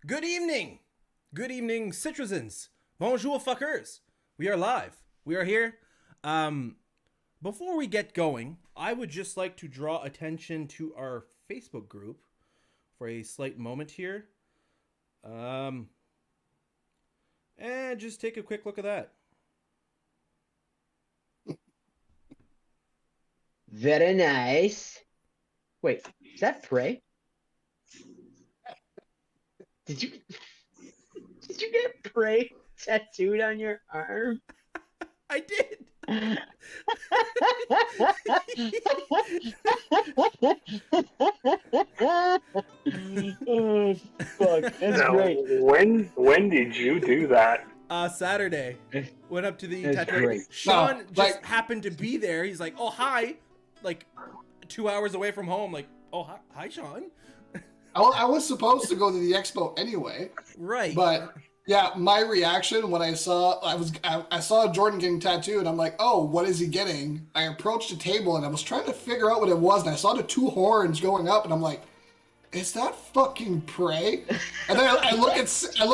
Good evening. Good evening, citizens. Bonjour, fuckers. We are live. We are here. Before we get going, I would just like to draw attention to our Facebook group for a slight moment here. And just take a quick look at that. Very nice. Wait, is that Prey? Did you get Prey tattooed on your arm? I did. Oh, fuck, that's Now, great. when did you do that? Saturday. Went up to the That's tattoo. great. Sean No, just like- happened to be there. He's like, "Oh, hi." Like 2 hours away from home. Like, "Oh, hi, Sean." I was supposed to go to the expo anyway, Right. but yeah, my reaction when I saw Jordan getting tattooed, and I'm like, oh, what is he getting? I approached the table and I was trying to figure out what it was, and I saw the two horns going up, and I'm like, is that fucking Prey? And then I look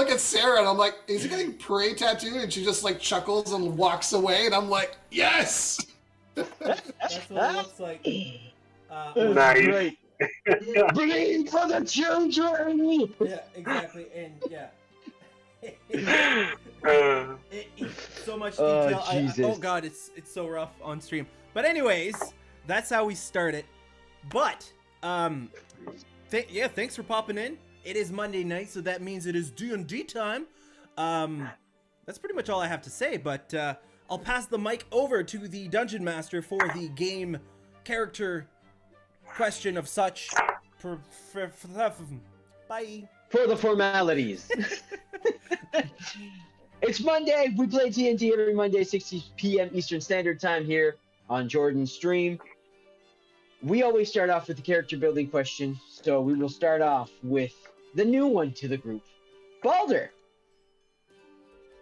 at Sarah and I'm like, is he getting Prey tattooed? And she just like chuckles and walks away, and I'm like, yes. That's what it looks like. That's Nice. great. Bleed for the children! Yeah, exactly, and yeah. Uh, So much Oh, detail. Jesus. Oh god, it's so rough on stream. But anyways, that's how we start it. But thanks for popping in. It is Monday night, so that means it is D&D time. That's pretty much all I have to say. But I'll pass the mic over to the dungeon master for the game character question of such. Bye. For the formalities. It's Monday. We play D&D every Monday, 60 p.m. Eastern Standard Time here on Jordan's stream. We always start off with the character building question, so we will start off with the new one to the group. Balder,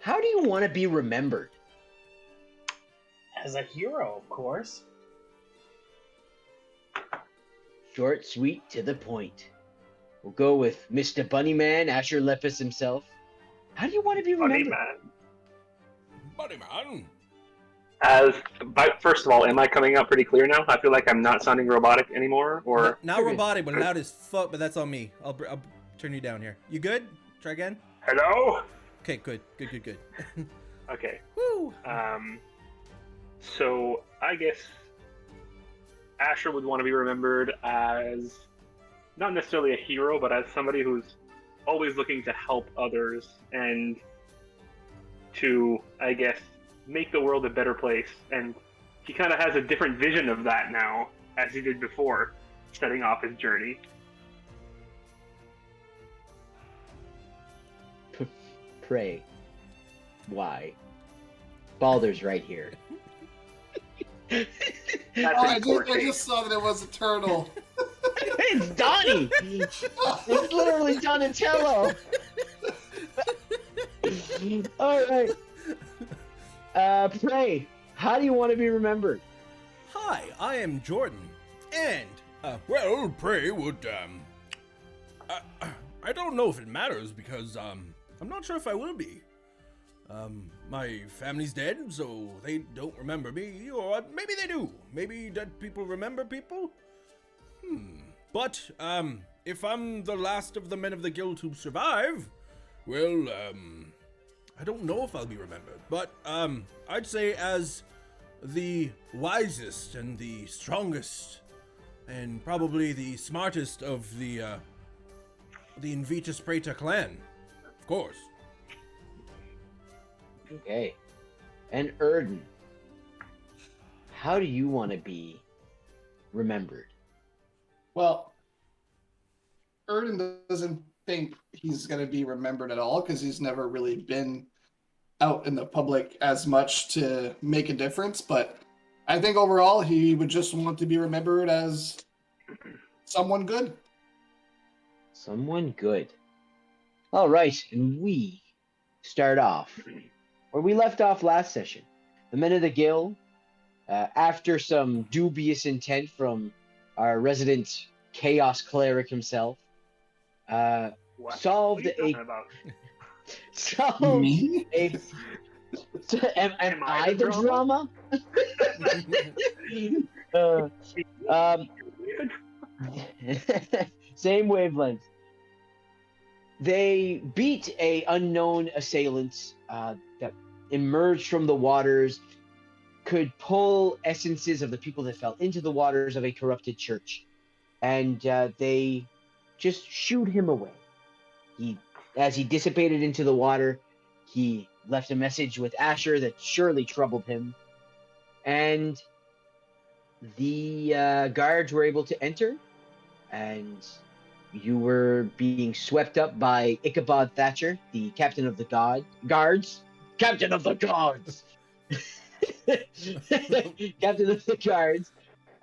how do you want to be remembered? As a hero, of course. Short, sweet, to the point. We'll go with Mr. Bunnyman, Asher Lepus himself. How do you want to be funny remembered? man. Buddy man. But first of all, am I coming out pretty clear now? I feel like I'm not sounding robotic anymore, or Not robotic, but loud as fuck. But that's on me. I'll turn you down here. You good? Try again. hello? Okay, good. Okay. Woo. So I guess Asher would want to be remembered as not necessarily a hero, but as somebody who's always looking to help others and to, I guess, make the world a better place. And he kind of has a different vision of that now, as he did before, setting off his journey. Pray. Why? Balder's right here. That's Oh, in poor I taste. just saw that it was a turtle. It's Donnie! It's literally Donatello! Alright. Pray, how do you want to be remembered? Hi, I am Jordan, and well, Prey would I don't know if it matters because I'm not sure if I will be. My family's dead, so they don't remember me, or maybe they do. Maybe dead people remember people. But if I'm the last of the men of the Gill to survive, well, I don't know if I'll be remembered. But I'd say as the wisest and the strongest, and probably the smartest of the Invitus Praetor clan, of course. Okay. And Erden, how do you want to be remembered? Well, Erden doesn't think he's going to be remembered at all because he's never really been out in the public as much to make a difference. But I think overall he would just want to be remembered as someone good. Someone good. All right, and we start off where we left off last session. The men of the Gill, after some dubious intent from our resident chaos cleric himself, What? solved What are you a talking about? solved Me? a. Am Am I the drama? uh, um, same wavelength. They beat a unknown assailants that emerged from the waters, could pull essences of the people that fell into the waters of a corrupted church, and they just shooed him away. As he dissipated into the water, he left a message with Asher that surely troubled him, and the guards were able to enter, and you were being swept up by Ichabod Thatcher, the captain of the guards. Captain of the guards! Captain of the guards,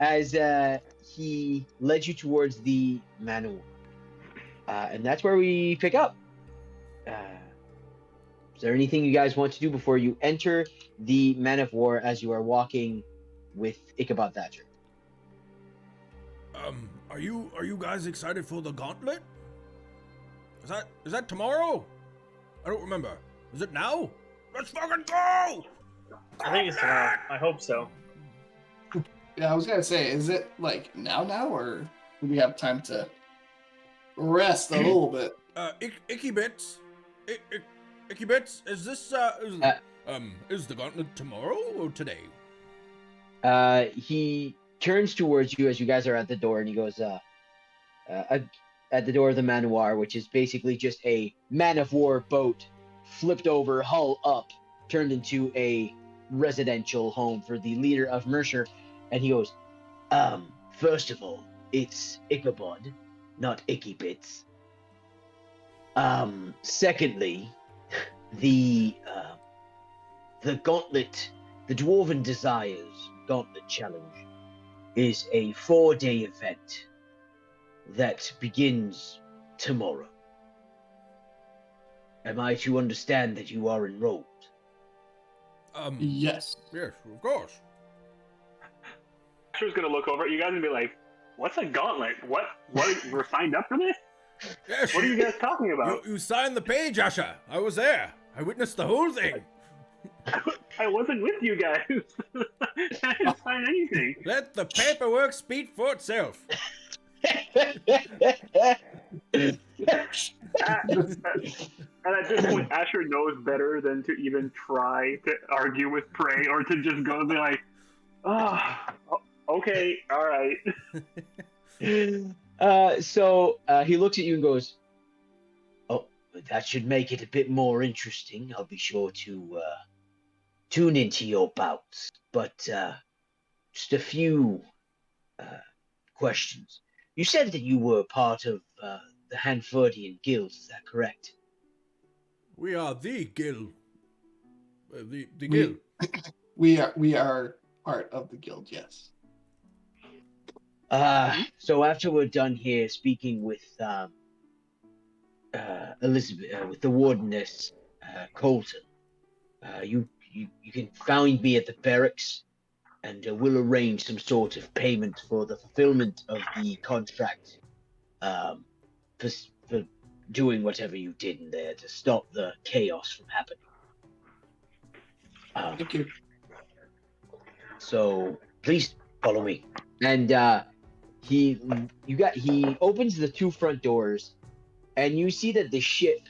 as he led you towards the manor. And that's where we pick up. Is there anything you guys want to do before you enter the Man of War as you are walking with Ichabod Thatcher? Are you guys excited for the gauntlet? Is that tomorrow? I don't remember. Is it now? Let's fucking go! I think it's tomorrow. I hope so. Yeah, I was gonna say, is it like now, or do we have time to rest a little bit? Icky Bits, Icky Bits, is this is the gauntlet tomorrow or today? He turns towards you as you guys are at the door, and he goes, at the door of the manoir, which is basically just a man of war boat, flipped over, hull up, turned into a residential home for the leader of Mercer, and he goes, first of all, it's Ichabod, not Icky Bits. Secondly, the gauntlet, the Dwarven Desires Gauntlet Challenge, is a 4-day event that begins tomorrow. Am I to understand that you are enrolled? Yes. Yes, of course. Asher's gonna look over at you guys and be like, "What's a gauntlet? What? We're signed up for this? Yes. What are you guys talking about?" You signed the page, Asher. I was there. I witnessed the whole thing. I wasn't with you guys. I didn't sign anything. Let the paperwork speak for itself. And at this point, Asher knows better than to even try to argue with Prey or to just go and be like, "Oh, okay, all right." So he looks at you and goes, "Oh, that should make it a bit more interesting. I'll be sure to tune into your bouts. But just a few questions. You said that you were part of the Hanfordian Guild, is that correct?" We are the Gill. The Gill. We are part of the guild, yes. So after we're done here speaking with Elizabeth, with the wardeness, Colton, you can find me at the barracks, and we'll arrange some sort of payment for the fulfillment of the contract, for doing whatever you did in there to stop the chaos from happening. Thank you. So please follow me. And he opens the 2 front doors, and you see that the ship.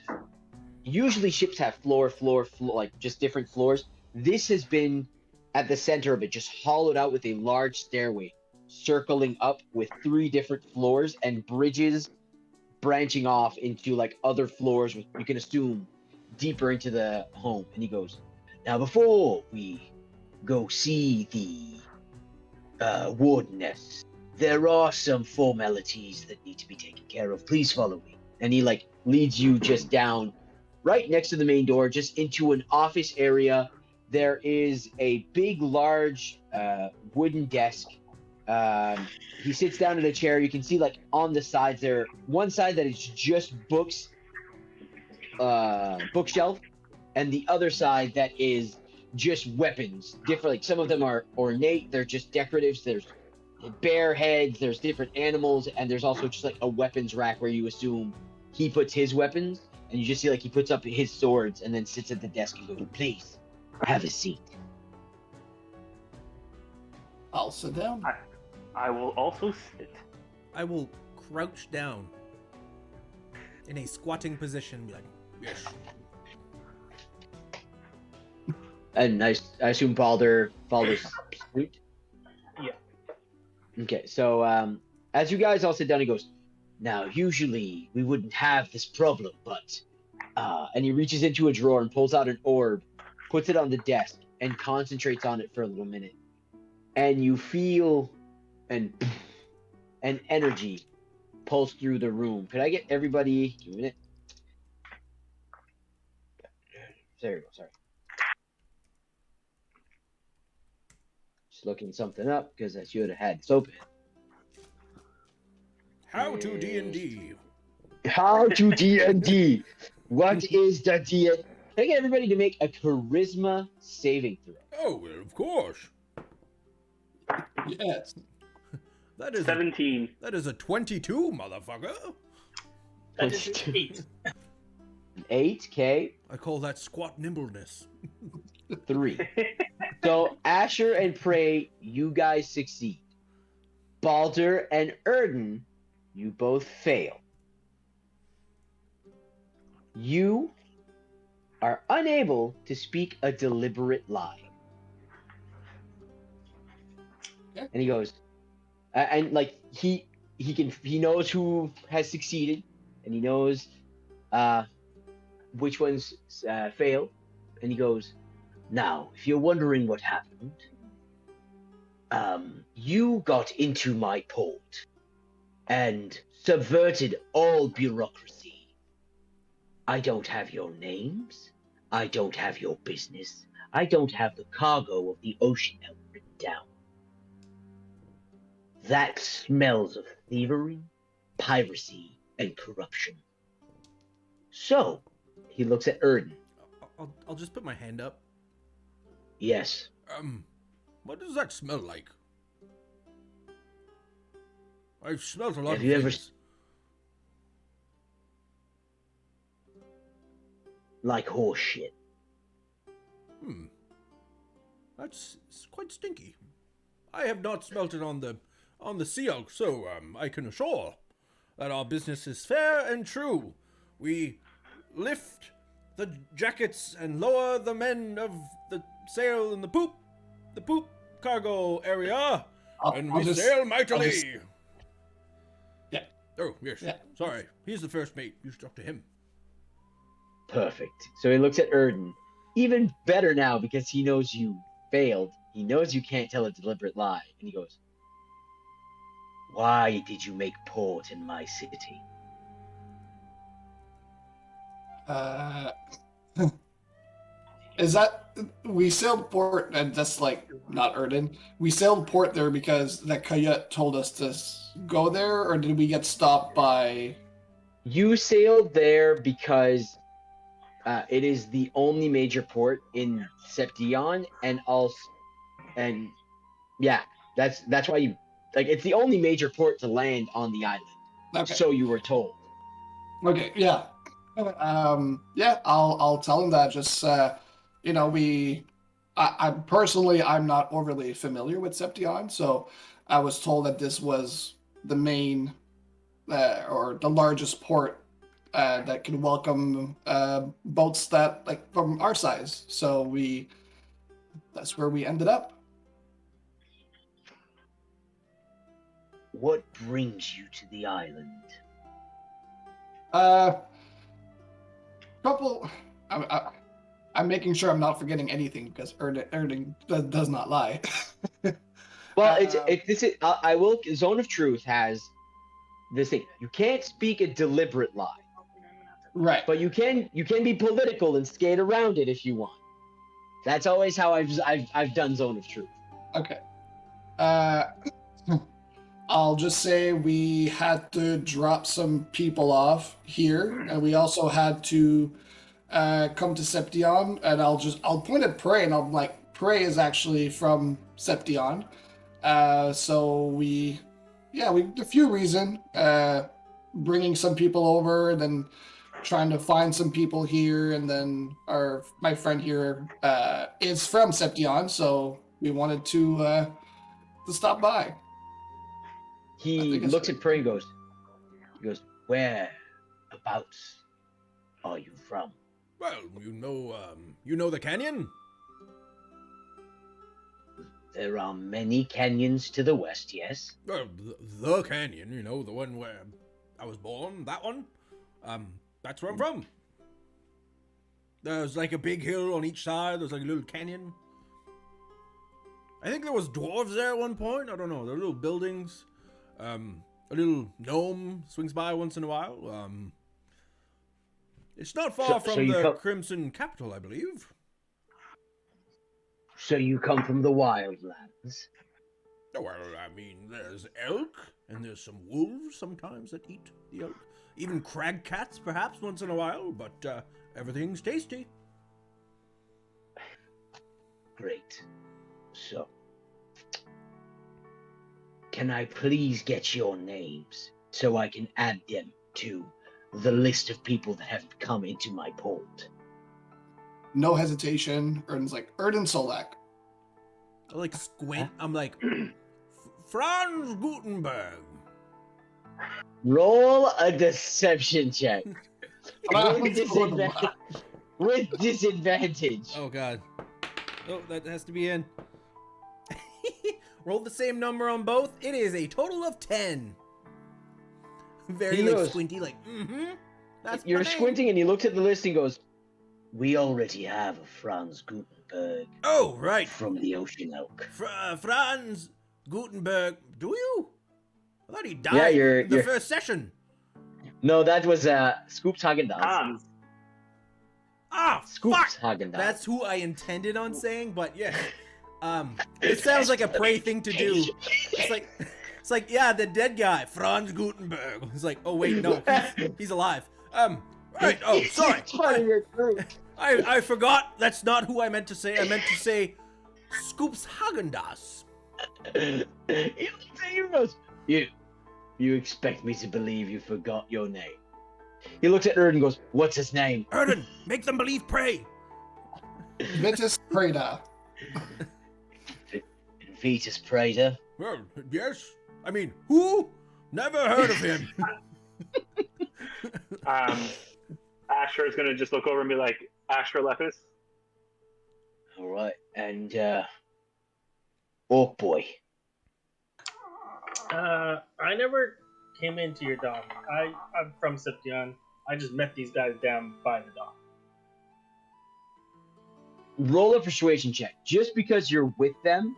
Usually ships have floor, like just different floors. This has been at the center of it, just hollowed out with a large stairway, circling up with 3 different floors and bridges branching off into like other floors, you can assume deeper into the home. And he goes, "Now before we go see the wardeness, there are some formalities that need to be taken care of. Please follow me." And he like leads you just down right next to the main door, just into an office area. There is a big, large wooden desk. He sits down in a chair. You can see like on the sides there, one side that is just books, bookshelf, and the other side that is just weapons. Different, like some of them are ornate. They're just decoratives. There's bear heads. There's different animals, and there's also just like a weapons rack where you assume he puts his weapons, and you just see like he puts up his swords and then sits at the desk and goes, "Please, have a seat." I'll sit down. I will also sit. I will crouch down in a squatting position and be like, yes. And I assume Balder follows suit? Yeah. Okay, so as you guys all sit down, he goes, "Now, usually we wouldn't have this problem, but..." And he reaches into a drawer and pulls out an orb, puts it on the desk, and concentrates on it for a little minute. And you feel an energy pulse through the room. Could I get everybody... Give me a minute. There we go, sorry. Just looking something up, because I should have had this open. How to D&D. How to D&D. What is the D&D? Can I get everybody to make a charisma saving throw? Oh, well, of course. Yes. That is 17. That is a 22, motherfucker. That is an 8. An 8, okay. I call that squat nimbleness. 3. So Asher and Prey, you guys succeed. Balder and Erden, you both fail. You are unable to speak a deliberate lie. Okay. And he goes, and like he knows who has succeeded, and he knows which ones failed, and he goes, "Now, if you're wondering what happened, you got into my port and subverted all bureaucracy. I don't have your names. I don't have your business. I don't have the cargo of the ocean elf written down. That smells of thievery, piracy, and corruption. So," he looks at Erden. I'll just put my hand up. "Yes. What does that smell like? I've smelled a lot Have of you ever things. Like horse shit." That's quite stinky. I have not smelt it on the sea elk, so I can assure that our business is fair and true. We lift the jackets and lower the men of the sail in the poop cargo area, and we sail mightily. Yeah. Oh, yes. Yeah. Sorry. He's the first mate. You should talk to him. Perfect. So he looks at Erden. Even better now because he knows you failed. He knows you can't tell a deliberate lie. And he goes, "Why did you make port in my city?" Is that we sailed port, and that's like not Erden. We sailed port there because that Kayut told us to go there, or did we get stopped by? You sailed there because it is the only major port in Seption, and yeah, that's why you like. It's the only major port to land on the island. Okay. So you were told. Okay. Yeah. Yeah. I'll tell him that. Just I personally, I'm not overly familiar with Seption, so I was told that this was the main or the largest port that can welcome boats that like from our size. So that's where we ended up. What brings you to the island? Couple. I'm making sure I'm not forgetting anything because Erden does not lie. Well, I will. Zone of Truth has this thing. You can't speak a deliberate lie, Right. but you can be political and skate around it if you want. That's always how I've done Zone of Truth. Okay. I'll just say we had to drop some people off here, and we also had to come to Seption, and I'll point at Prey, and I'm like, Prey is actually from Seption. So a few reasons. bringing some people over, and then trying to find some people here, and then my friend here is from Seption, so we wanted to stop by. He looks at Prey and goes, whereabouts are you from? Well, you know the canyon? There are many canyons to the west, yes? Well, the canyon, you know, the one where I was born, that one. That's where I'm from. There's like a big hill on each side, there's like a little canyon. I think there was dwarves there at one point, I don't know, there are little buildings. A little gnome swings by once in a while. It's not far from the Crimson Capital, I believe. So you come from the wildlands? Well, I mean, there's elk, and there's some wolves sometimes that eat the elk. Even crag cats, perhaps, once in a while, but everything's tasty. Great. So, can I please get your names so I can add them to the list of people that have come into my port? No hesitation. Erden's like, Erden Solak. I like squint. I'm like, Franz Gutenberg. Roll a deception check. With disadvantage. Oh, God. Oh, that has to be in. Roll the same number on both. It is a total of 10. Very like squinty, like, That's You're squinting and he looks at the list and goes, we already have a Franz Gutenberg. Oh, right. From the Ocean Elk. Franz Gutenberg. Do you? I thought he died in the first session. No, that was Scoops Hagen-Dazs. Scoops Fuck! Hagen-Dazs. That's who I intended on saying, but yeah. It sounds like a Prey thing to do. It's like, yeah, the dead guy, Franz Gutenberg. It's like, oh wait, no, he's alive. Right, oh, sorry. I forgot, that's not who I meant to say. I meant to say Scoops Hagen-Dazs. You expect me to believe you forgot your name? He looks at Erden and goes, what's his name? Erden, make them believe Prey. Vitus Preda. Vitus Preda? Well, yes. I mean, who? Never heard of him. Asher is going to just look over and be like, Asher Lepis. All right, and, Orc Boy. I never came into your dock. I'm from Seption. I just met these guys down by the dock. Roll a persuasion check. Just because you're with them,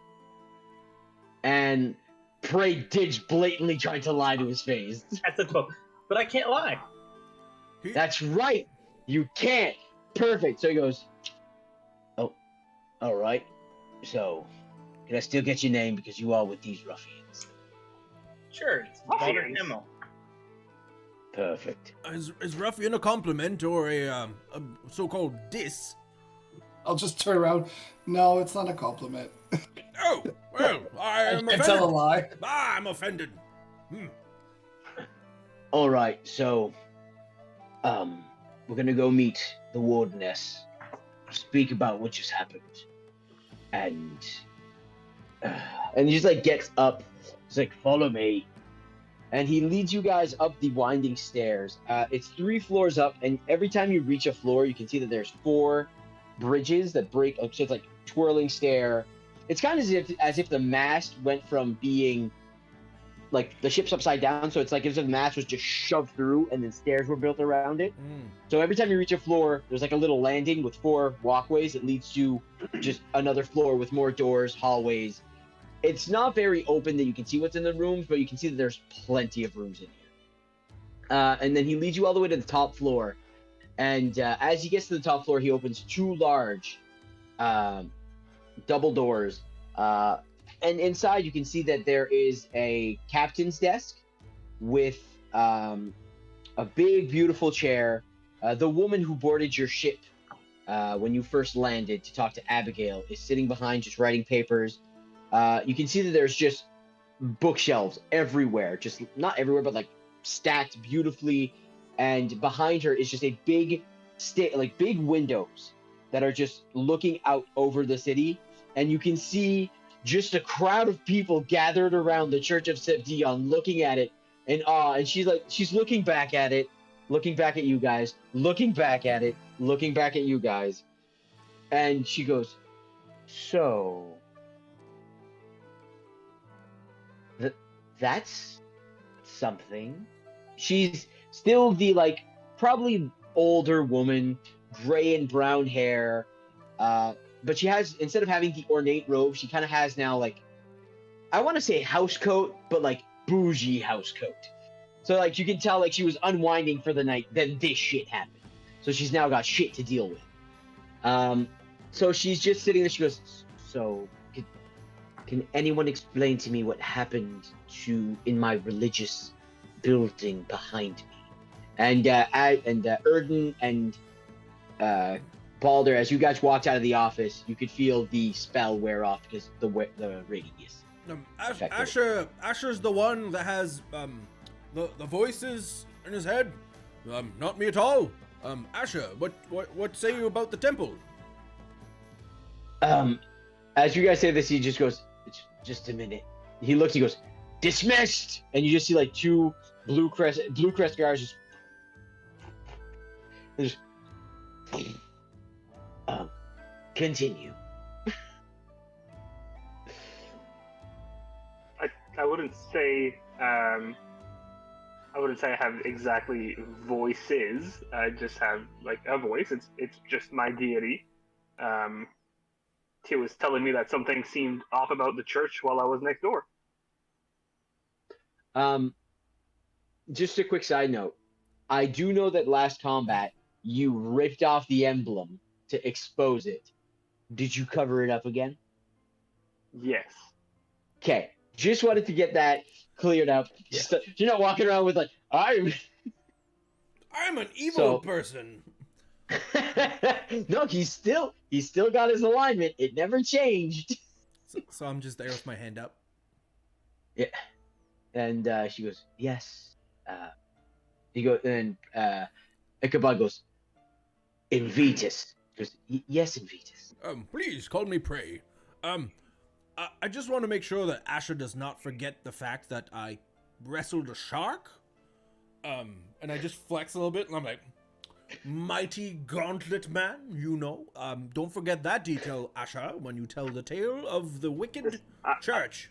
and Prey did blatantly try to lie to his face. That's a 12. But I can't lie. That's right. You can't. Perfect. So he goes, oh, all right. So, can I still get your name because you are with these ruffians? Sure. It's Walter Himmel. Perfect. Is ruffian a compliment or a so-called diss? I'll just turn around. No, it's not a compliment. Oh, well, I am offended. Tell a lie. I'm offended. All right, so, we're gonna go meet the wardeness, speak about what just happened, and he just like gets up. He's like, follow me. And he leads you guys up the winding stairs. It's 3 floors up, and every time you reach a floor, you can see that there's 4 bridges that break. So it's like twirling stair. It's kind of as if the mast went from being like the ship's upside down. So it's like as if the mast was just shoved through, and then stairs were built around it. So every time you reach a floor, there's like a little landing with 4 walkways that leads to just another floor with more doors, hallways. It's not very open that you can see what's in the rooms, but you can see that there's plenty of rooms in here. And then he leads you all the way to the top floor. And as he gets to the top floor, he opens 2 large double doors. And inside you can see that there is a captain's desk with a big, beautiful chair. The woman who boarded your ship when you first landed to talk to Abigail is sitting behind just writing papers. You can see that there's just bookshelves everywhere. Just not everywhere, but like stacked beautifully, and behind her is just a big big windows that are just looking out over the city, and you can see just a crowd of people gathered around the Church of St. Dion looking at it in awe, and she's looking back at it, looking back at you guys, looking back at it, looking back at you guys, and she goes, so that's something. She's still the like probably older woman, gray and brown hair, but she has, instead of having the ornate robe, she kind of has now like, I want to say house coat, but like bougie house coat. So like you can tell like she was unwinding for the night, then this shit happened. So she's now got shit to deal with. So she's just sitting there. She goes, so can anyone explain to me what happened in my religious building behind me? And Erden and Balder, as you guys walked out of the office, you could feel the spell wear off because the radius. Asher's the one that has the voices in his head. Not me at all. Asher, what say you about the temple? As you guys say this, he just goes, just a minute. He looks, he goes, dismissed! And you just see like two blue crest guards just continue. I wouldn't say I have exactly voices. I just have like a voice. It's just my deity. He was telling me that something seemed off about the church while I was next door. Just a quick side note. I do know that last combat you ripped off the emblem to expose it. Did you cover it up again? Yes. Okay. Just wanted to get that cleared up. Yeah. You're not walking around with like, I'm an evil person. No, he's still got his alignment. It never changed. So I'm just there with my hand up. Yeah. And she goes, yes. He goes, and Ichabod goes, Invitus. He goes, yes, Invitus. Please call me Prey. I just want to make sure that Asher does not forget the fact that I wrestled a shark. And I just flex a little bit, and I'm like, mighty gauntlet man, you know. Don't forget that detail, Asher, when you tell the tale of the wicked church.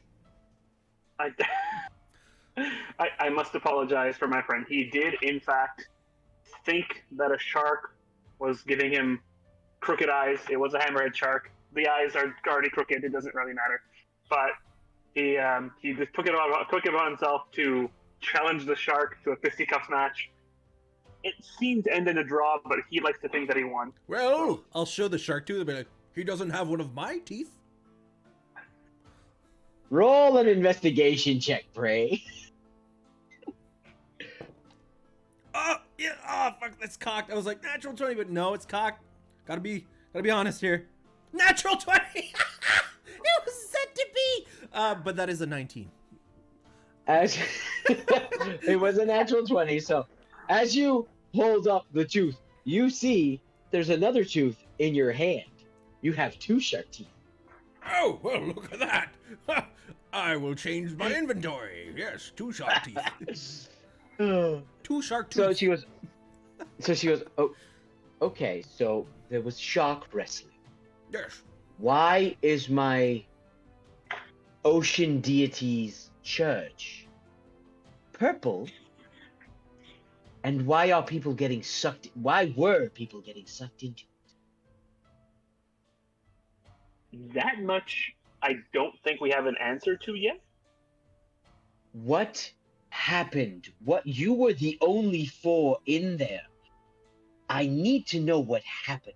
I must apologize for my friend. He did, in fact, think that a shark was giving him crooked eyes. It was a hammerhead shark. The eyes are already crooked. It doesn't really matter. But he just took it on himself to challenge the shark to a fisticuffs match. It seemed to end in a draw, but he likes to think that he won. Well, I'll show the shark too. They'll be like, he doesn't have one of my teeth. Roll an investigation check, Prey. Fuck, that's cocked. I was like, natural 20, but no, it's cocked. Gotta be honest here. Natural 20! It was set to be! But that is a 19. It was a natural 20, so as you hold up the tooth, you see there's another tooth in your hand. You have two shark teeth. Oh, well, look at that. I will change my inventory. Yes, two shark teeth. Two shark teeth. So she goes, oh, okay, so there was shark wrestling. Yes. Why is my ocean deity's church purple? And why are people getting sucked? Why were people getting sucked into it? That much I don't think we have an answer to yet. What happened? You were the only four in there. I need to know what happened.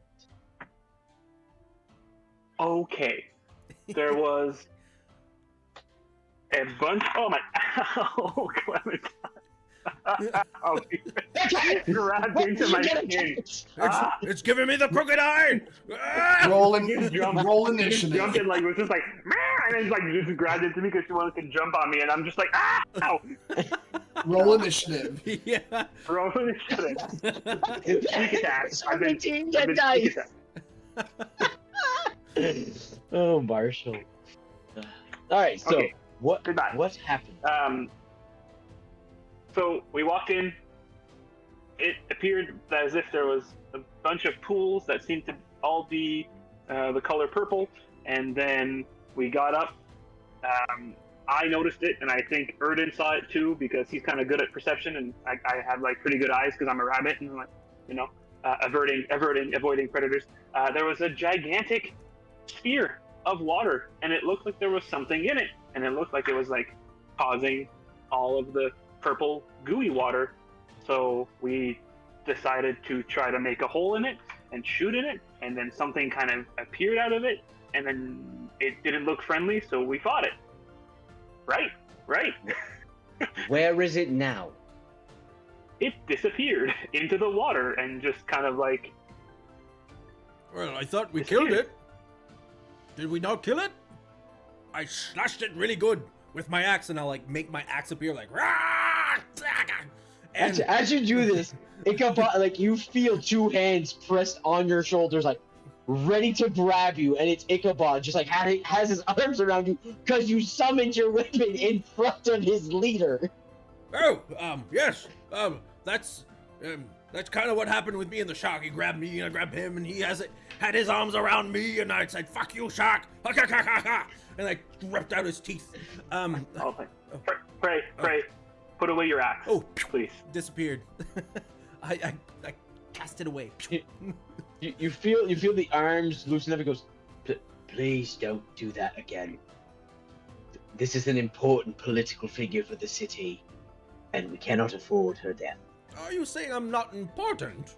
Okay. There was a bunch. Oh my! Oh, Clementine! Oh, he grabbed into my skin. It's giving me the crooked eye. Roll initiative. Jumping like it was just like, and then like just grabbed into me because she wanted to jump on me, and I'm just like, ow! Roll initiative. Yeah. Roll initiative. Sneak attack. I've been 17 sneak dice. attack. Oh, Marshall. All right, so Okay, goodbye. what happened? So we walked in. It appeared as if there was a bunch of pools that seemed to all be the color purple, and then we got up. I noticed it, and I think Erden saw it too because he's kind of good at perception, and I have like pretty good eyes because I'm a rabbit, and like avoiding predators. There was a gigantic sphere of water, and it looked like there was something in it, and it looked like it was like causing all of the purple gooey water. So we decided to try to make a hole in it and shoot in it, and then something kind of appeared out of it, and then it didn't look friendly, so we fought it. Right. Where is it now? It disappeared into the water and just kind of like. Well, I thought we killed it. Did we not kill it? I slashed it really good with my axe, and I'll like make my axe appear like. And As you do this, Ichabod, like you feel two hands pressed on your shoulders, like ready to grab you, and it's Ichabod just like has his arms around you because you summoned your weapon in front of his leader. oh, yes, that's kind of what happened with me and the shark. He grabbed me, and I grabbed him, and he had his arms around me, and I said, "Fuck you, shark!" And I ripped out his teeth. Pray. Put away your axe. Oh, please. Disappeared. I cast it away. You feel the arms loosen up. He goes, "Please don't do that again. This is an important political figure for the city, and we cannot afford her death." Are you saying I'm not important?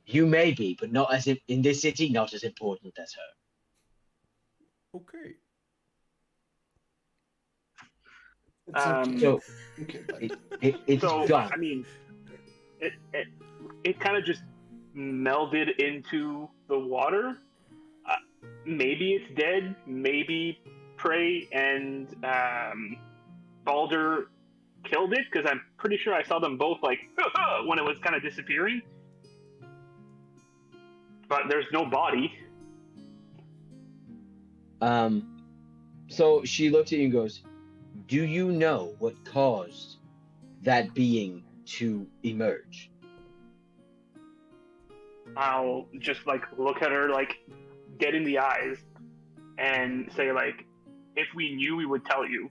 You may be, but not as in this city, not as important as her. Okay. It's okay. So Okay, buddy. it's So gone. I mean, it kind of just melded into the water. Maybe it's dead. Maybe Prey and Balder killed it, because I'm pretty sure I saw them both like when it was kind of disappearing. But there's no body. So she looks at you and goes, "Do you know what caused that being to emerge?" I'll just like look at her like dead in the eyes and say like, if we knew, we would tell you,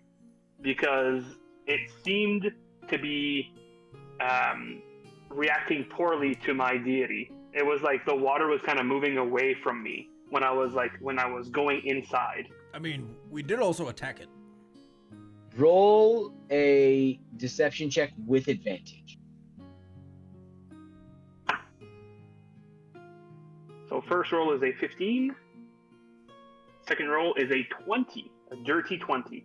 because it seemed to be reacting poorly to my deity. It was like the water was kind of moving away from me when I was going inside. I mean, we did also attack it. Roll a deception check with advantage. So first roll is a 15. Second roll is a 20, a dirty 20.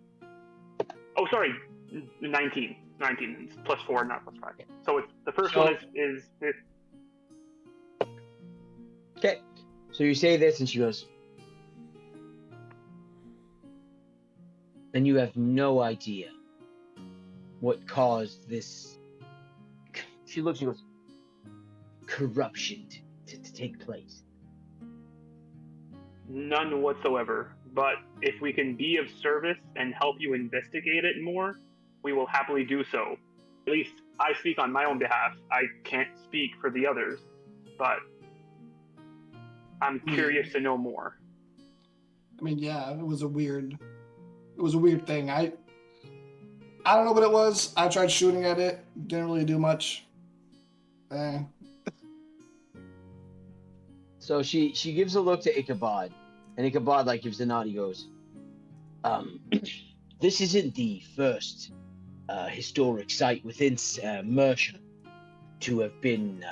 Oh, sorry, 19. 19 it's plus 4, not plus 5. So it's the first one is Okay, so you say this, and she goes, "And you have no idea what caused this." She looks and goes, "Corruption to take place." none whatsoever. But if we can be of service and help you investigate it more, we will happily do so. At least I speak on my own behalf. I can't speak for the others, but I'm curious to know more. I mean, yeah, it was a weird thing. I don't know what it was. I tried shooting at it. Didn't really do much. So she gives a look to Ichabod, and Ichabod like gives a nod. He goes, "This isn't the first historic site within Mercia to have been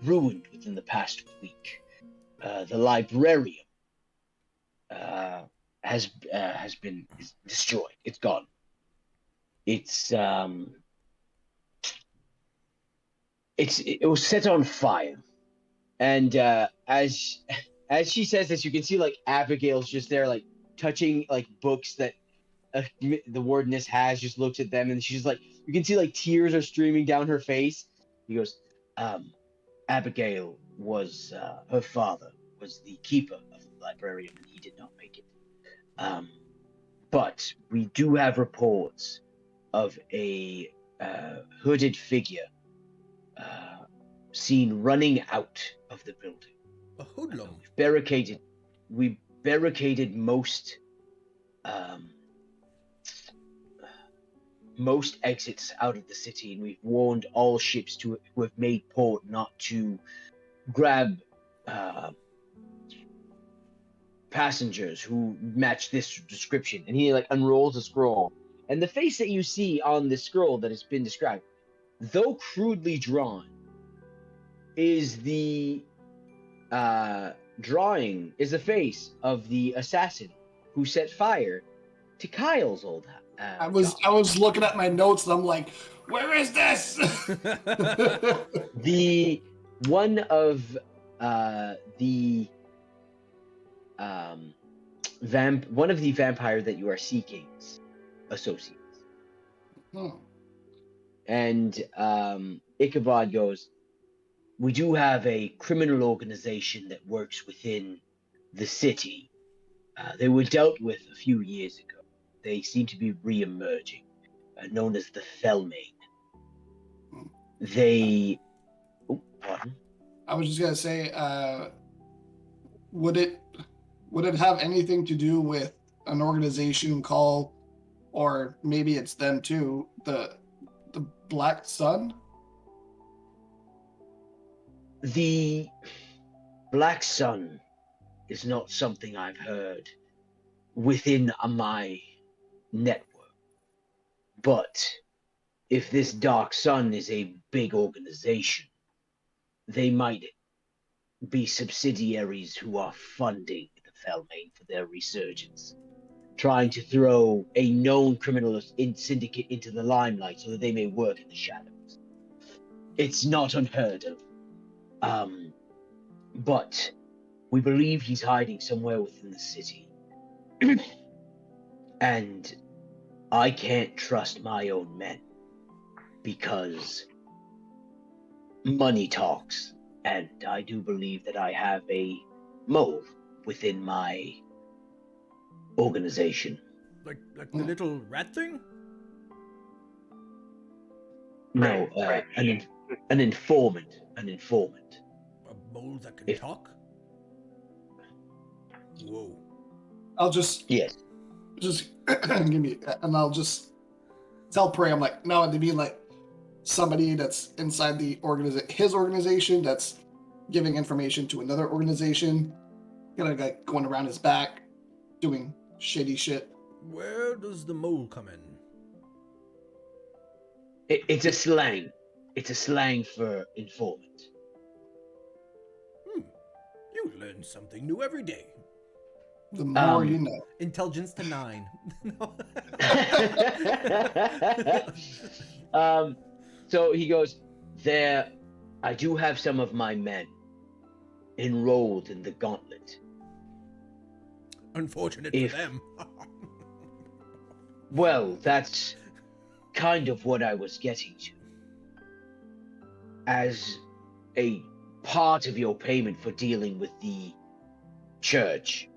ruined within the past week. The librarium has been destroyed. It's gone. It was set on fire." And as she says this, you can see like Abigail's just there, like touching like books that the wardeness has just looks at them, and she's like, you can see like tears are streaming down her face. He goes, Abigail was her father was the keeper of the librarium, and he did not make it. But we do have reports of a hooded figure seen running out of the building. A hoodlum. We barricaded most exits out of the city, and we've warned all ships who have made port not to grab passengers who match this description. And he like unrolls a scroll, and the face that you see on the scroll that has been described, though crudely drawn, is the drawing is the face of the assassin who set fire to Kyle's old house. I was looking at my notes and I'm like, where is this? The one of the vampire that you are seeking's associates. And Ichabod goes, we do have a criminal organization that works within the city. They were dealt with a few years ago. They seem to be re-emerging, known as the Fellmain. They... Oh, pardon? I was just going to say, would it have anything to do with an organization called, or maybe it's them too, the Black Sun? The Black Sun is not something I've heard within my network. But if this Dark Sun is a big organization, they might be subsidiaries who are funding the Fellmain for their resurgence, trying to throw a known criminal syndicate into the limelight so that they may work in the shadows. It's not unheard of. But we believe he's hiding somewhere within the city. And I can't trust my own men because money talks, and I do believe that I have a mole within my organization. Like the little rat thing? No, an informant. An informant. A mole that can talk? Whoa. I'll just give me, and I'll just tell Prey, I'm like, no, they mean like somebody that's inside the his organization that's giving information to another organization, like going around his back, doing shady shit. Where does the mole come in? It's a slang. It's a slang for informant. You learn something new every day. The more you know. Intelligence to 9. So he goes, I do have some of my men enrolled in the gauntlet. Unfortunate for them. Well, that's kind of what I was getting to. As a part of your payment for dealing with the church,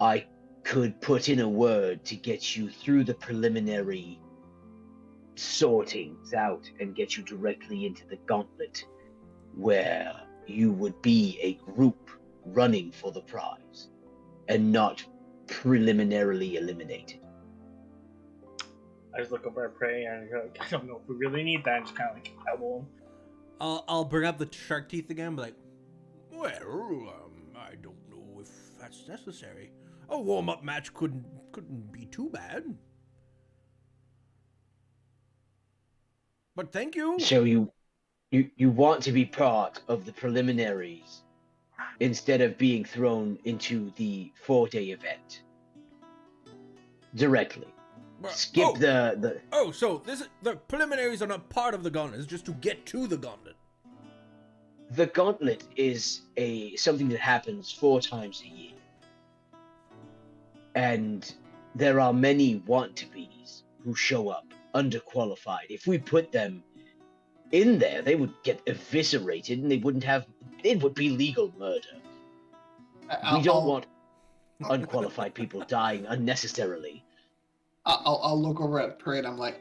I could put in a word to get you through the preliminary sortings out and get you directly into the gauntlet, where you would be a group running for the prize and not preliminarily eliminated. I just look over at Prey and go, I don't know if we really need that, and just kind of like elbow him. I'll bring up the shark teeth again, but like, well, I don't know if that's necessary. A warm-up match couldn't be too bad. But thank you. So you want to be part of the preliminaries instead of being thrown into the 4-day event directly. Skip the. Oh, so the preliminaries are not part of the gauntlet. It's just to get to the gauntlet. The gauntlet is something that happens 4 times a year, and there are many want-to-be's who show up underqualified. If we put them in there, they would get eviscerated, and it would be legal murder. We don't want unqualified people dying unnecessarily. I'll look over at Parade. I'm like,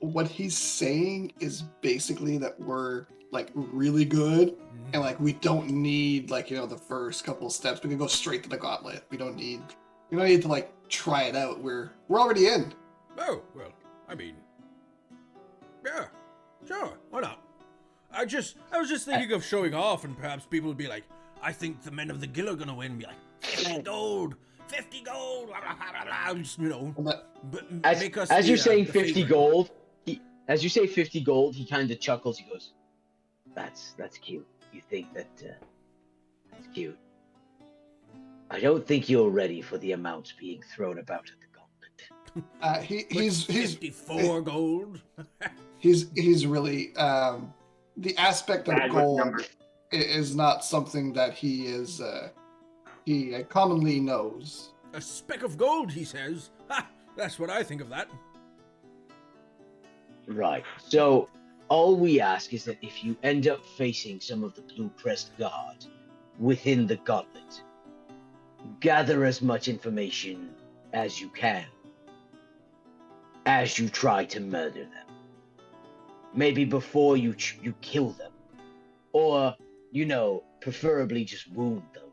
what he's saying is basically that we're like really good, and like we don't need like the first couple of steps. We can go straight to the gauntlet. We don't need to like try it out. We're already in. Oh, well, I mean, yeah, sure, why not? I was just thinking of showing off, and perhaps people would be like, I think the men of the Gill are gonna win. Be like, 50 gold, 50 gold, blah, blah, blah, blah, just, make us. As you're saying the 50 favorite. gold, as you say 50 gold, he kind of chuckles. He goes, "That's cute. You think that's cute? I don't think you're ready for the amounts being thrown about at the gauntlet." He's 54 gold. he's really the aspect of Bad with gold numbers. is not something that he commonly knows. A speck of gold, he says. Ha! That's what I think of that. Right. So all we ask is that if you end up facing some of the Blue Crest Guard within the gauntlet, gather as much information as you can as you try to murder them. Maybe before you kill them, or preferably just wound them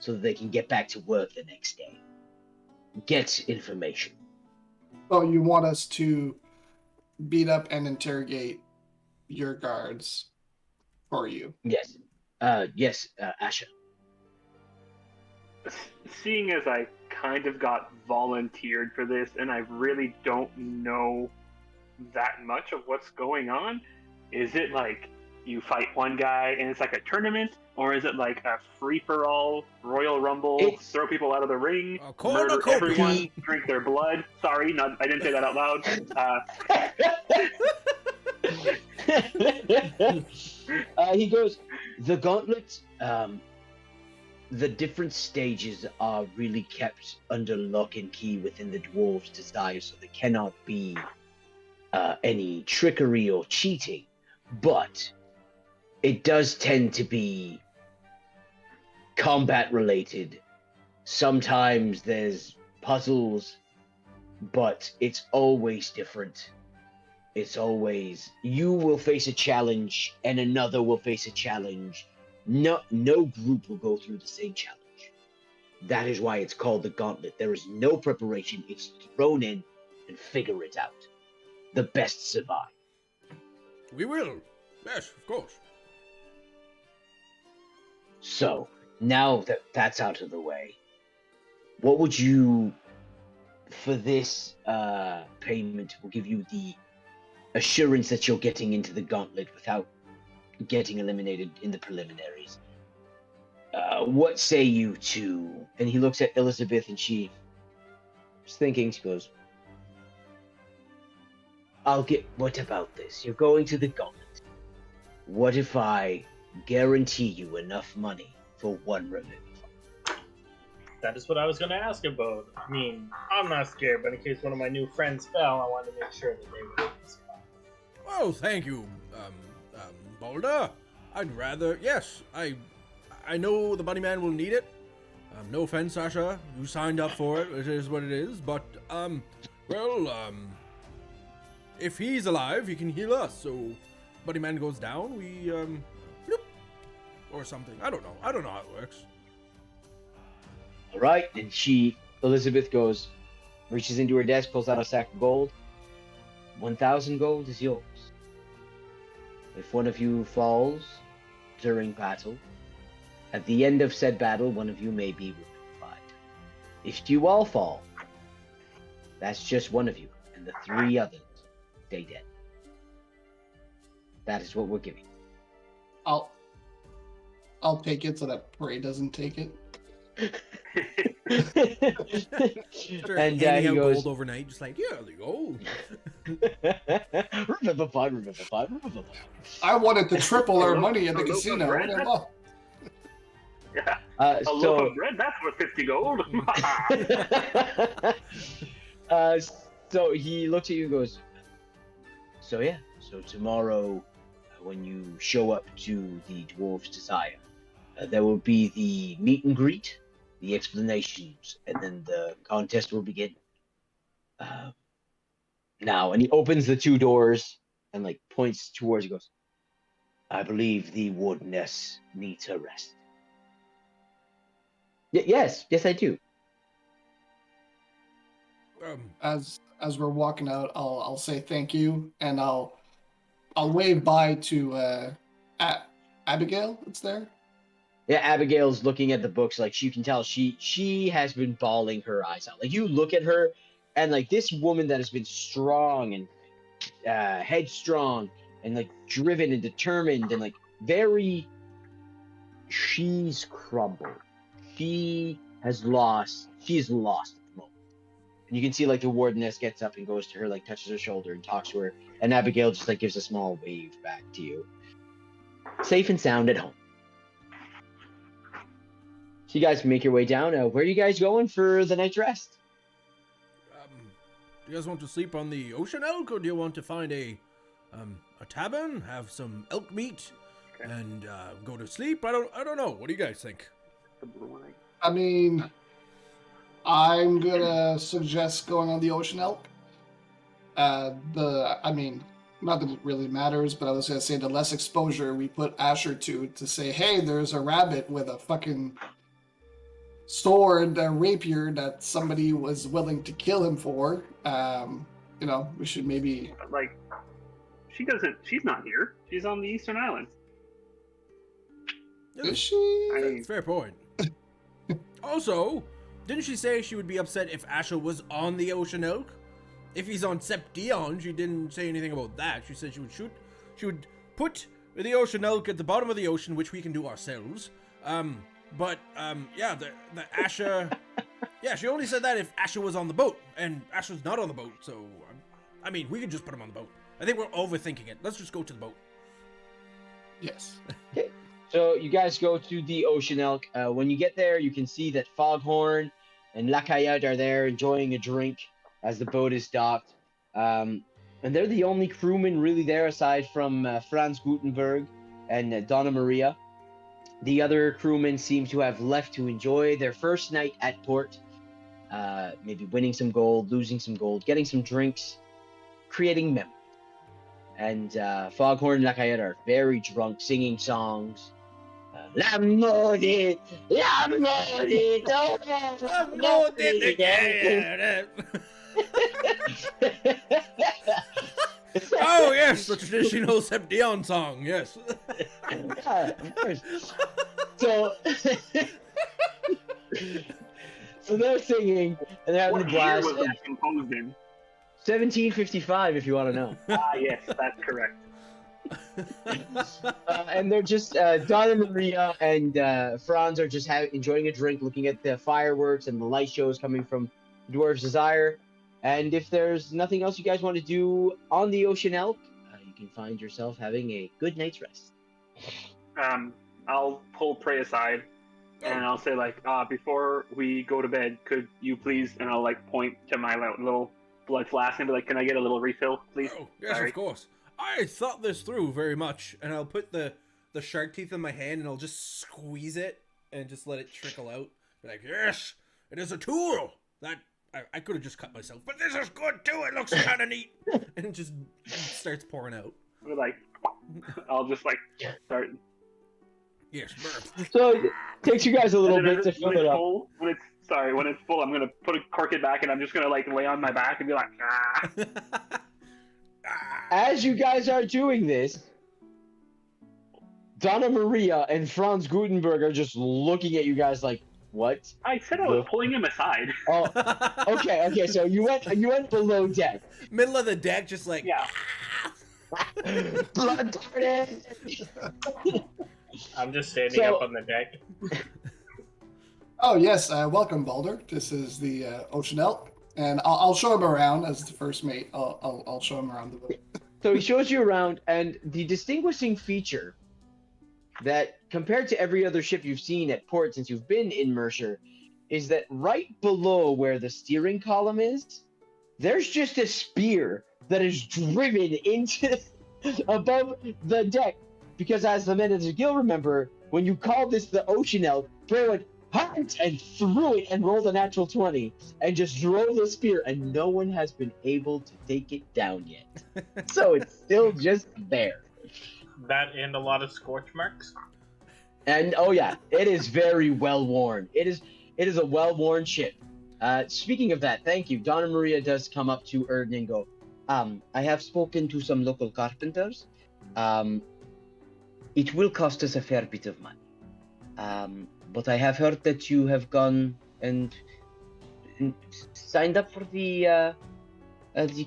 so that they can get back to work the next day. Get information. So you want us to beat up and interrogate your guards for you? Yes. Yes, Asha. Seeing as I kind of got volunteered for this, and I really don't know that much of what's going on, is it like you fight one guy and it's like a tournament, or is it like a free-for-all Royal Rumble, throw people out of the ring, murder everyone, drink their blood? Sorry, I didn't say that out loud. He goes, the gauntlet, the different stages are really kept under lock and key within the dwarves' desire, so there cannot be any trickery or cheating, but it does tend to be combat related. Sometimes there's puzzles, but it's always different. It's always, you will face a challenge and another will face a challenge. No group will go through the same challenge. That is why it's called the gauntlet. There is no preparation. It's thrown in and figure it out. The best survive. We will. Yes, of course. So, now that that's out of the way, what would you, for this payment, will give you the assurance that you're getting into the gauntlet without getting eliminated in the preliminaries? What say you to... And he looks at Elizabeth, and she's thinking, she goes, what about this? You're going to the gauntlet. What if I guarantee you enough money for one revivify? That is what I was going to ask about. I mean, I'm not scared, but in case one of my new friends fell, I wanted to make sure that they were able to survive. Oh, thank you, Boulder. I'd rather... Yes, I know the Bunny Man will need it. No offense, Sasha. You signed up for it. It is what it is. But, if he's alive, he can heal us. So, Bunny Man goes down, we, bloop, or something. I don't know how it works. All right, and Elizabeth goes, reaches into her desk, pulls out a sack of gold. 1,000 gold is yours. If one of you falls during battle, at the end of said battle, one of you may be revivified. If you all fall, that's just one of you, and the 3 others stay dead. That is what we're giving. I'll take it so that Prey doesn't take it. And he he goes, gold overnight, just like, yeah, the gold. revivify. I wanted to triple our money at the casino. Yeah. Uh, A loaf so, of bread, that's worth 50 gold. uh, so he looks at you and goes, so yeah, so tomorrow when you show up to the Dwarf's Desire, there will be the meet and greet, the explanations, and then the contest will begin. Now, and he opens the two doors and like points towards. He goes, "I believe the wardeness needs her rest." Yes, I do. As we're walking out, I'll say thank you, and I'll wave bye to Abigail. It's there. Yeah, Abigail's looking at the books like you can tell she has been bawling her eyes out. Like you look at her, and like this woman that has been strong and headstrong and like driven and determined and like very, she's crumbled. She is lost at the moment. And you can see like the wardeness gets up and goes to her, like touches her shoulder and talks to her, and Abigail just like gives a small wave back to you. Safe and sound at home. So you guys make your way down. Where are you guys going for the night's rest? Do you guys want to sleep on the ocean elk, or do you want to find a tavern, have some elk meat, and go to sleep? I don't know. What do you guys think? I mean, I'm gonna suggest going on the Ocean Elk. I mean, not that it really matters, but I was gonna say the less exposure we put Asher to say, hey, there's a rabbit with a fucking sword, a rapier that somebody was willing to kill him for. You know, we should maybe like, she's not here. She's on the Eastern Islands. Is she? Fair point. Also, didn't she say she would be upset if Asher was on the Ocean Elk? If he's on Seption, she didn't say anything about that. She said she would put the Ocean Elk at the bottom of the ocean, which we can do ourselves. Yeah, the Asher, yeah, she only said that if Asher was on the boat, and Asher's not on the boat, so, I mean, we could just put him on the boat. I think we're overthinking it. Let's just go to the boat. Yes. Okay. So you guys go to the Ocean Elk. When you get there, you can see that Foghorn and Lacayette are there enjoying a drink as the boat is docked. And they're the only crewmen really there aside from Franz Gutenberg and Donna Maria. The other crewmen seem to have left to enjoy their first night at port. Maybe winning some gold, losing some gold, getting some drinks, creating memories. And Foghorn and Lacayette are very drunk, singing songs. L'amore, Oh yes, the traditional Seption song. Yes. Yeah, of course. So they're singing and they're having a What year blast. was that composed in? 1755, if you want to know. Yes, that's correct. And they're just Donna Maria and Franz are just enjoying a drink, looking at the fireworks and the light shows coming from Dwarf's Desire. And if there's nothing else you guys want to do on the Ocean Elk, you can find yourself having a good night's rest. I'll pull Prey aside, and I'll say, like, before we go to bed, could you please, and I'll, like, point to my little blood flask and be like, can I get a little refill, please? Oh, yes, Sorry. of course. I thought this through very much, and I'll put the shark teeth in my hand, and I'll just squeeze it, and just let it trickle out. Be like, yes, it is a tool that I could have just cut myself, but this is good too. It looks kind of neat, and it just starts pouring out. We're like, I'll just like start. Yes, burp. So it takes you guys a little And then bit to fill it up. full, when it's full, I'm gonna cork it back, and I'm just gonna like lay on my back and be like, ah. As you guys are doing this, Donna Maria and Franz Gutenberg are just looking at you guys like, what? I said I was pulling him aside. Oh, okay. So you went below deck. Middle of the deck, just like Yeah. Blood garden. I'm just standing up on the deck. Oh yes, welcome, Balder. This is the Ocean Elk, and I'll show him around as the first mate. I'll show him around the boat. So he shows you around, and the distinguishing feature that compared to every other ship you've seen at port since you've been in Mercer, is that right below where the steering column is, there's just a spear that is driven into above the deck. Because as the men of the Gill remember, when you called this the Ocean Elk, Bray went hunt and threw it and rolled a natural 20 and just drove the spear, and no one has been able to take it down yet. So it's still just there. That and a lot of scorch marks. And oh yeah, it is very well worn. It is a well worn ship. Speaking of that, thank you. Donna Maria does come up to Erden and go, I have spoken to some local carpenters. It will cost us a fair bit of money. But I have heard that you have gone and signed up for the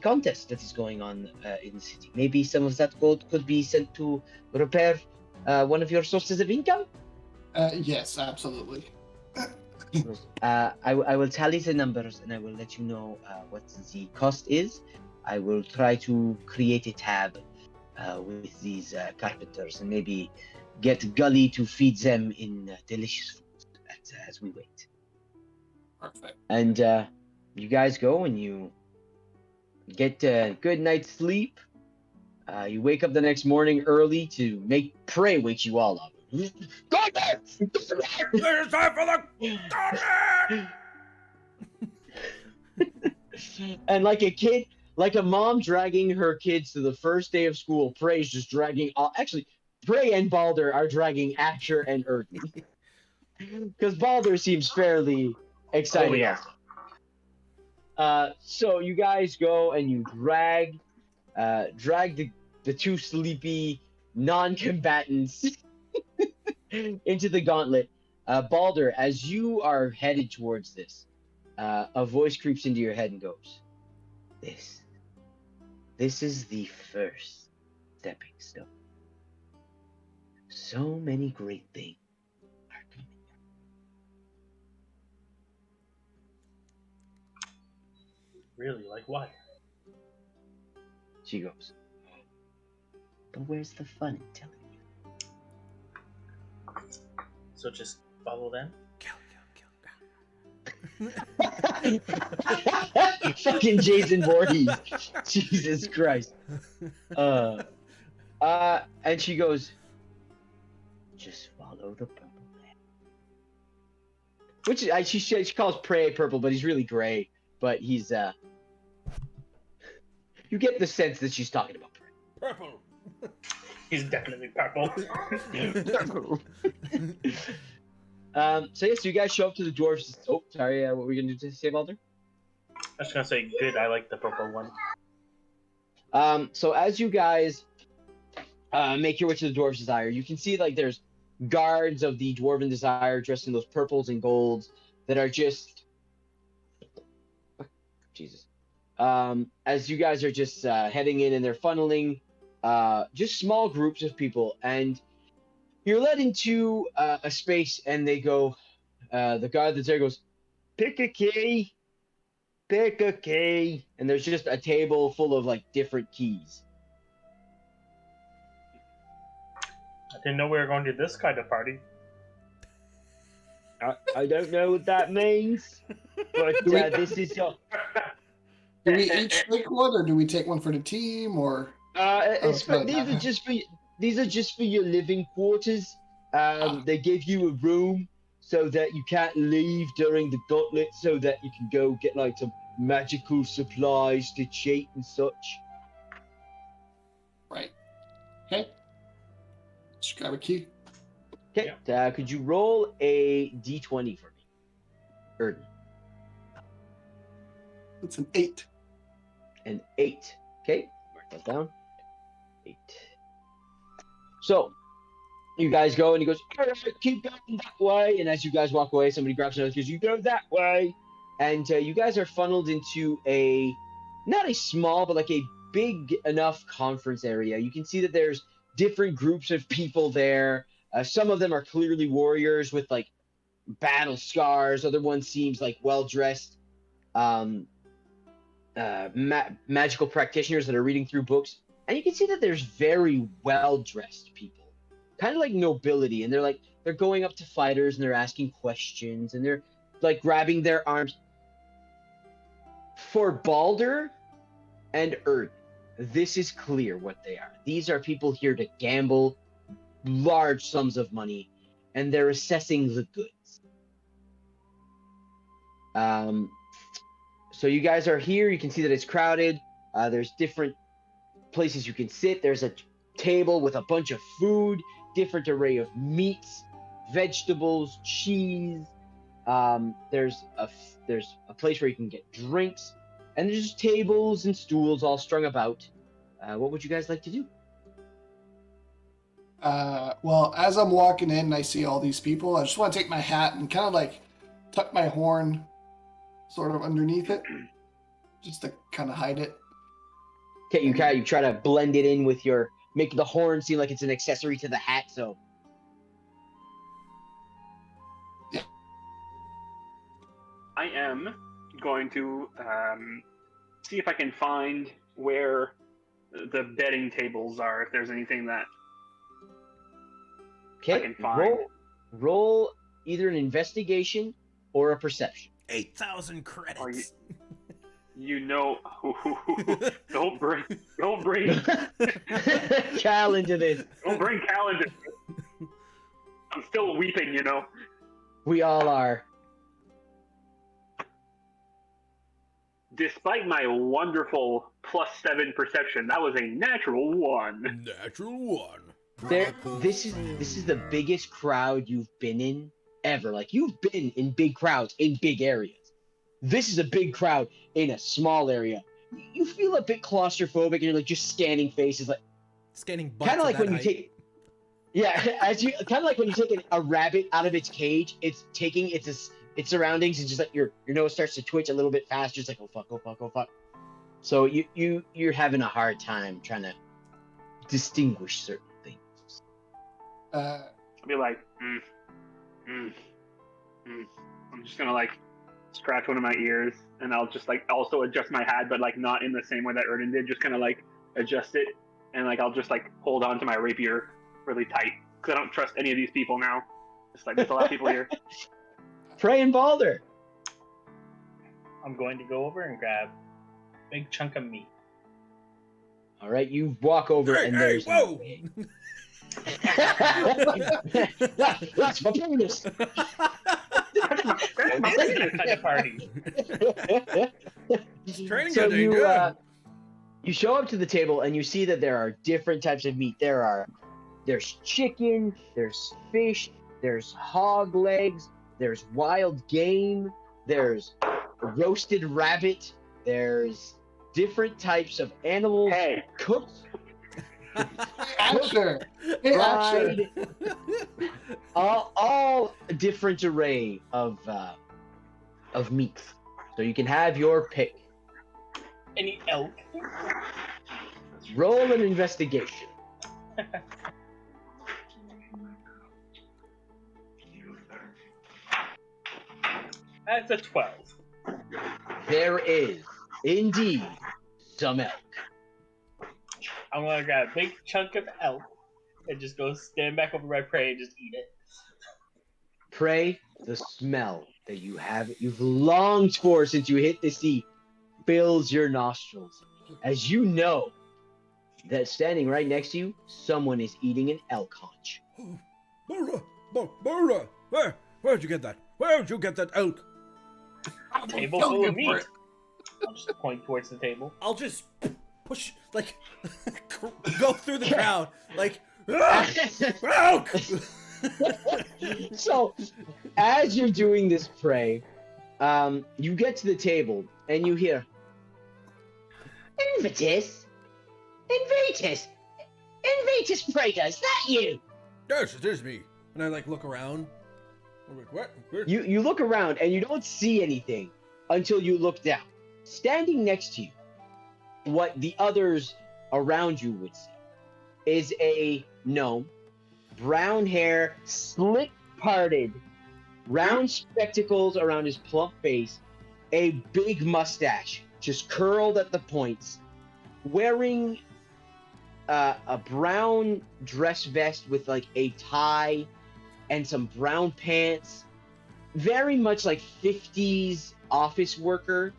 contest that is going on in the city. Maybe some of that gold could be sent to repair one of your sources of income? Yes, absolutely. I will tally the numbers and I will let you know what the cost is. I will try to create a tab with these carpenters and maybe get Gully to feed them in delicious food as we wait. Perfect. And you guys go and you get a good night's sleep. You wake up the next morning early to make Prey wake you all up. Go there! It's time for the tournament! And like a kid, like a mom dragging her kids to the first day of school, Prey's just dragging all. Actually, Prey and Balder are dragging Asher and Erden. Because Balder seems fairly excited. Oh, yeah. Also. So you guys go and you drag the two sleepy non-combatants into the gauntlet. Balder, as you are headed towards this, a voice creeps into your head and goes, This is the first stepping stone. So many great things are coming. Really? Like what? She goes, but where's the fun in telling So just follow them? you? Fucking Jason Voorhees. Jesus Christ. And she goes, just follow the purple man. Which she calls Prey purple, but he's really gray. But he's you get the sense that she's talking about Prey. Purple. He's definitely purple. So yes, you guys show up to the dwarves. Oh, sorry. What were you gonna do to say, Balder? I was gonna say, good. I like the purple one. So as you guys make your way to the Dwarves' Desire, you can see like there's guards of the Dwarven Desire dressed in those purples and golds that are just Jesus. As you guys are just heading in and they're funneling just small groups of people, and you're led into a space, and they go, the guard that's there goes, pick a key. Pick a key. And there's just a table full of like different keys. I didn't know we were going to this kind of party. I don't know what that means, but this is your. Do we each take one, or do we take one for the team, or? These are just for your living quarters. They give you a room so that you can't leave during the gauntlet, so that you can go get like some magical supplies to cheat and such. Right. Okay. Let's grab a key. Okay. Could you roll a d20 for me, Erden? It's an 8. An 8. Okay. Mark that down. 8. So, you guys go, and he goes, all right, keep going that way. And as you guys walk away, somebody grabs another and goes, you go that way. And you guys are funneled into not a small, but like a big enough conference area. You can see that there's different groups of people there. Some of them are clearly warriors with like battle scars. Other ones seems like well-dressed magical practitioners that are reading through books. And you can see that there's very well-dressed people kind of like nobility, and they're going up to fighters and they're asking questions and they're like grabbing their arms. For Balder and Erd, this is clear what they are. These are people here to gamble large sums of money, and they're assessing the goods. So you guys are here. You can see that it's crowded. There's different places you can sit. There's a table with a bunch of food, different array of meats, vegetables, cheese. There's a place where you can get drinks, and there's just tables and stools all strung about. What would you guys like to do? Well, as I'm walking in and I see all these people, I just want to take my hat and kind of like tuck my horn sort of underneath it, just to kind of hide it. Okay, you try to blend it in with make the horn seem like it's an accessory to the hat, so. I am going to see if I can find where the betting tables are, if there's anything that I can find. Roll either an investigation or a perception. 8,000 credits. Don't bring Cal into this. Don't bring Cal into this. I'm still weeping, We all are. Despite my wonderful +7 perception, that was a natural 1. Natural 1. This is the biggest crowd you've been in ever. Like, you've been in big crowds in big areas. This is a big crowd in a small area. You feel a bit claustrophobic, and you're like just scanning faces, like Scanning butts. kind of like when you take. Yeah, kind of like when you take a rabbit out of its cage. It's taking its surroundings, and just like your nose starts to twitch a little bit faster. It's like, oh fuck, oh fuck, oh fuck. So you're having a hard time trying to distinguish certain things. I'll be like, I'm just gonna like scratch one of my ears, and I'll just like also adjust my hat, but like not in the same way that Erden did. Just kind of like adjust it, and like I'll just like hold on to my rapier really tight because I don't trust any of these people now. Just like there's a lot of people here. Prey and Balder. I'm going to go over and grab a big chunk of meat. All right, you walk over and there's. Whoa! That's my penis. That's my kind of party. Training So getting good. you show up to the table and you see that there are different types of meat. There's chicken, there's fish, there's hog legs, there's wild game, there's roasted rabbit, there's different types of animals cooked, Answer. Hey, answer. fried, all a different array of meats. So you can have your pick. Any elk? Roll an investigation. That's a 12. There is indeed some elk. I'm gonna grab a big chunk of elk and just go stand back over my prey and just eat it. Prey, the smell that you've longed for since you hit the sea, fills your nostrils. As you know that standing right next to you, someone is eating an elk haunch. Burra! Where'd you get that? Where'd you get that elk? Table full of meat. I'll just point towards the table. I'll just push, like, go through the crowd, like, elk! So, as you're doing this prey, you get to the table and you hear, Invitus, Praetor, is that you? Yes, it is me. And I like look around. I'm like, what? Where? You look around and you don't see anything until you look down. Standing next to you, what the others around you would see is a gnome, brown hair, slick parted, round spectacles around his plump face, a big mustache, just curled at the points, wearing a brown dress vest with like a tie and some brown pants, very much like 50s office worker.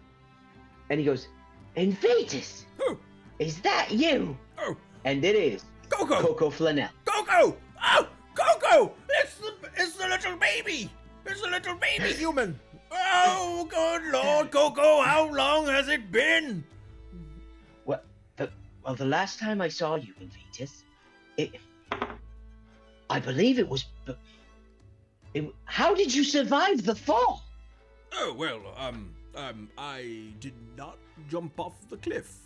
And he goes, "Invitus, Oh, is that you?" oh, And it is Coco! Coco Flanell. Coco! Oh, Coco! It's the little baby! It's the little baby human! Oh, good Lord, Coco, how long has it been? Well, the last time I saw you, Invitus, I believe it was. How did you survive the fall? Oh, well, I did not jump off the cliff.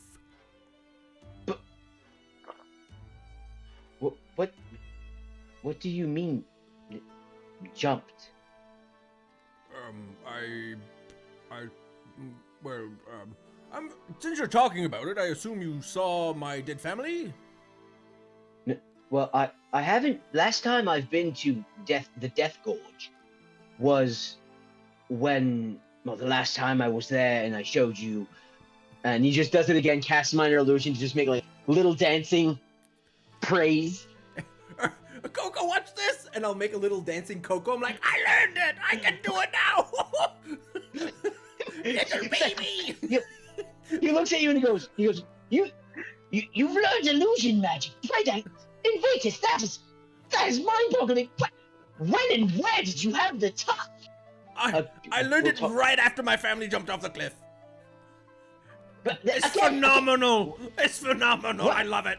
What do you mean, jumped? Since you're talking about it, I assume you saw my dead family? Well, I haven't. Last time I've been to the Death Gorge was when. Well, the last time I was there and I showed you, and he just does it again, cast minor illusion to just make like little dancing praise. Coco, watch this! And I'll make a little dancing Coco. I'm like, I learned it! I can do it now! Little baby! He looks at you and he goes, you've learned illusion magic. Right, Invitus, that is mind-boggling. When and where did you have the touch? I learned it right after my family jumped off the cliff. But It's phenomenal! It's phenomenal! I love it!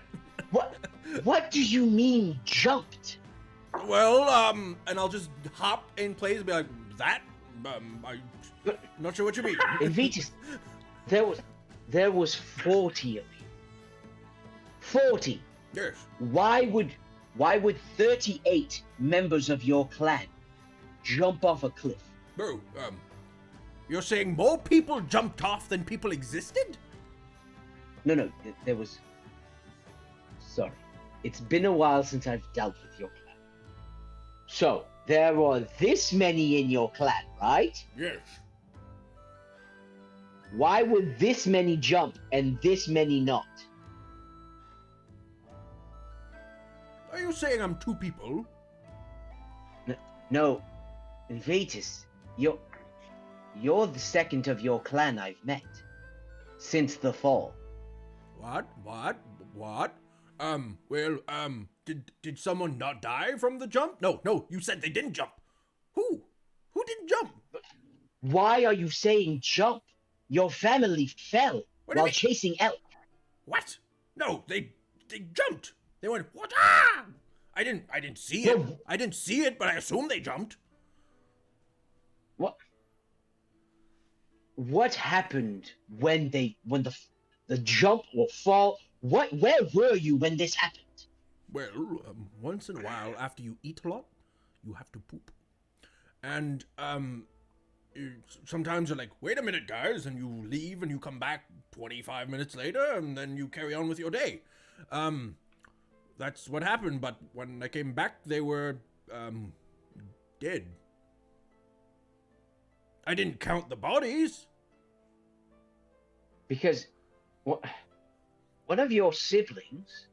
What do you mean jumped? Well, and I'll just hop in place and be like, that? I'm not sure what you mean. Invitus, there was 40 of you. 40. Yes. Why would 38 members of your clan jump off a cliff? Bro, you're saying more people jumped off than people existed? No, there was. Sorry. It's been a while since I've dealt with your clan. So, there were this many in your clan, right? Yes. Why would this many jump and this many not? Are you saying I'm two people? No, Invitus, you're the second of your clan I've met since the fall. What? Did someone not die from the jump? No, you said they didn't jump. Who didn't jump? Why are you saying jump? Your family fell while chasing elk. What? No, they jumped. They went, what? Ah! I didn't see it. Well, I didn't see it, but I assume they jumped. What happened when the jump or fall? Where were you when this happened? Well, once in a while, after you eat a lot, you have to poop. And, sometimes you're like, wait a minute, guys, and you leave and you come back 25 minutes later, and then you carry on with your day. That's what happened, but when I came back, they were, dead. I didn't count the bodies. Because one of your siblings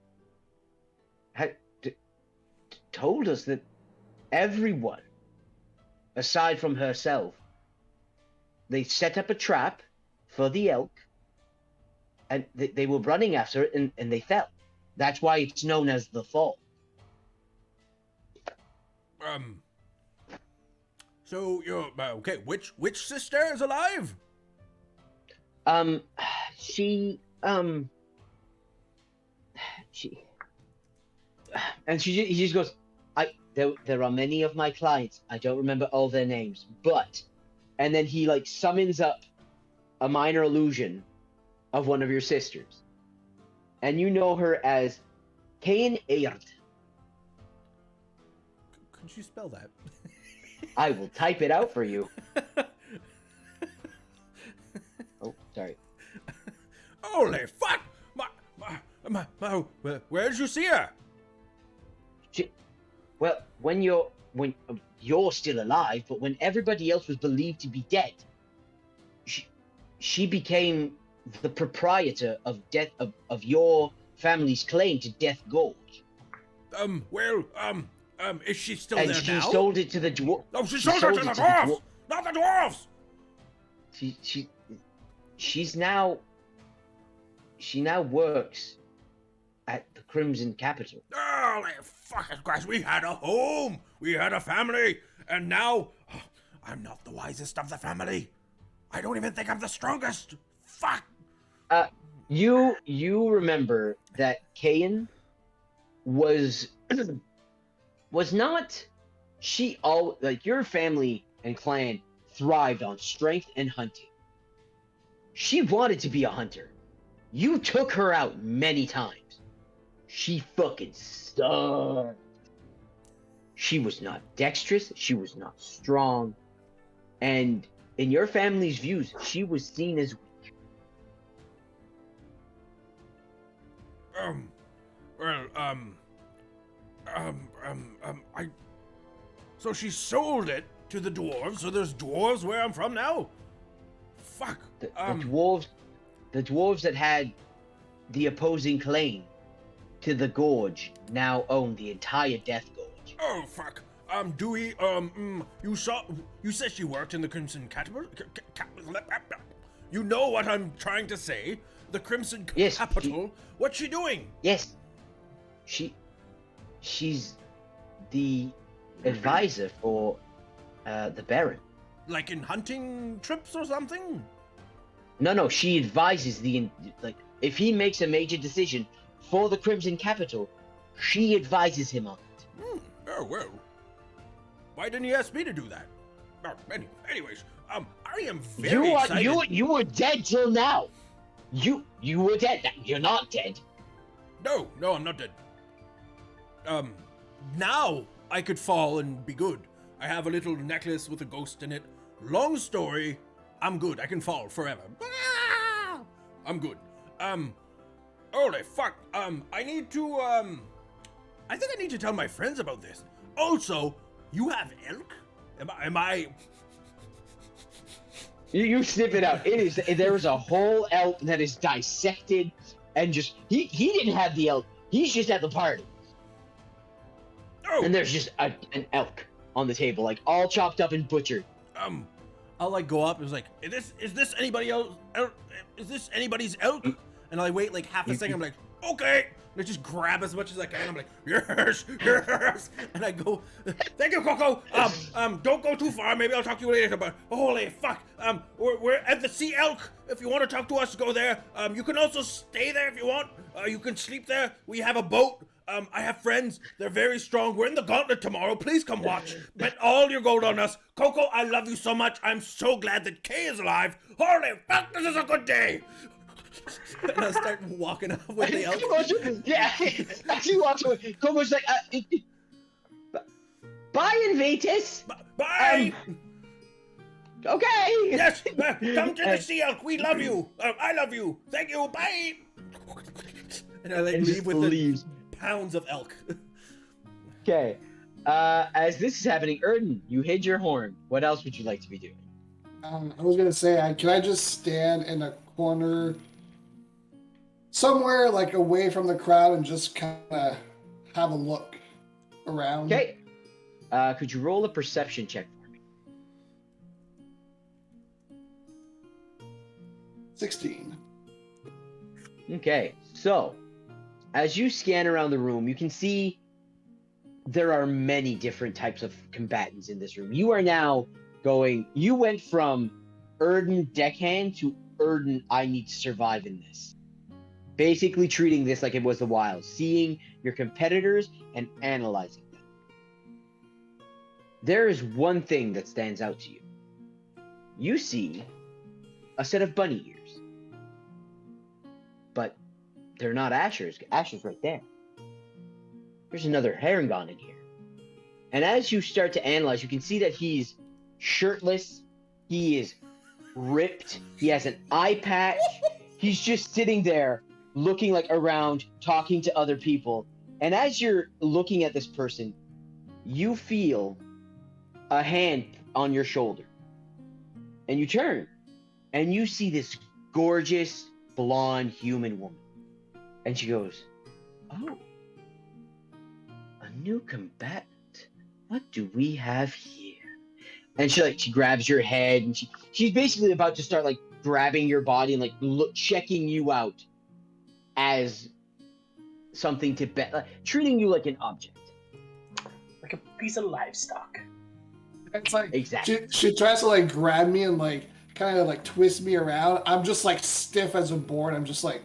had told us that everyone, aside from herself, they set up a trap for the elk, and they were running after it, and they fell. That's why it's known as the fall. So you're okay. Which sister is alive? She he just goes, there are many of my clients. I don't remember all their names, but, and then he like summons up a minor illusion of one of your sisters, and you know her as Cain Ayrd. Could you spell that? I will type it out for you. Oh, sorry. Holy fuck! Where did you see her? Well, when you're still alive, but when everybody else was believed to be dead, she became the proprietor of your family's claim to Death Gorge. Is she still And there she now? sold it to the dwarf. No, she sold it to the dwarves! Not the dwarves! She now works at the Crimson Capital. Holy fucking Christ, we had a home! We had a family! And now, I'm not the wisest of the family. I don't even think I'm the strongest. Fuck! You remember that Kayan was not, your family and clan thrived on strength and hunting. She wanted to be a hunter. You took her out many times. She fucking sucked. She was not dexterous, she was not strong, and in your family's views, she was seen as weak. So she sold it to the dwarves, so there's dwarves where I'm from now? Fuck. The dwarves that had the opposing claim to the gorge now own the entire Death Gorge. Oh, fuck. Dewey, you said she worked in the Crimson Capital? You know what I'm trying to say? The Crimson Yes, Capital? What's she doing? Yes, she's the advisor for the Baron. Like in hunting trips or something? No, she advises if he makes a major decision for the Crimson Capital, she advises him on it. Oh, well. Why didn't he ask me to do that? Oh, anyways, I am very excited. You were dead till now. You were dead. You're not dead. No, I'm not dead. Now I could fall and be good. I have a little necklace with a ghost in it. Long story, I'm good. I can fall forever. I'm good. Holy fuck. I need to, I think I need to tell my friends about this. Also, you have elk? Am I... You sniff it out. There is a whole elk that is dissected and just, he didn't have the elk. He's just at the party. Oh. And there's just an elk on the table, like all chopped up and butchered. I'll like go up and was like, is this anybody else? Is this anybody's elk? And I wait like half a second. I'm like, okay. And I just grab as much as I can. I'm like, yes. And I go, thank you, Coco. Don't go too far. Maybe I'll talk to you later. But holy fuck. We're at the Sea Elk. If you want to talk to us, go there. You can also stay there if you want. You can sleep there. We have a boat. I have friends. They're very strong. We're in the gauntlet tomorrow. Please come watch. Bet all your gold on us. Coco, I love you so much. I'm so glad that Kay is alive. Holy fuck, this is a good day. And I start walking off with the elk. Yeah, as he walks away, Coco's like, bye, Invitus. Bye. Okay. Yes, come to the Sea Elk. We love you. I love you. Thank you. Bye. And I leave with the pounds of elk. Okay. As this is happening, Erden, you hid your horn. What else would you like to be doing? I was gonna say, can I just stand in a corner somewhere like away from the crowd and just kind of have a look around? Okay. Could you roll a perception check for me? 16. Okay. So, as you scan around the room, you can see there are many different types of combatants in this room. You are now you went from Erden deckhand to Erden I need to survive in this. Basically treating this like it was the wild, seeing your competitors and analyzing them. There is one thing that stands out to you. You see a set of bunny ears. But they're not Asher's. Asher's right there. There's another Herringon in here. And as you start to analyze, you can see that he's shirtless. He is ripped. He has an eye patch. He's just sitting there looking like around, talking to other people. And as you're looking at this person, you feel a hand on your shoulder. And you turn and you see this gorgeous blonde human woman. And she goes, Oh, a new combatant. What do we have here? And she grabs your head, and she's basically about to start like grabbing your body and like checking you out as something to bet, treating you like an object. Like a piece of livestock. It's like Exactly. she tries to like grab me and like kind of like twist me around. I'm just like stiff as a board. I'm just like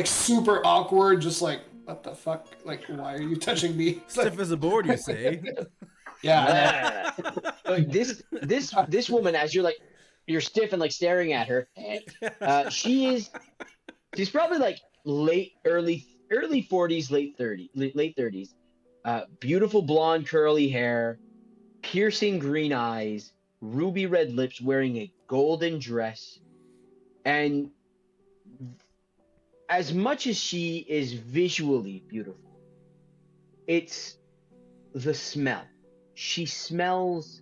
super awkward. Just like, what the fuck? Like, why are you touching me? Stiff as a board, you say? Yeah. This woman, as you're stiff and like staring at her, she's probably like early 40s, late 30s. Beautiful blonde curly hair, piercing green eyes, ruby red lips, wearing a golden dress. And as much as she is visually beautiful, it's the smell. She smells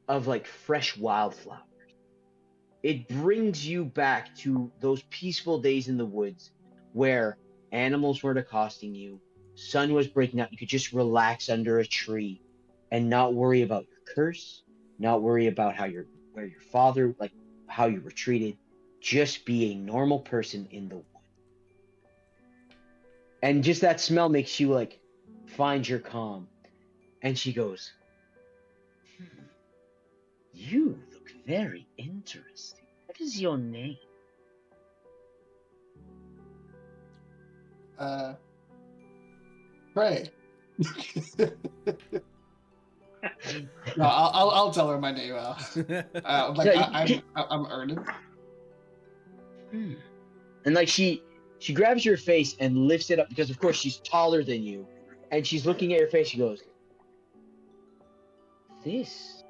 of like fresh wildflowers. It brings you back to those peaceful days in the woods where animals weren't accosting you, sun was breaking out, you could just relax under a tree and not worry about your curse, not worry about how your father, like how you were treated, just be a normal person in the woods. And just that smell makes you like find your calm. And she goes, you look very interesting. What is your name? Pray. No, I'll tell her my name. I'm Erden. And like she grabs your face and lifts it up because of course she's taller than you, and she's looking at your face. She goes, "This?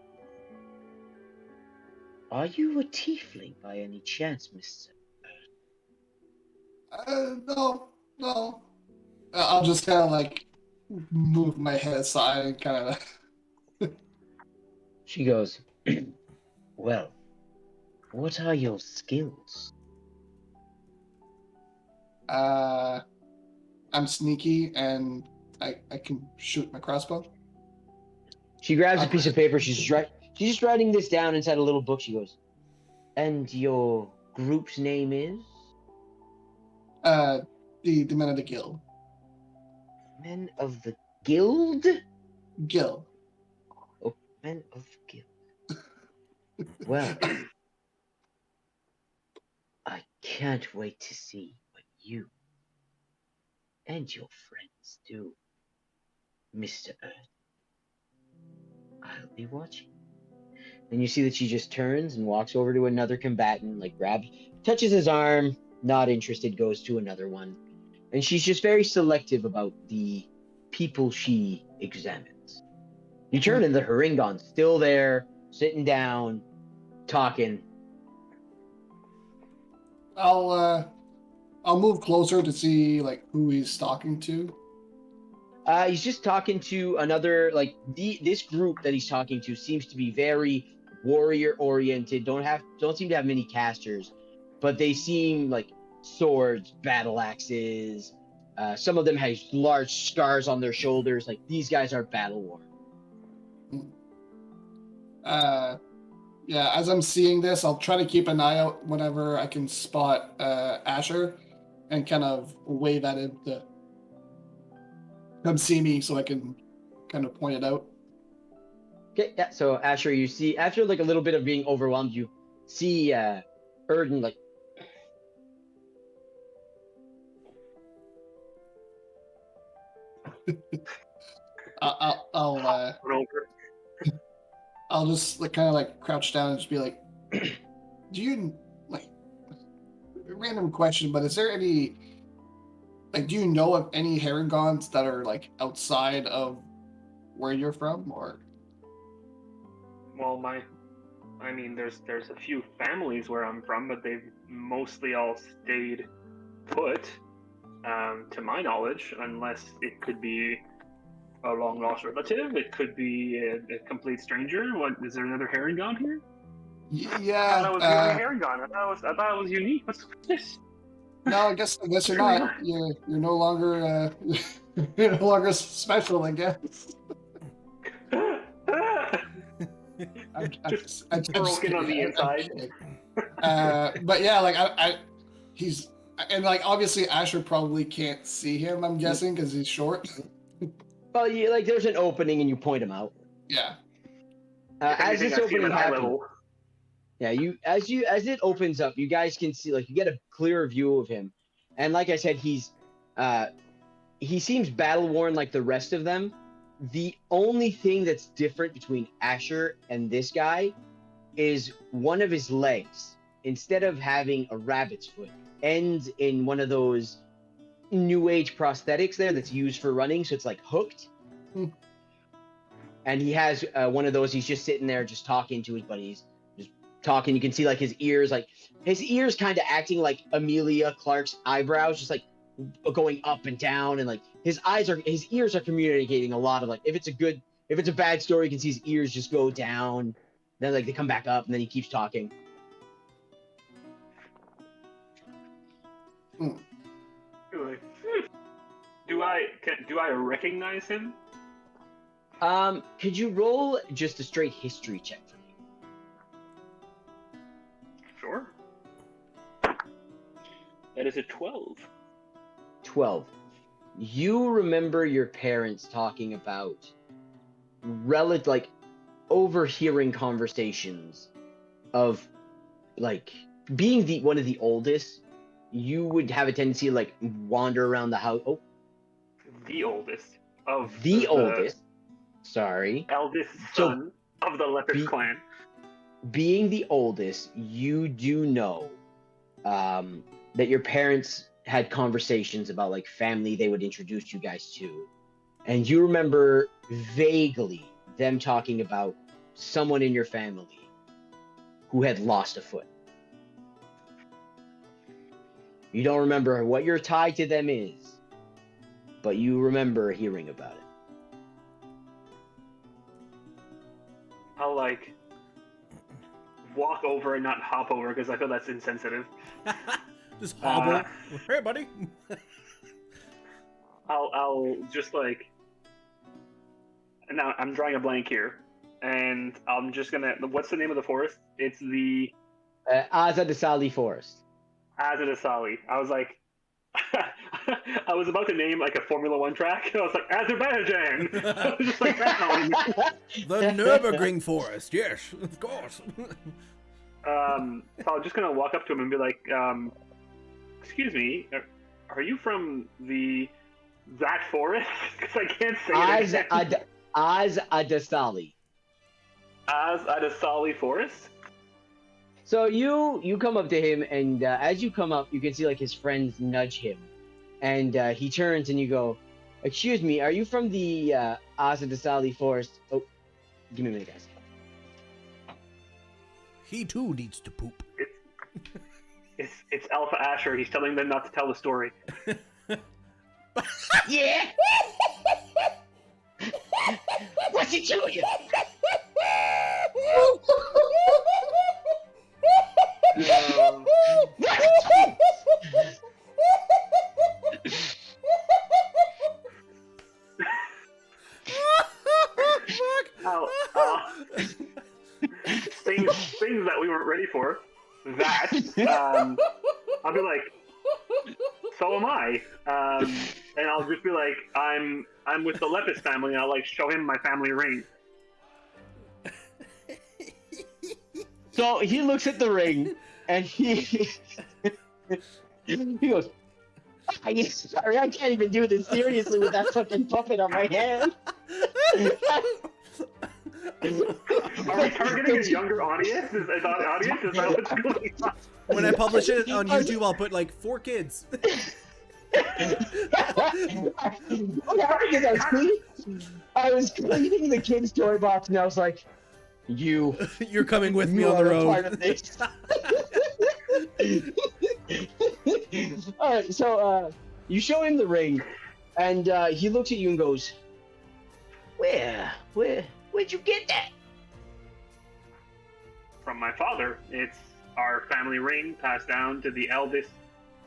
Are you a tiefling by any chance, Mister?" No. I'll just kind of like move my head aside and kind of. She goes, "Well, what are your skills?" I'm sneaky and I can shoot my crossbow. She grabs a piece of paper. She's just writing this down inside a little book. She goes, "And your group's name is?" The Men of the Guild. Men of the Guild? Gill. Oh, Men of Guild. Well, I can't wait to see what you and your friends do, Mr. Earth. I'll be watching. And you see that she just turns and walks over to another combatant, like touches his arm, not interested, goes to another one. And she's just very selective about the people she examines. You turn and the Haringon's still there, sitting down, talking. I'll move closer to see like who he's talking to. He's just talking to another, like this group that he's talking to seems to be very warrior oriented. Don't seem to have many casters, but they seem like swords, battle axes. Some of them have large scars on their shoulders. Like these guys are battle worn. Yeah, as I'm seeing this, I'll try to keep an eye out whenever I can spot Asher and kind of wave at him to come see me so I can kind of point it out. Okay, yeah, so Asher, you see, after like a little bit of being overwhelmed, you see Erden like I'll just like kind of like crouch down and just be like, do you like random question, but is there any like do you know of any Harringons that are like outside of where you're from or? Well, there's a few families where I'm from, but they've mostly all stayed put, to my knowledge, unless it could be a long lost relative. It could be a complete stranger. What is there another Haringon here? Yeah. I thought I was the only Haringon. I thought it was unique. What's this? No, I guess you're not. You're no longer you're no longer special. I guess. Just I'm just broken on kidding. the I'm inside. kidding. But yeah, like he's and like obviously Asher probably can't see him. I'm guessing because he's short. Well, you like there's an opening and you point him out. Yeah. If As anything, this I see him opening at eye happens, level. yeah, as it opens up, you guys can see like you get a clearer view of him, and like I said, he seems battle worn like the rest of them. The only thing that's different between Asher and this guy is one of his legs, instead of having a rabbit's foot, ends in one of those new age prosthetics there that's used for running, so it's like hooked. And he has one of those. He's just sitting there, just talking to his buddies, just talking. You can see like his ears kind of acting like Amelia Clark's eyebrows, just like going up and down, and like his ears are communicating a lot of like if it's a bad story, you can see his ears just go down, then like they come back up, and then he keeps talking. Do I recognize him? Could you roll just a straight history check for me? Sure. That is a 12. 12. You remember your parents talking about like overhearing conversations of like being one of the oldest. You would have a tendency to like wander around the house. Oh, The oldest of the oldest. Sorry. Eldest So, son of the Leopard clan. Being the oldest, you do know that your parents had conversations about like family they would introduce you guys to. And you remember vaguely them talking about someone in your family who had lost a foot. You don't remember what your tie to them is, but you remember hearing about it. I'll like walk over and not hop over because I feel that's insensitive. Just hobble. Hey, buddy. I'll just like. Now I'm drawing a blank here, and I'm just gonna. What's the name of the forest? It's the Azadasali Forest. Azadasali. I was like, I was about to name like a Formula One track. I was like Azerbaijan. I was just like that. The Nürburgring Forest. Yes, of course. So I'm just gonna walk up to him and be like, "Excuse me, are you from that forest? Because I can't say it." Azadasali. Azadasali Forest. So you come up to him, and as you come up, you can see like his friends nudge him, and he turns and you go, "Excuse me, are you from the Azadasali Forest?" Oh, give me a minute, guys. He too needs to poop. It's Alpha Asher. He's telling them not to tell the story. Yeah. What's he doing? Things that we weren't ready for. That I'll be like, so am I, and I'll just be like, I'm with the Lepis family, and I'll like show him my family ring. So he looks at the ring, and he goes, "Sorry, I can't even do this seriously with that fucking puppet on my hand." Are we targeting a younger audience? Is that what's going on? When I publish it on YouTube, I'll put like 4 kids. I was cleaning the kids' toy box, and I was like, "You're coming with me on the road." Part of this. All right, so you show him the ring, and he looks at you and goes, Where'd you get that?" From my father. It's our family ring passed down to the eldest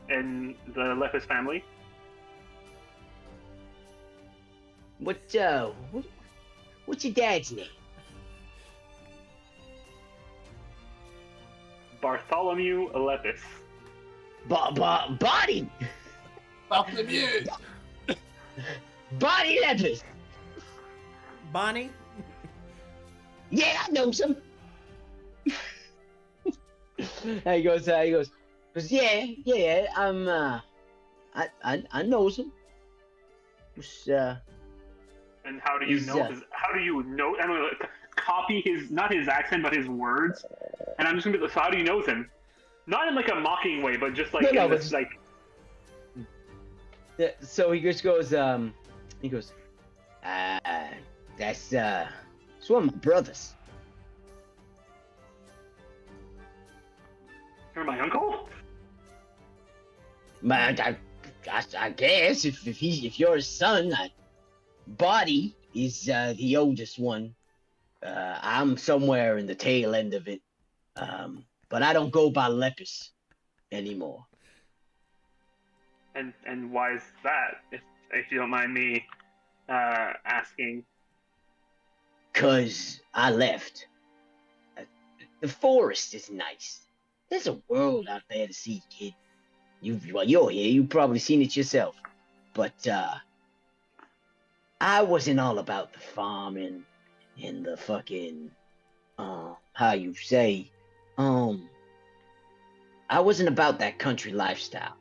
in the Lepus family. What's your dad's name? Bartholomew Lepus. Body! Bartholomew. Body Lepus! Bonnie? Yeah, I know some. he goes, yeah, I know some. And how do you know? How do you know? I'm gonna copy his, not his accent, but his words. And I'm just gonna be like, so how do you know him? Not in like a mocking way, but just like like. Yeah, so he just goes, that's one of my brothers. You're my uncle? I guess if you're his son, Body is the oldest one. I'm somewhere in the tail end of it, but I don't go by Lepus anymore. And why is that? If you don't mind me asking. 'Cause I left. The forest is nice. There's a world out there to see, kid. You're here. You've probably seen it yourself. But I wasn't all about the farming and the fucking how you say I wasn't about that country lifestyle.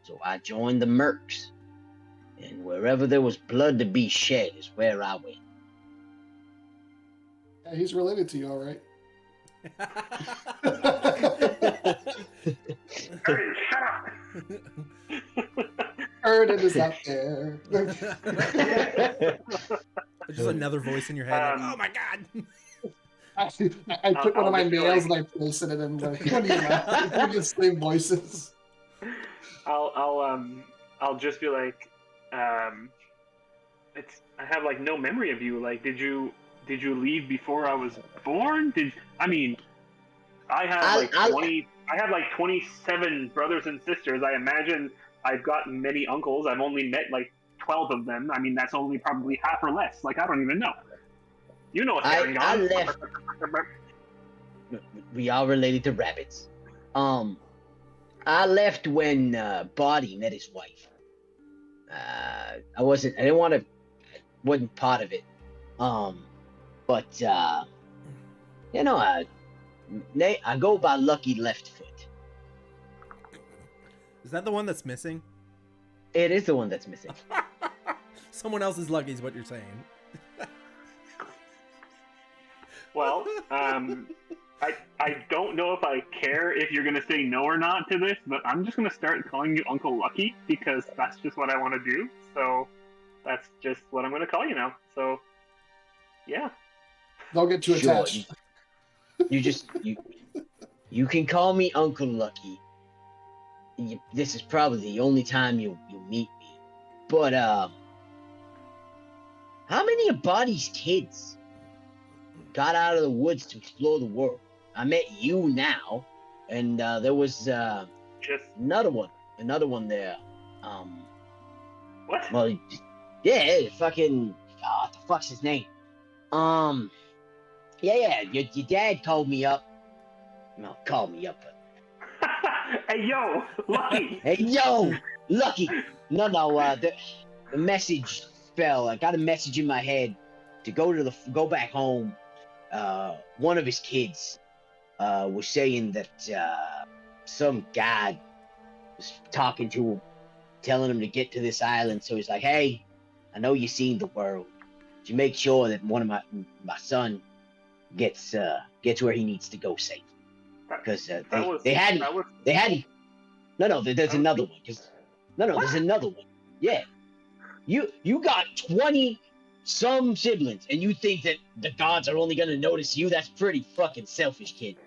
So I joined the Mercs. And wherever there was blood to be shed is where I went. Yeah, he's related to you, all right. Hey, shut up! Erden is out there. Just another voice in your head. Like, oh my god! I took one of my nails and I pasted it in one of the same voices. I'll just be like, I have like no memory of you. Like, did you leave before I was born? I have I have like 27 brothers and sisters. I imagine I've got many uncles. I've only met like 12 of them. I mean, that's only probably half or less. Like, I don't even know. You know what's going on. I left. We are related to rabbits. I left when Body met his wife. wasn't part of it. But I go by Lucky Left Foot. Is that the one that's missing? It is the one that's missing. Someone else's lucky is what you're saying. Well, I don't know if I care if you're going to say no or not to this, but I'm just going to start calling you Uncle Lucky because that's just what I want to do. So that's just what I'm going to call you now. So, yeah. Don't get too attached. You can call me Uncle Lucky. This is probably the only time you'll meet me. But, how many of Body's kids got out of the woods to explore the world? I met you now, and there was just another one there. What? Well, yeah, fucking what the fuck's his name? Yeah. Your dad called me up. No, called me up. Hey yo, Lucky. Hey yo, Lucky. No. The message fell. I got a message in my head to go back home. One of his kids was saying that some guy was talking to him, telling him to get to this island. So he's like, "Hey, I know you've seen the world. You make sure that one of my son gets where he needs to go safe." Because they hadn't. No. There's another one. There's another one. Yeah, you got 20 some siblings, and you think that the gods are only gonna notice you? That's pretty fucking selfish, kid.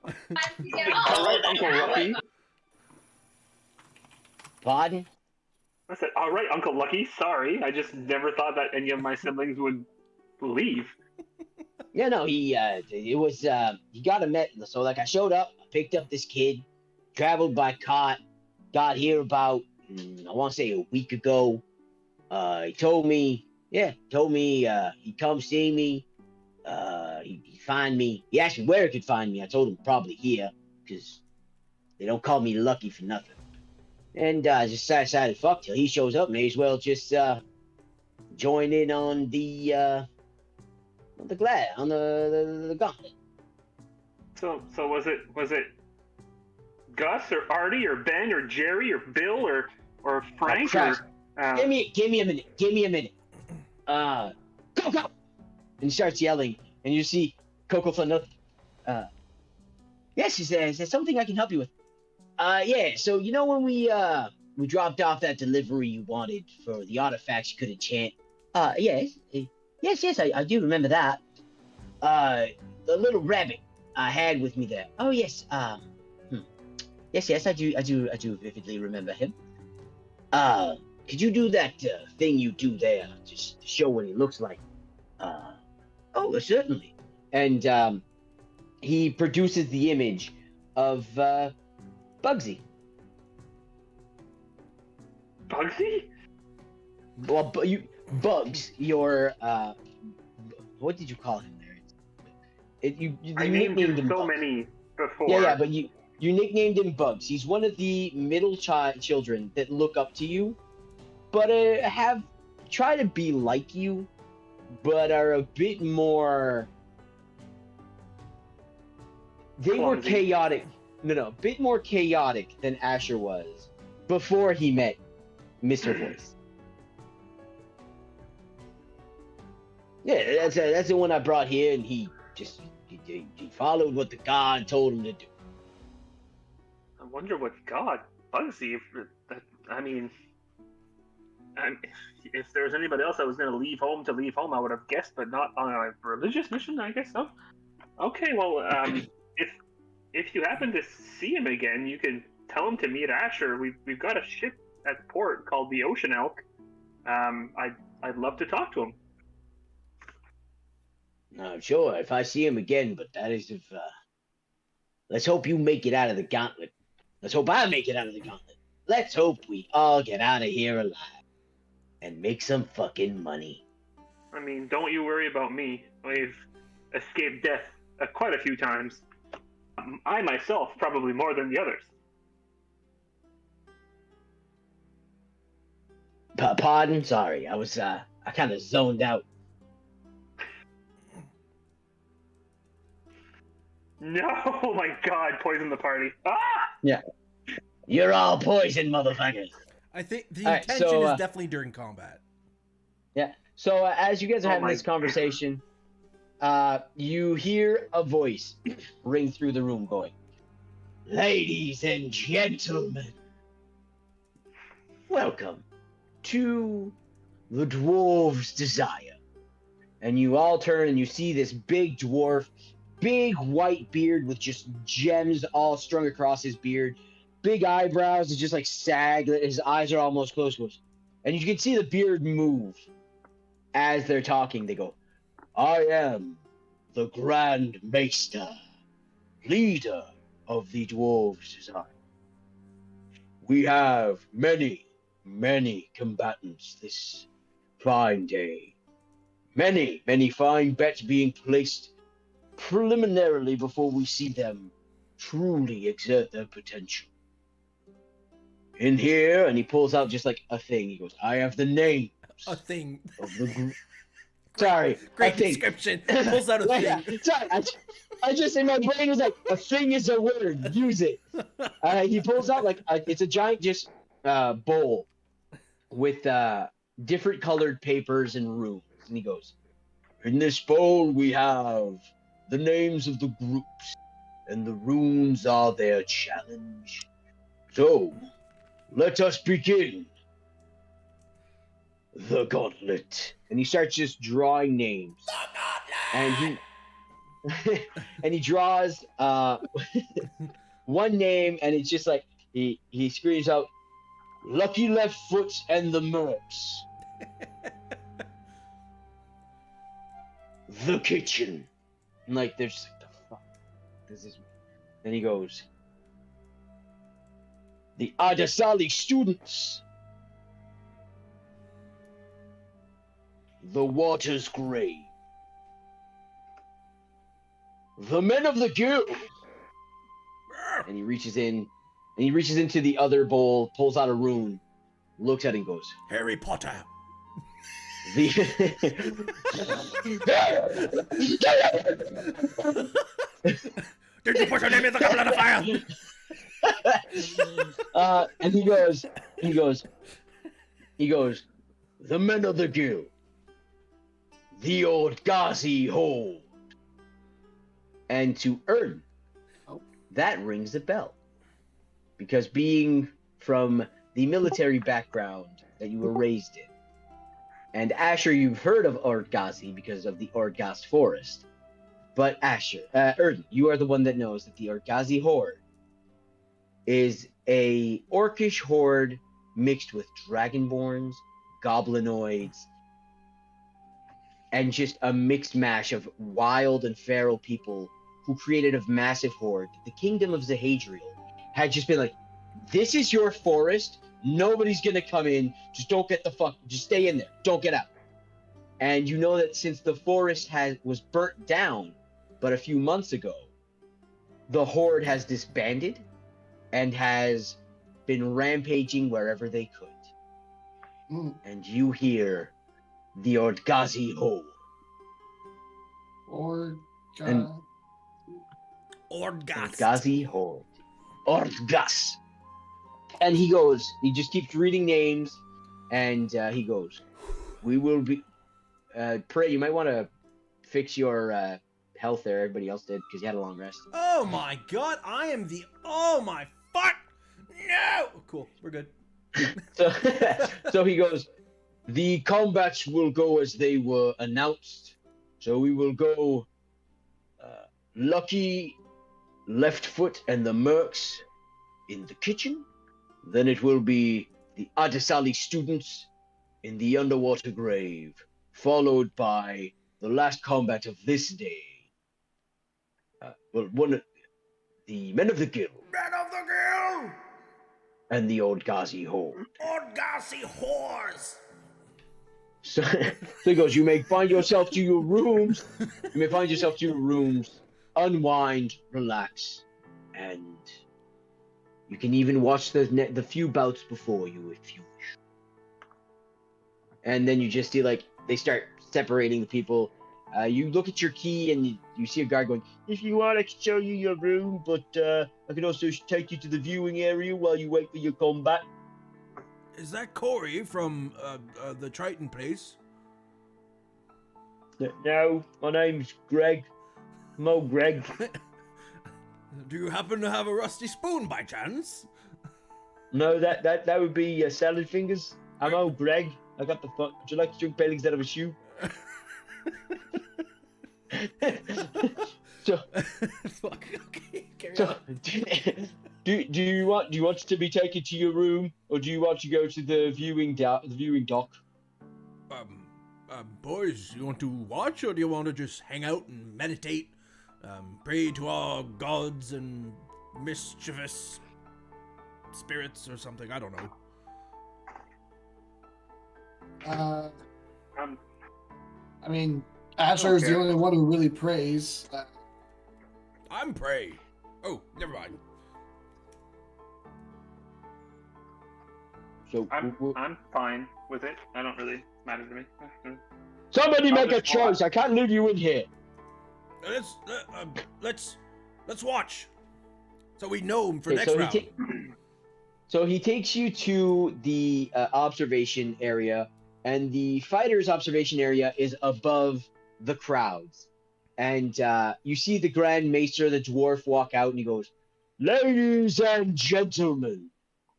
All right, Uncle Lucky. Pardon? I said, all right, Uncle Lucky. Sorry, I just never thought that any of my siblings would leave. Yeah, no, it was, he got a met. So, like, I showed up, I picked up this kid, traveled by cart, got here about, I want to say a week ago. He told me, he'd come see me. He'd find me. He asked me where he could find me. I told him probably here, because they don't call me Lucky for nothing. And I just decided, fuck, till he shows up, may as well just join in on the gauntlet. So was it Gus or Artie or Ben or Jerry or Bill or Frank Christ. or Give me a minute. Go! And he starts yelling, and you see Coco Flannel. Yes, is there something I can help you with? Yeah. So you know when we dropped off that delivery you wanted for the artifacts you could enchant? Yes, I do remember that. The little rabbit I had with me there. Oh yes. Yes, I do vividly remember him. Could you do that thing you do there, just to show what he looks like? Oh, certainly. And he produces the image of Bugsy. Bugsy? Well, Bugs, your what did you call him there? You I named nicknamed him so Bugs. many before. Yeah, but you nicknamed him Bugs. He's one of the middle children that look up to you, but have try to be like you, but are a bit more. They were Clumsy. chaotic. No, a bit more chaotic than Asher was before he met Mr. Voice. Yeah, that's the one I brought here, and he followed what the god told him to do. I wonder what God Bugsy. If there was anybody else that was going to leave home, I would have guessed, but not on a religious mission. I guess so. Okay, well, if you happen to see him again, you can tell him to meet Asher. We've got a ship at port called the Ocean Elk. I'd love to talk to him. No, sure, if I see him again, but that is if. Let's hope you make it out of the gauntlet. Let's hope I make it out of the gauntlet. Let's hope we all get out of here alive and make some fucking money. I mean, don't you worry about me. I've escaped death quite a few times. I myself probably more than the others. Pardon? Sorry, I was I kind of zoned out. No, oh my God! Poison the party. Ah! Yeah, you're all poison, motherfuckers. I think the All right, intention so, is definitely during combat. Yeah. So as you guys are Oh having my- this conversation, you hear a voice ring through the room, going, "Ladies and gentlemen, welcome to the Dwarves' Desire." And you all turn and you see this big dwarf, big white beard with just gems all strung across his beard, big eyebrows that just like sag, his eyes are almost closed. And you can see the beard move as they're talking. They go, "I am the Grand Maester, leader of the Dwarves' Desire. We have many, many combatants this fine day. Many, many fine bets being placed preliminarily before we see them truly exert their potential. In here," and he pulls out just like a thing. He goes, "I have the names A thing. of the group." Sorry, Great a thing. description. Pulls out a Yeah, thing. sorry, I just in my brain was like, a thing is a word. Use it. He pulls out like it's a giant just bowl with different colored papers and runes, and he goes, "In this bowl we have the names of the groups, and the runes are their challenge. So, let us begin. The gauntlet." And he starts just drawing names. And he draws one name, and it's just like he screams out, "Lucky Left Foot and the Mercs." The kitchen. And like they're just like, the fuck, this is. Then he goes, the Adesali students, the Water's Grave, the men of the Gill. And he reaches into the other bowl, pulls out a rune, looks at it and goes, Harry Potter. the Did you put your name in the goblet of fire? and he goes, the men of the Gill, the old Ghazi hold. And to Erden, that rings a bell. Because being from the military background that you were raised in, and Asher, you've heard of Ord-Ghazi because of the Ord-Ghast forest. But Asher, Erden, you are the one that knows that the Ord-Ghazi horde is a orcish horde mixed with dragonborns, goblinoids, and just a mixed mash of wild and feral people who created a massive horde. The kingdom of Zahadriel had just been like, this is your forest, nobody's gonna come in, just stay in there, don't get out. And you know that since the forest was burnt down but a few months ago, the horde has disbanded and has been rampaging wherever they could. And you hear the Ord-Ghazi horde. Ord-Ghazi horde. Ord-Ghast. And he just keeps reading names, and he goes, we will be, Pray, you might want to fix your health there, everybody else did, because you had a long rest. Oh my god, oh my fuck! No! Cool, we're good. So he goes, the combats will go as they were announced. So we will go Lucky, Left Foot, and the Mercs in the kitchen. Then it will be the Adesali students in the underwater grave, followed by the last combat of this day. The men of the Gill. Men of the Gill! And the Ord-Ghazi horde. Ord-Ghazi whores! So he goes, you may find yourself to your rooms. Unwind, relax, and you can even watch the few bouts before you if you wish. And then you just see, like, they start separating the people. You look at your key and you see a guard going, if you want, I can show you your room, but I can also take you to the viewing area while you wait for your combat. Is that Corey from the Triton place? No, my name's Greg. Mo Greg. Do you happen to have a rusty spoon by chance? No, that would be salad fingers. I'm old Greg. I got the fuck. Would you like to drink Bailey's out of a shoe? So, fuck. Okay, carry so on. do you want to be taken to your room, or do you want to go to the viewing dock? Boys, you want to watch, or do you want to just hang out and meditate, pray to our gods and mischievous spirits or something? I don't know. I mean, Asher is the only one who really prays. I'm Prey. Oh, never mind. So I'm fine with it. I don't really matter to me. somebody make a just watch. choice. I can't leave you in here. Let's watch, so we know for Okay, next round. So he takes you to the observation area, and the fighters' observation area is above the crowds. And you see the Grand Maester, the dwarf, walk out, and he goes, "Ladies and gentlemen,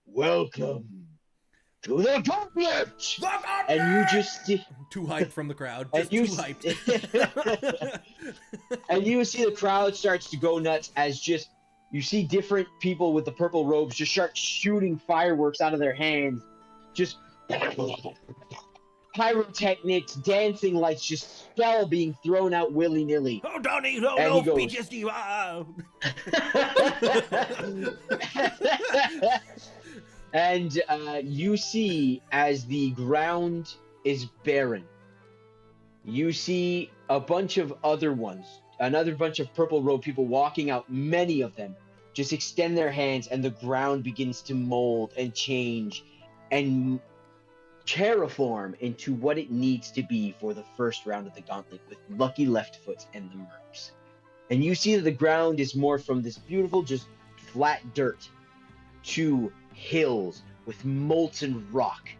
welcome to the gauntlet!" And you just see... Too hyped from the crowd. And Just too hyped. And you see the crowd starts to go nuts as just... You see different people with the purple robes just start shooting fireworks out of their hands. Just... pyrotechnics, dancing lights, just spell being thrown out willy-nilly. Oh, Donnie, no, And no, he goes- PTSD. And you see, as the ground is barren, you see a bunch of other ones, another bunch of purple robe people walking out, many of them just extend their hands, and the ground begins to mold and change and terraform into what it needs to be for the first round of the gauntlet with Lucky Leftfoot and the Mercs. And you see that the ground is more from this beautiful, just flat dirt to hills with molten rock.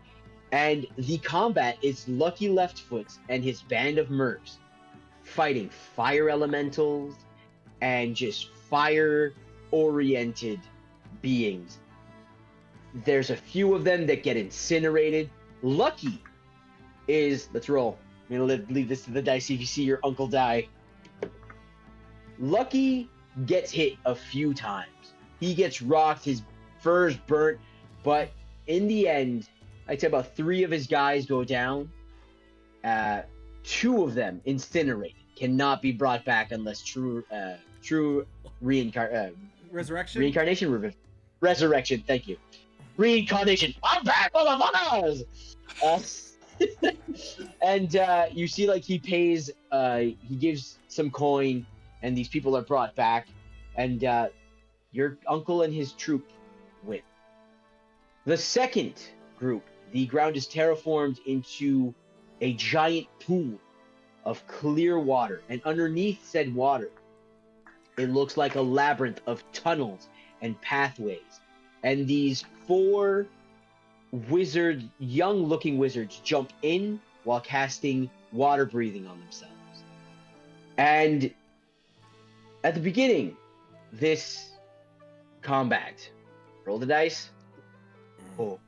And the combat is Lucky Leftfoot and his band of mercs fighting fire elementals and just fire-oriented beings. There's a few of them that get incinerated. Lucky is... Let's roll. I'm going to leave this to the dice if you see your uncle die. Lucky gets hit a few times. He gets rocked, his fur's burnt, but in the end, I'd say about 3 of his guys go down. 2 of them incinerated, cannot be brought back unless true Resurrection? Resurrection, thank you. Reincarnation, I'm back, motherfuckers! And you see, like, he pays, he gives some coin, and these people are brought back, and your uncle and his troop win. The second group, the ground is terraformed into a giant pool of clear water, and underneath said water, it looks like a labyrinth of tunnels and pathways. And these 4 young-looking wizards jump in while casting water breathing on themselves. And at the beginning, this combat, roll the dice. Oh.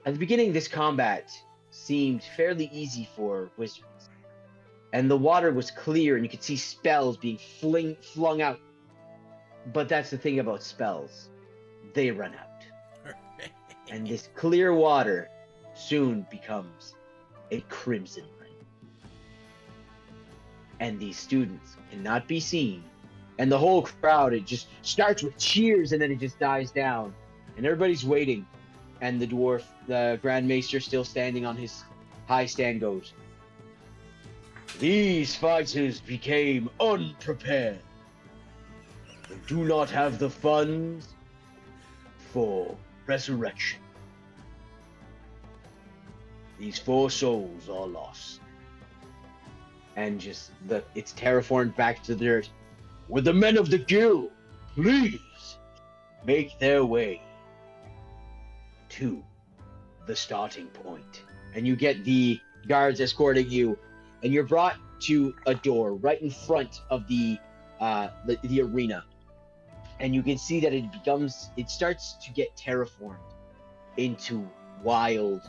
At the beginning, this combat seemed fairly easy for wizards. And the water was clear, and you could see spells being flung out. But that's the thing about spells. They run out. And this clear water soon becomes a crimson rain. And these students cannot be seen. And the whole crowd, it just starts with cheers, and then it just dies down. And everybody's waiting. And the dwarf, the Grand Maester, still standing on his high stand, goes, "These fighters became unprepared. They do not have the funds for resurrection. These 4 souls are lost." And just it's terraformed back to the dirt. "Would the men of the Gill please make their way to the starting point?" And you get the guards escorting you, and you're brought to a door right in front of the arena. And you can see that it starts to get terraformed into wild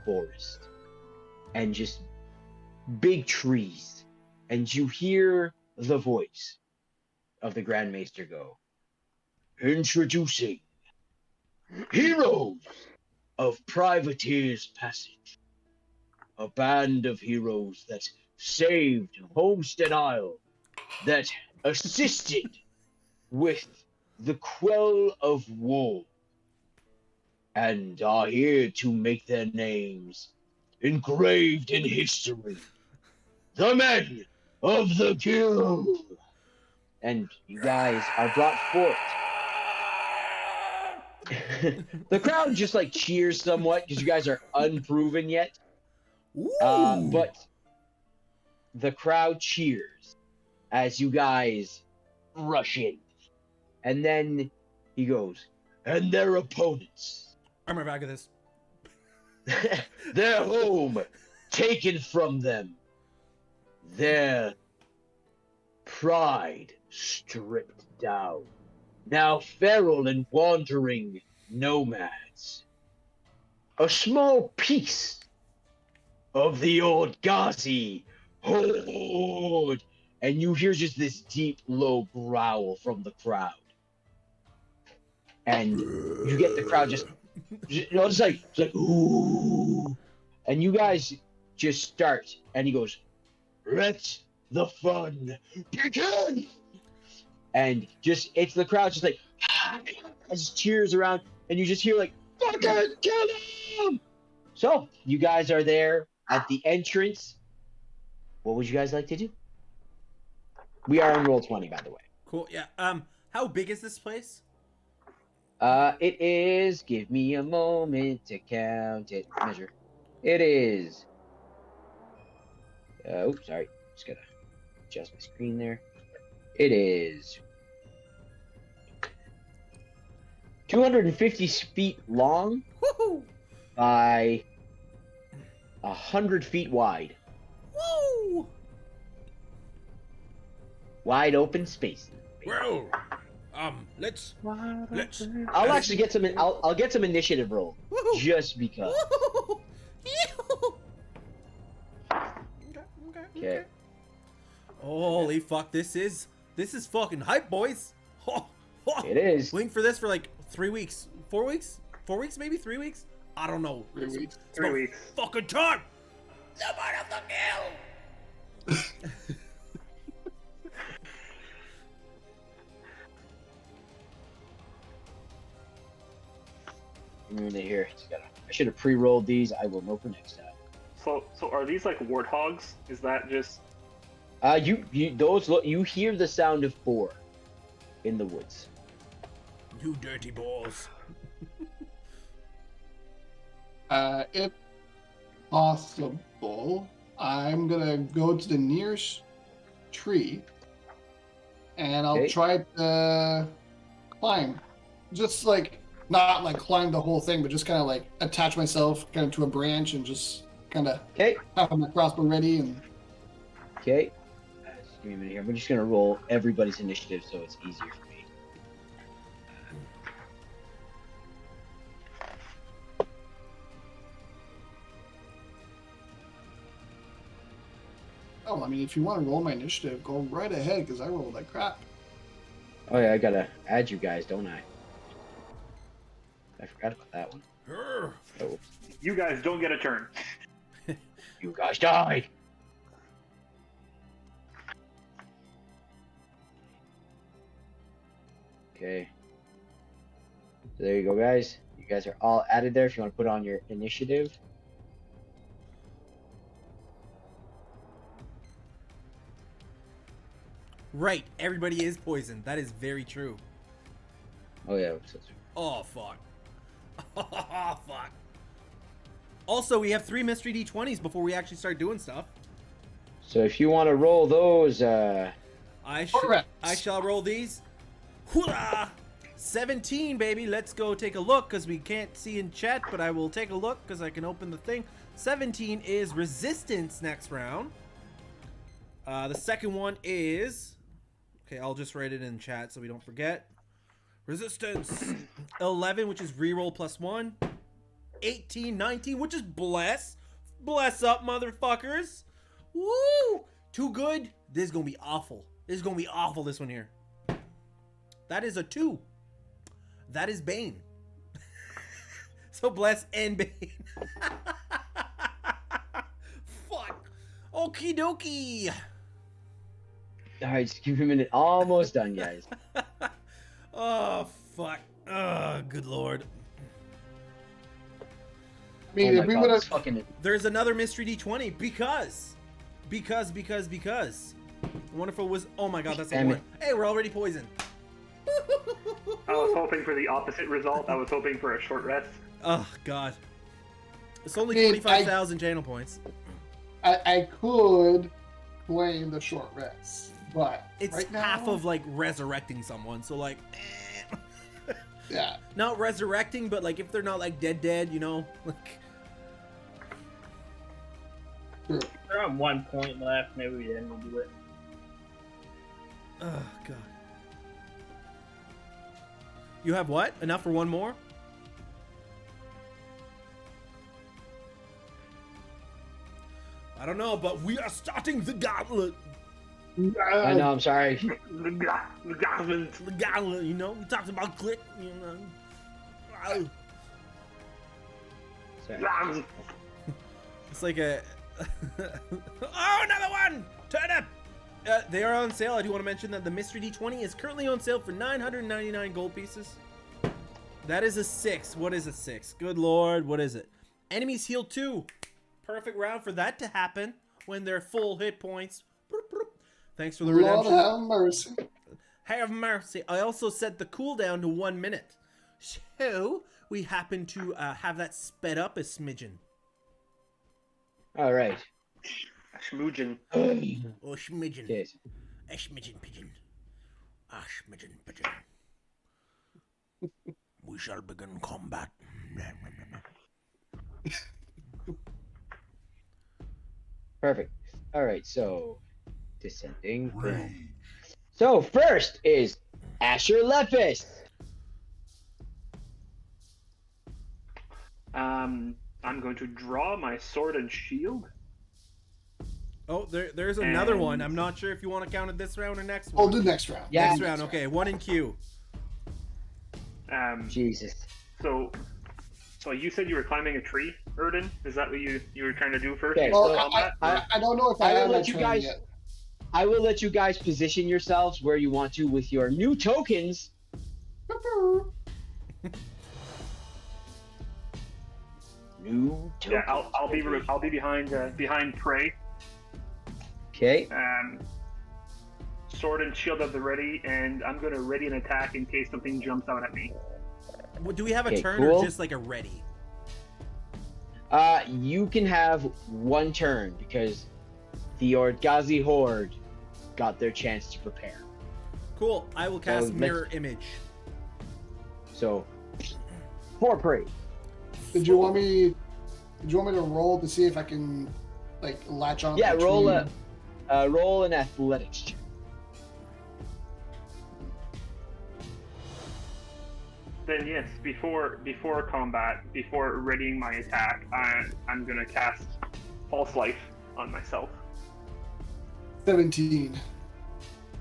forest. And just big trees. And you hear the voice of the Grand Maester go, "Introducing heroes of Privateer's Passage. A band of heroes that saved Homestead Isle, that assisted with the quell of war, and are here to make their names engraved in history. The men of the Gill." And you guys are brought forth. The crowd just like cheers somewhat because you guys are unproven yet. But the crowd cheers as you guys rush in. And then he goes, "And their opponents, I'm right back at this. their home taken from them, their pride stripped down, now feral and wandering nomads. A small piece of the Orgazi horde." And you hear just this deep, low growl from the crowd. And you get the crowd just like, ooh. and you guys just start, and he goes, "Let the fun begin!" And just it's the crowd just like just cheers around, and you just hear like, "Fucking kill him!" So you guys are there at the entrance. What would you guys like to do? We are on roll 20, by the way. Cool. Yeah. How big is this place? It is. Give me a moment to count it. Measure. It is. Oops, sorry. Just gotta adjust my screen there. It is 250 feet long Woohoo! by 100 feet wide. Woo! Wide open space. Well, let's. I'll actually get some. I'll get some initiative roll Woohoo! just because. Woohoo! Yeehoo! Okay. Holy fuck! This is fucking hype, boys. It is. Waiting for this for like 3 weeks, 4 weeks, 4 weeks, maybe 3 weeks. I don't know. 3 weeks. 3 weeks. Fucking time. The part of the Gill. Here. I should have pre-rolled these. I will know for next time. So are these like warthogs? Is that just? You hear the sound of 4 in the woods. You dirty balls. If possible, I'm gonna go to the nearest tree, and I'll Okay. try to climb. Just like not like climb the whole thing, but just kind of like attach myself kind of to a branch and just kind of Okay. have my crossbow ready. And Okay. Just give me a minute here. We're just gonna roll everybody's initiative so it's easier for me. oh, I mean, if you want to roll my initiative, go right ahead because I rolled like crap. Oh yeah, I gotta add you guys, don't I? I forgot about that one. Grr. Oh, You guys don't get a turn. you guys died. Okay. So there you go, guys. You guys are all added there. If you want to put on your initiative. Right, everybody is poisoned. That is very true. Oh yeah. Oh fuck. Oh fuck. Also, we have 3 mystery D20s before we actually start doing stuff. So if you want to roll those, Correct. I shall roll these. Hooah! 17, baby. Let's go take a look because we can't see in chat, but I will take a look because I can open the thing. 17 is resistance next round. The second one is... Okay, I'll just write it in chat so we don't forget. Resistance. 11, which is reroll +1. 18, 19, which is bless. Bless up, motherfuckers. Woo! Too good. This is going to be awful. This is going to be awful, this one here. That is a 2. That is Bane. So bless and Bane. Fuck. Okie dokie. all right, just give me a minute. Almost done, guys. Oh, fuck. Oh, good lord. I mean, Oh if my we God, would it's have. fucking. There's another mystery D20 because. Wonderful was. Oh my god, that's a Damn 1. it. Hey, we're already poisoned. I was hoping for the opposite result. I was hoping for a short rest. Oh god. It's only Man, 25,000 channel points. I could play the short rest, but It's right now, half of like resurrecting someone, so like. yeah. Not resurrecting, but like if they're not like dead, you know? Like. True. They're on 1 point left. Maybe we didn't do it. Oh god. You have what? Enough for one more? I don't know, but we are starting the gauntlet. I know. I'm sorry. The goblins. The gauntlet, you know? We talked about click, you know. Oh. Sorry. Goblins. It's like a. Oh, another one! Turn up! They are on sale. I do want to mention that the Mystery D20 is currently on sale for 999 gold pieces. That is a 6. What is a 6? Good lord, what is it? Enemies heal 2. Perfect round for that to happen when they're full hit points. Thanks for the Lord redemption. have mercy. Have mercy. I also set the cooldown to 1 minute. So, we happen to have that sped up a smidgen. All right. Schmoogin. Oh, smidgen. Okay. A smidgen pigeon. A smidgen pigeon. We shall begin combat. Perfect. All right. So, descending. Boom. So first is Asher Lepis. I'm going to draw my sword and shield. Oh, there's another And- one. I'm not sure if you want to count it this round or next We'll one. do next round. Yeah. Next round, okay. 1 in queue. Jesus. So you said you were climbing a tree, Erden? Is that what you were trying to do first? Okay. Well, Combat? I don't know if I I will have let that you turn guys- yet. I will let you guys position yourselves where you want to with your new tokens. New tokens. Yeah, I'll be behind prey. Okay. Sword and shield at the ready, and I'm gonna ready an attack in case something jumps out at me. Do we have a Okay, turn cool. or just like a ready? You can have one turn because the Orgazi Horde got their chance to prepare. Cool. I will cast let's- Mirror Image. So, 4 prey. Did you want me to roll to see if I can like latch on? Yeah, to the tree? roll an athletics check. Then yes, before combat, before readying my attack, I'm gonna cast False Life on myself. 17.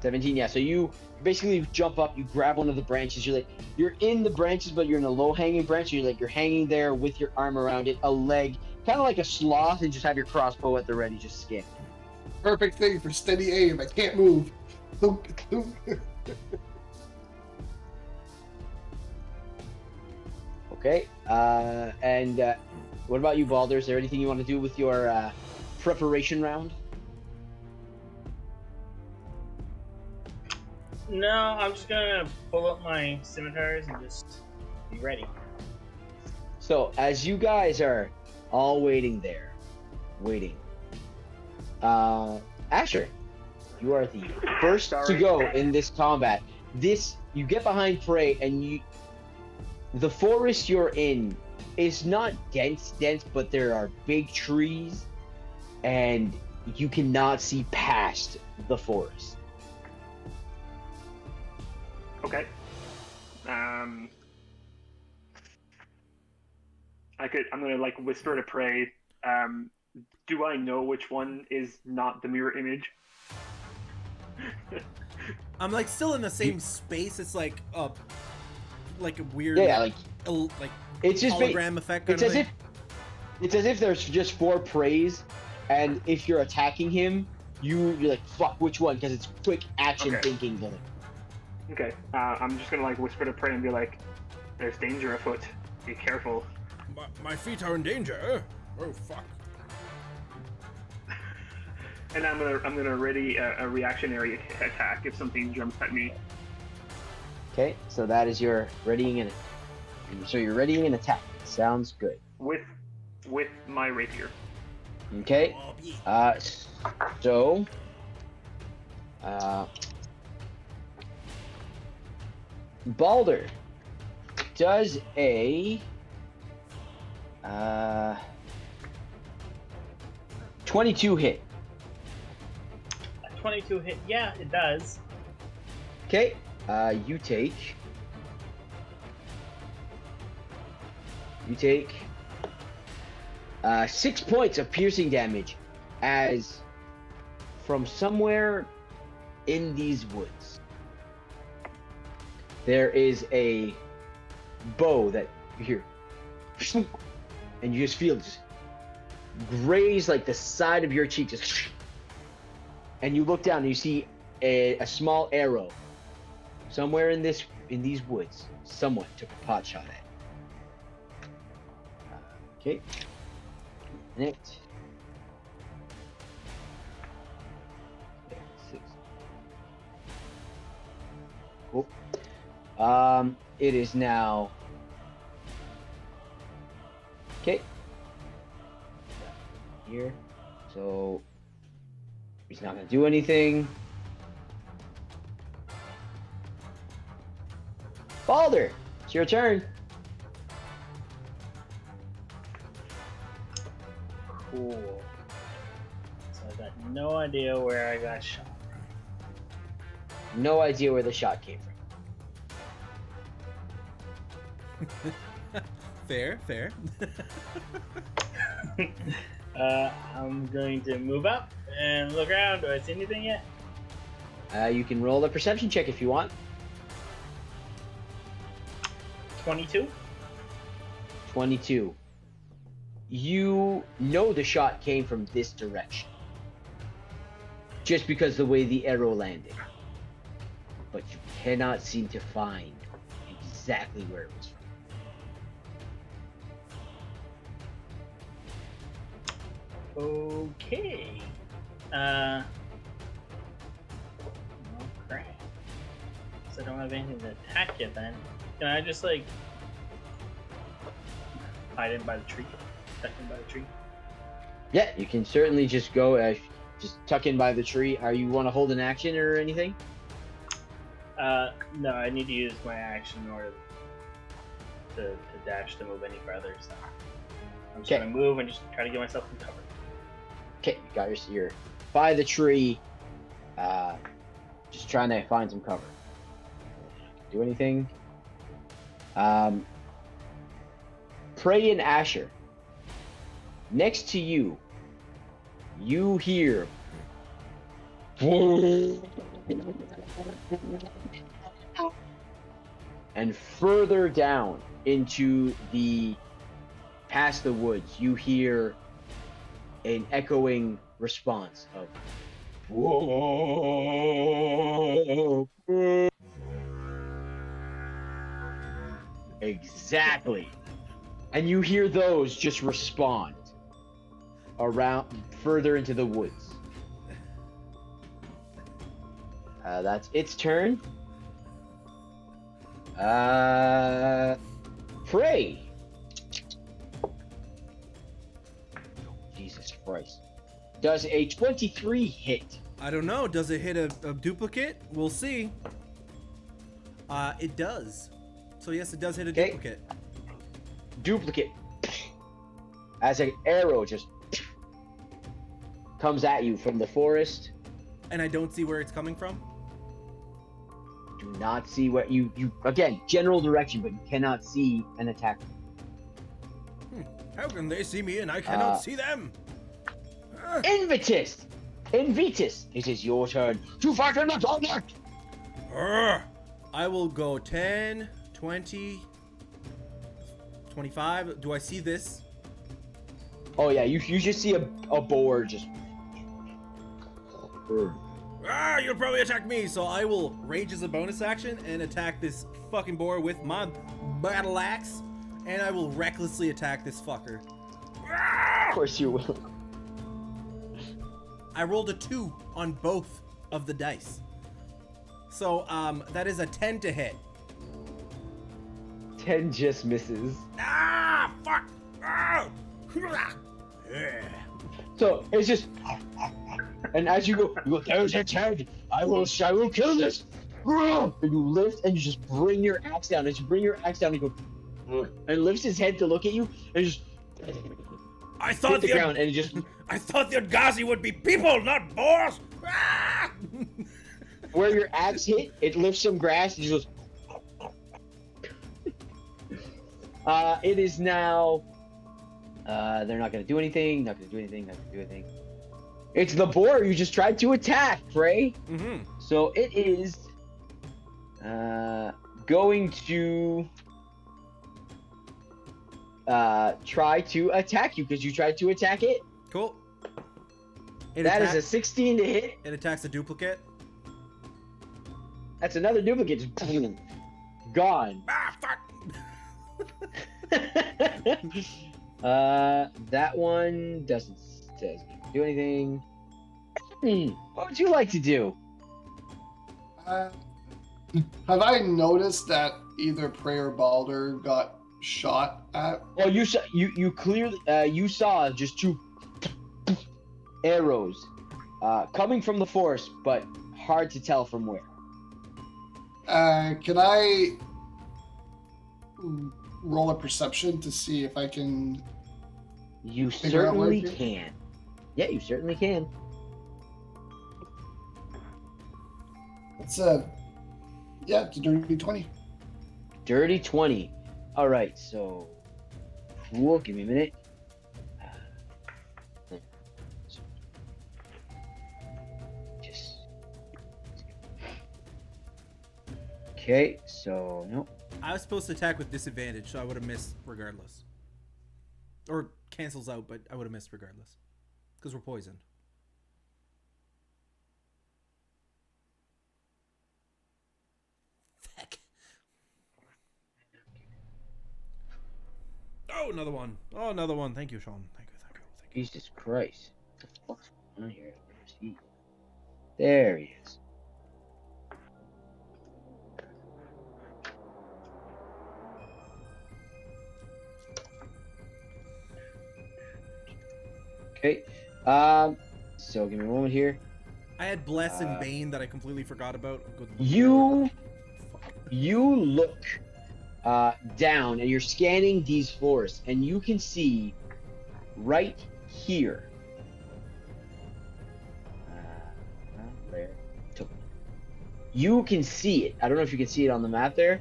17, yeah. So you basically jump up, you grab one of the branches. You're in the branches, but you're in a low-hanging branch. You're hanging there with your arm around it, a leg, kind of like a sloth, and just have your crossbow at the ready, just skin. Perfect thing for steady aim. I can't move. Okay. And what about you, Balder? Is there anything you want to do with your preparation round? No, I'm just gonna pull up my scimitars and just be ready. So as you guys are all waiting, Asher, you are the first to Sorry. go in this combat. You get behind prey, and the forest you're in is not dense, but there are big trees, and you cannot see past the forest. Okay. I'm gonna like whisper to prey. Do I know which one is not the mirror image? I'm like still in the same space. It's like a weird Yeah, like it's just hologram effect. Kind it's of as thing. it's as if there's just 4 preys, and if you're attacking him, you're like, fuck, which one? Because it's quick action Okay. thinking. Then. Okay. I'm just gonna like whisper to prey and be like, "There's danger afoot. Be careful." My feet are in danger. Oh fuck. And I'm gonna ready a reactionary attack if something jumps at me. Okay, so that is your readying an. So you're readying an attack. Sounds good. With my rapier. Okay. Oh, yeah. So. Balder does a 22 hit. A 22 hit, yeah, it does. Okay, you take 6 points of piercing damage as from somewhere in these woods there is a bow that you hear and you just feel just graze like the side of your cheek, just, and you look down and you see a small arrow somewhere in these woods. Someone took a pot shot at it. Okay. Next. 6. Cool. It is now. Okay. Here. So he's not gonna do anything. Balder, it's your turn. Cool. So I got no idea where I got shot. No idea where the shot came from. Fair, fair. I'm going to move up and look around. Do I see anything yet? You can roll a perception check if you want. 22. 22. You know the shot came from this direction. Just because the way the arrow landed. But you cannot seem to find exactly where it was from. Okay. Oh crap. So I don't have anything to attack yet then. Can I just like hide in by the tree? Tuck in by the tree? Yeah, you can certainly just go, just tuck in by the tree. You want to hold an action or anything? No, I need to use my action in order to dash to move any further. So I'm just gonna move and just try to get myself in cover. Okay, you got you're by the tree, just trying to find some cover. Do anything? Prey and Asher. Next to you, you hear. And further down into past the woods, you hear an echoing response of whoa. Exactly. And you hear those just respond around further into the woods. That's its turn. Prey. Jesus Christ. Does a 23 hit? I don't know. Does it hit a duplicate? We'll see. It does. So yes, it does hit a duplicate. Duplicate. As an arrow just comes at you from the forest. And I don't see where it's coming from? Do not see what you again, general direction, but you cannot see an attack. How can they see me and I cannot see them? Invitus! Invitus! It is your turn to fight in the gauntlet! I will go 10, 20, 25. Do I see this? Oh yeah, you just see a boar just... You'll probably attack me, so I will rage as a bonus action and attack this fucking boar with my battle axe, and I will recklessly attack this fucker. Of course you will. I rolled a 2 on both of the dice. So, that is a 10 to hit. 10 just misses. Fuck! So, it's just... And as you go, there's its head! I will kill this! And you lift and you just bring your axe down. As you bring your axe down, you go... And lifts his head to look at you, and just... I thought the ground, and just... I thought the Udgazi would be people, not boars! Where your axe hit, it lifts some grass, and just goes... It is now... they're not gonna do anything, not gonna do anything. It's the boar you just tried to attack, Prey. Mm-hmm. So it is going to try to attack you because you tried to attack it. Cool. That is a 16 to hit. It attacks a duplicate. That's another duplicate. Just gone. Ah, fuck! That one doesn't do anything. What would you like to do? Have I noticed that either Prey or Balder got shot at? Well, you clearly you saw just two arrows coming from the forest, but hard to tell from where. Can I roll a perception to see if I can? You Figure out where certainly it is? can. Yeah, you certainly can. It's it's a dirty 20. Dirty 20. All right, so cool. Give me a minute. Just okay. So nope. I was supposed to attack with disadvantage, so I would have missed regardless. Or cancels out, but I would have missed regardless. Because we're poisoned. Heck. Oh, another one. Oh, another one. Thank you, Sean. Thank you, thank you, thank you. Jesus Christ. What the fuck's going on here? Where's he? There he is. Okay. So give me a moment here. I had Bless and Bane that I completely forgot about. Good You look down and you're scanning these floors, and you can see right here. There. You can see it. I don't know if you can see it on the map there.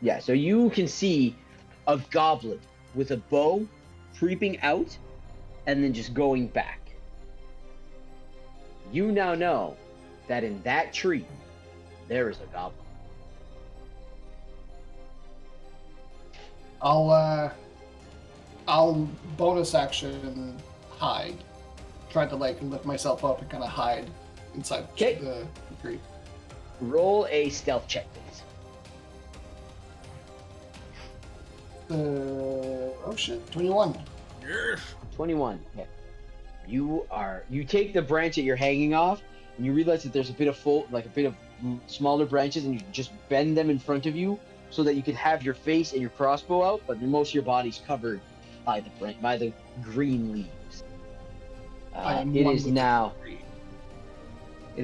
Yeah, so you can see a goblin with a bow creeping out and then just going back. You now know that in that tree there is a goblin. I'll bonus action hide. Try to like lift myself up and kind of hide inside Okay. the tree. Roll a stealth check, please. Oh shit, 21. Yes. 21. Yeah. You take the branch that you're hanging off, and you realize that there's a bit of smaller branches, and you just bend them in front of you so that you can have your face and your crossbow out, but most of your body's covered by the green leaves. It is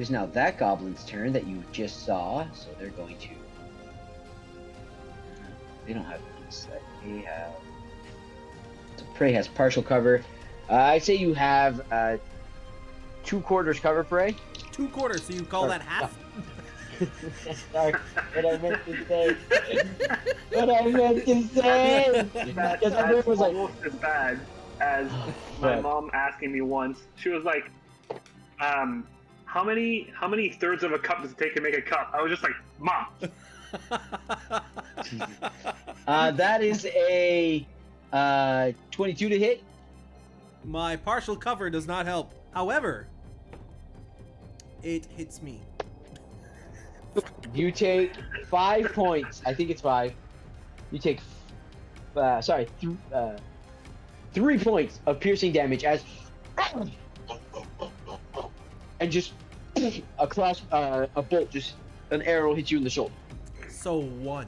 now that goblin's turn that you just saw, so they're going to. They don't have insight. They have. So Prey has partial cover. I'd say you have 2/4 cover, Prey. 2/4, so you call that half? Sorry, what I meant to say. What I meant to say. That's Because I was like, almost as bad as my What? mom asking me once. She was like, how many thirds of a cup does it take to make a cup? I was just like, Mom. that is a 22 to hit. My partial cover does not help. However, it hits me. You take 5 points. I think it's 5. You take, 3 points of piercing damage as, and just across a bolt, just an arrow hits you in the shoulder. So 1.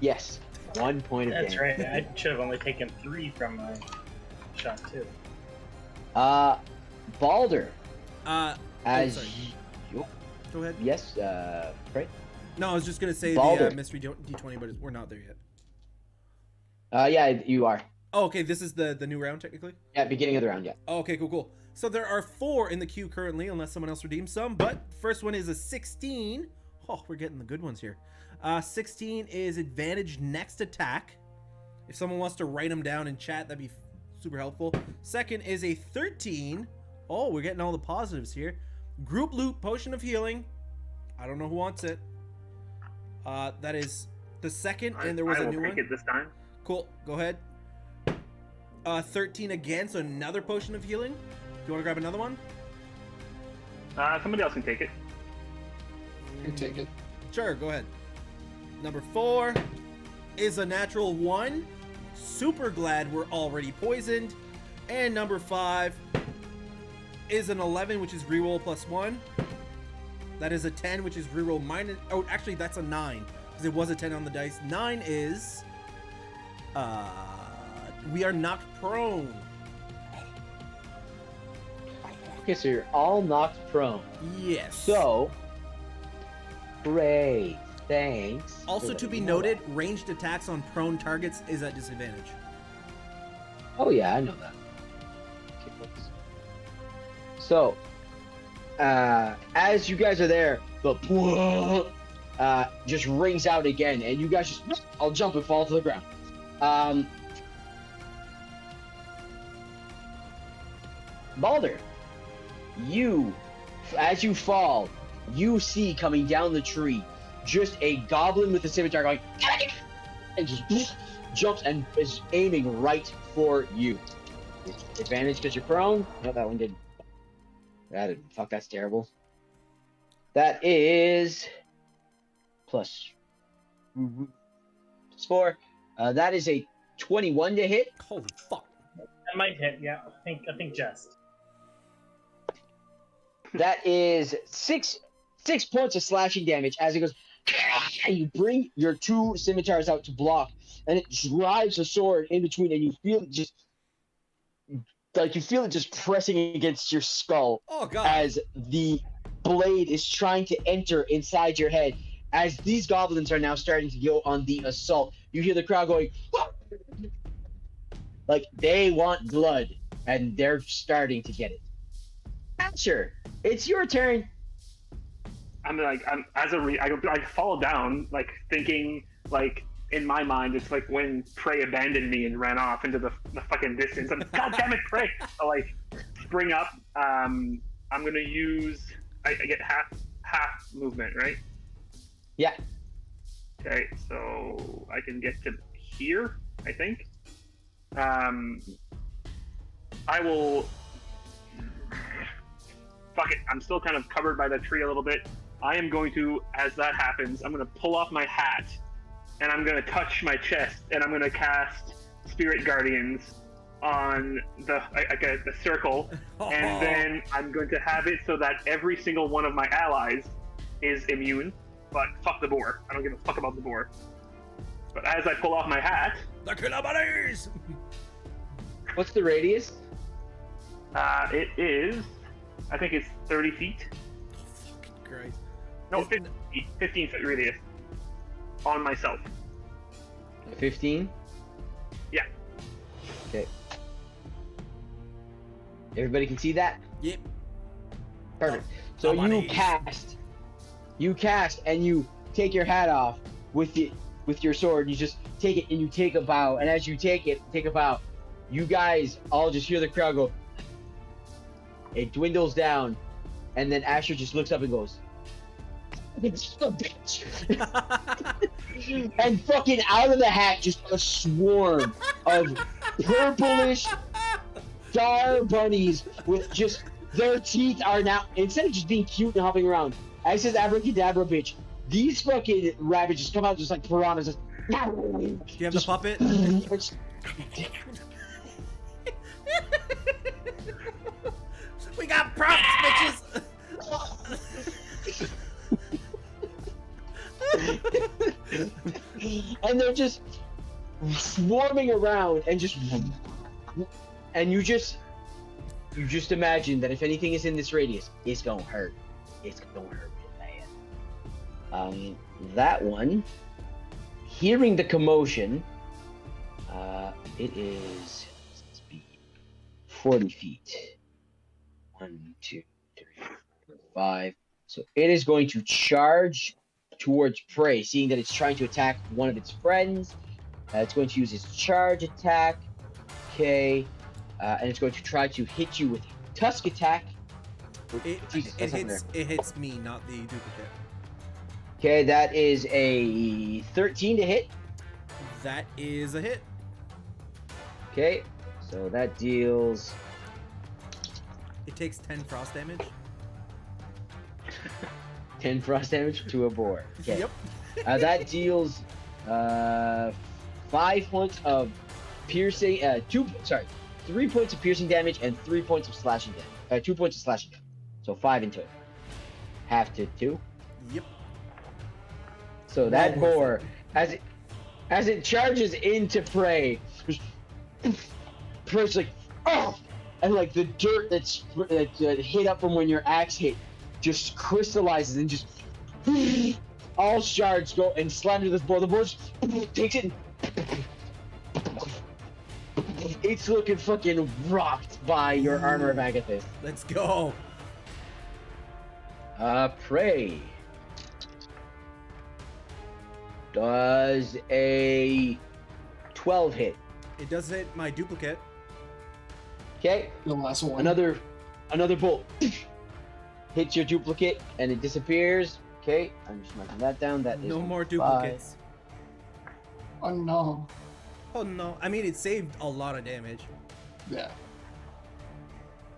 Yes, 1 point of That's damage. right. I should have only taken 3 from my shot too. Balder, as sorry. you, Go ahead. yes, Prey. No, I was just gonna say Balder. the mystery D20, but we're not there yet. Yeah, you are. Oh, okay. This is the new round technically. Yeah, beginning of the round. Yeah. Oh, okay, cool. So there are 4 in the queue currently, unless someone else redeems some. But first one is a 16. Oh, we're getting the good ones here. 16 is advantage next attack. If someone wants to write them down in chat, that'd be super helpful. Second is a 13. Oh, we're getting all the positives here. Group loot, potion of healing. I don't know who wants it. That is the second, I- and there was I a will new take one. it this time. Cool. Go ahead. 13 again, so another potion of healing. Do you want to grab another one? Somebody else can take it. You take it. Sure, go ahead. Number 4 is a natural 1. Super glad we're already poisoned. And number 5 is an 11, which is reroll +1. That is a 10, which is reroll minus. Oh, actually, that's a 9 because it was a 10 on the dice. 9 is we are knocked prone. Okay, so you're all knocked prone. Yes. So, great. Thanks. Also for to be letting me know noted, ranged attacks on prone targets is at disadvantage. that. Oh yeah, I know that. Okay, focus. So, as you guys are there, the just rings out again, and you guys just I'll jump and fall to the ground. Balder, you, as you fall, you see coming down the tree just a goblin with a scimitar going, and just jumps and is aiming right for you. Advantage because you're prone. No, that one didn't. That didn't. Fuck, that's terrible. That is plus 4. That is a 21 to hit. Holy fuck. That might hit. Yeah, I think just. That is six points of slashing damage as it goes. And you bring your 2 scimitars out to block, and it drives the sword in between, and you feel it just pressing against your skull Oh god. as the blade is trying to enter inside your head. As these goblins are now starting to go on the assault, you hear the crowd going, "Whoa!" Like they want blood, and they're starting to get it. Asher, it's your turn. I fall down, like thinking, like in my mind, it's like when Prey abandoned me and ran off into the fucking distance. I'm God damn it, Prey! I like spring up. I'm gonna use. I get half movement, right? Yeah. Okay, so I can get to here, I think. I will. Fuck it. I'm still kind of covered by the tree a little bit. I am going to, as that happens, I'm going to pull off my hat, and I'm going to touch my chest, and I'm going to cast Spirit Guardians on the circle, and then I'm going to have it so that every single one of my allies is immune. But fuck the boar. I don't give a fuck about the boar. But as I pull off my hat, The killer bunnies! What's the radius? it is, I think it's 30 feet. Oh, fucking Christ. No, 15 foot radius on myself. 15? Yeah. Okay. Everybody can see that? Yep. Perfect. So Bunnies. you cast and you take your hat off with your sword. You just take it and you take a bow. And as you take a bow, you guys all just hear the crowd go. It dwindles down, and then Asher just looks up and goes, "It's a bitch." And fucking out of the hat, just a swarm of purplish star bunnies with just their teeth are now, instead of just being cute and hopping around, as says abracadabra bitch, these fucking rabbits just come out just like piranhas. Just, Do you have the puppet? We got props, bitches! And they're just swarming around and you just imagine that if anything is in this radius, it's gonna hurt. It's gonna hurt real bad. That one, hearing the commotion, it is speed 40 feet. 1, 2, 3, 4, 5. So it is going to charge towards Prey, seeing that it's trying to attack one of its friends. It's going to use its charge attack. Okay. And it's going to try to hit you with Tusk attack. Jesus, It hits me, not the duplicate. Okay, that is a 13 to hit. That is a hit. Okay, so that deals. It takes 10 frost damage. 10 frost damage to a boar. Okay. Yep. That deals 5 points of piercing. 3 points of piercing damage and 3 points of slashing damage. 2 points of slashing damage. So 5 in total. Half to 2. Yep. So that Well boar, worth as it charges into prey, Prey's like, oh! And like the dirt that hit up from when your axe hit just crystallizes and just all shards go and slam to this boar. The boar just takes it and it's looking fucking rocked by your armor of Agathis. Let's go. Prey does a 12 hit. It does hit my duplicate. Okay, The last one. another bolt hits your duplicate and it disappears. Okay, I'm just marking that down. That is No more 5. duplicates. Oh no. Oh no. I mean, it saved a lot of damage. Yeah.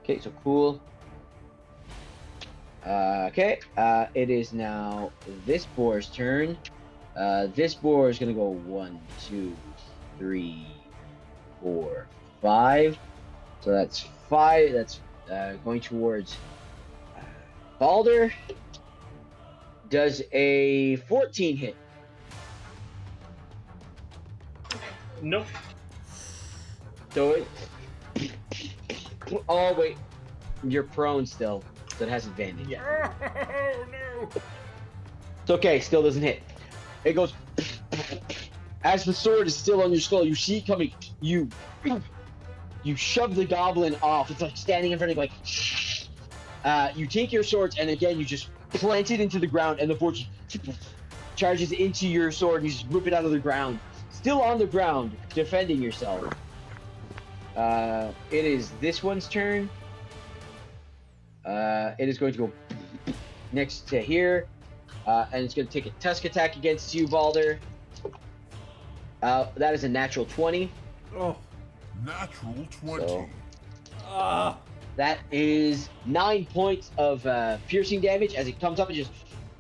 Okay, so cool. Okay, it is now this boar's turn. This boar is gonna go 1, 2, 3, 4, 5. So that's 5. That's going towards Balder. Does a 14 hit? Nope. So it. Oh wait, you're prone still, so it has advantage. Yeah. Oh no. It's okay, still doesn't hit. It goes. As the sword is still on your skull, you see it coming. You shove the goblin off. It's like standing in front of you, like. You take your swords and again you just plant it into the ground, and the boar just charges into your sword. And you just whip it out of the ground. Still on the ground, defending yourself. It is this one's turn. It is going to go next to here, and it's going to take a tusk attack against you, Balder. That is a natural 20. Oh. Natural 20. So Ah. that is 9 points of piercing damage as it comes up and just,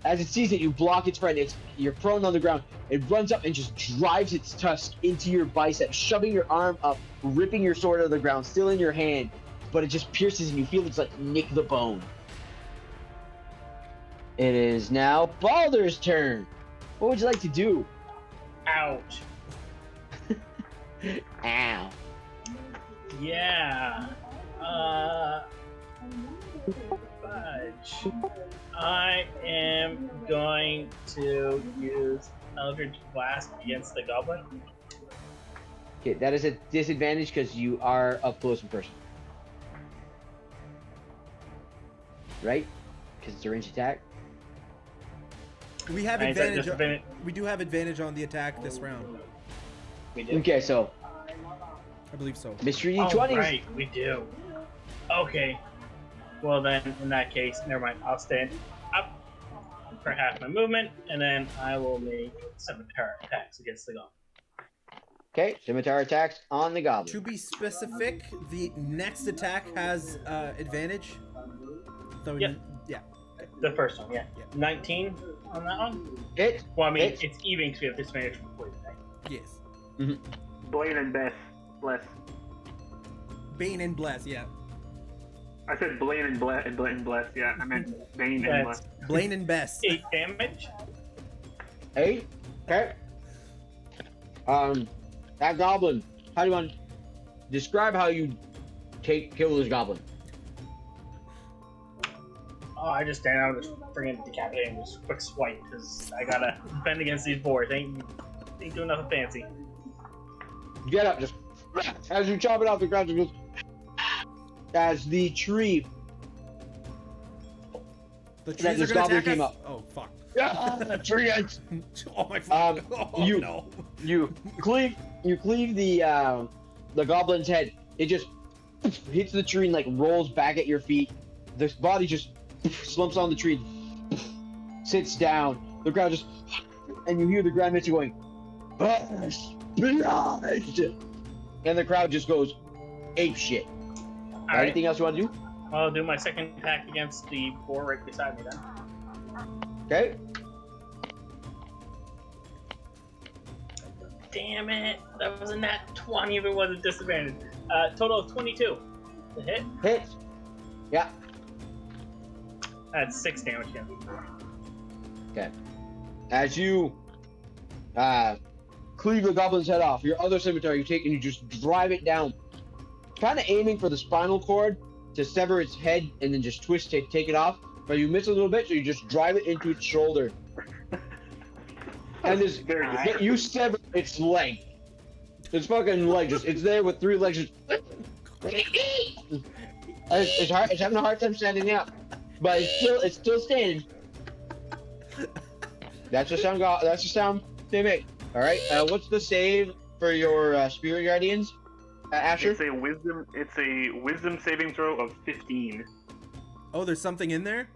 as it sees it, you block its friend. You're prone on the ground. It runs up and just drives its tusk into your bicep, shoving your arm up, ripping your sword out of the ground, still in your hand, but it just pierces and you feel it's like nick the bone. It is now Balder's turn. What would you like to do? Ouch. Ow. Yeah. Fudge. I am going to use Eldritch Blast against the goblin. Okay, that is a disadvantage because you are up close and personal. Right? Because it's a ranged attack. We have And is that advantage. disadvantage? We do have advantage on the attack this round. We do. Okay, so I believe so. Mystery Oh, 20s. right, we do. Okay. Well then, in that case, never mind. I'll stand up for half my movement, and then I will make scimitar attacks against the goblin. Okay, scimitar attacks on the To goblin. be specific, the next attack has advantage. So Yep. Yeah. The first one, yeah. Yeah. 19 on that one? Hit. Well, I mean, Hit. it's even because we have disadvantage from poison, right? Yes. Blaine and Bess. Bless. Bane and bless. Yeah. I said Blaine and Bless. Yeah, I meant Bane and Bless. That's Blaine and Bess. 8 damage. 8. Okay. That goblin. How do you want? Describe how you kill this goblin. Oh, I just stand out and just bring it decapitate and just quick swipe because I gotta defend against these boars. Ain't doing nothing fancy. Get up, just as you chop it off the ground, it goes as the tree. The That trees are this gonna goblin attack came us. up. Oh fuck. The tree. Oh my fuck. Oh you- no. You cleave the goblin's head. It just hits the tree and like rolls back at your feet. The body just slumps on the tree, sits down, the crowd just, and you hear the Grand Master going, "First blood," and the crowd just goes ape shit. All right. Anything else you want to do? I'll do my second attack against the boar right beside me then. Okay. Damn it! That was a nat 20 if it wasn't disadvantage. Total of 22. The hit. Hits. Yeah. That's 6 damage again. Okay. As you cleave the goblin's head off, your other scimitar you take and you just drive it down, kind of aiming for the spinal cord to sever its head and then just twist it, take it off. But you miss a little bit, so you just drive it into its shoulder. And this, you sever its leg. Its fucking leg just, it's there with 3 legs. Just, it's hard. It's having a hard time standing up, but it's still standing. That's the sound. That's the sound they make. All right. What's the save for your spirit guardians, Asher? It's a wisdom saving throw of 15. Oh, there's something in there?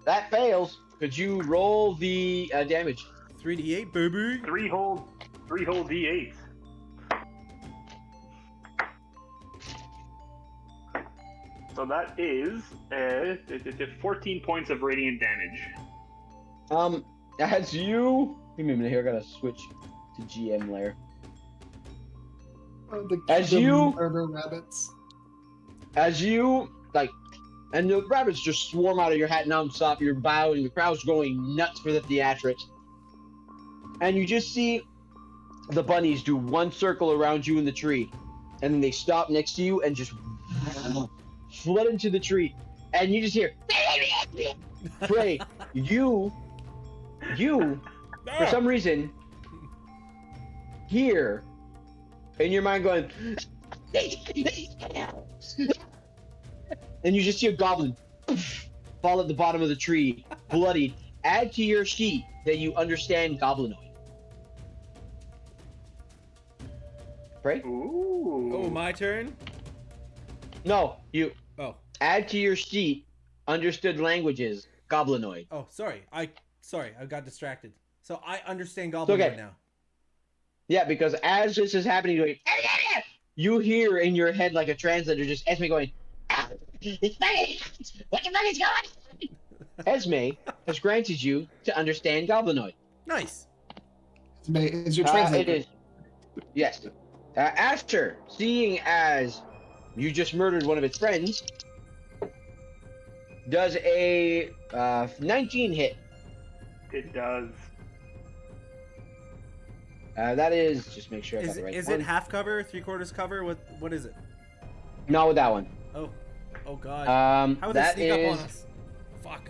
That fails. Could you roll the damage? 3d8, baby. 3 whole d8s. So that is 14 points of radiant damage. As you give me a minute here, I gotta switch to GM layer. As you murder rabbits. As you like, and the rabbits just swarm out of your hat non-stop. You're bowing. The crowd's going nuts for the theatrics, and you just see the bunnies do one circle around you in the tree, and then they stop next to you and just flood into the tree, and you just hear, "Pray, you, for some reason, hear in your mind going." And you just see a goblin fall at the bottom of the tree, bloodied. Add to your sheet that you understand goblinoid. Pray? Ooh. Oh, my turn? No, you. Oh. Add to your sheet understood languages, goblinoid. Oh, sorry. I got distracted. So I understand goblin okay. right now. Yeah, because as this is happening, you hear in your head like a translator just Esme going, "It's funny. What the fuck is going on?" Esme has granted you to understand goblinoid. Nice. Is your translator? It is. Yes. Asher, seeing as you just murdered one of its friends, does a 19 hit. It does. That is, just make sure I got Is the right it one. half cover, 3/4 cover? What is it? Not with that one. Oh god. How would they That sneak up on is us? Fuck.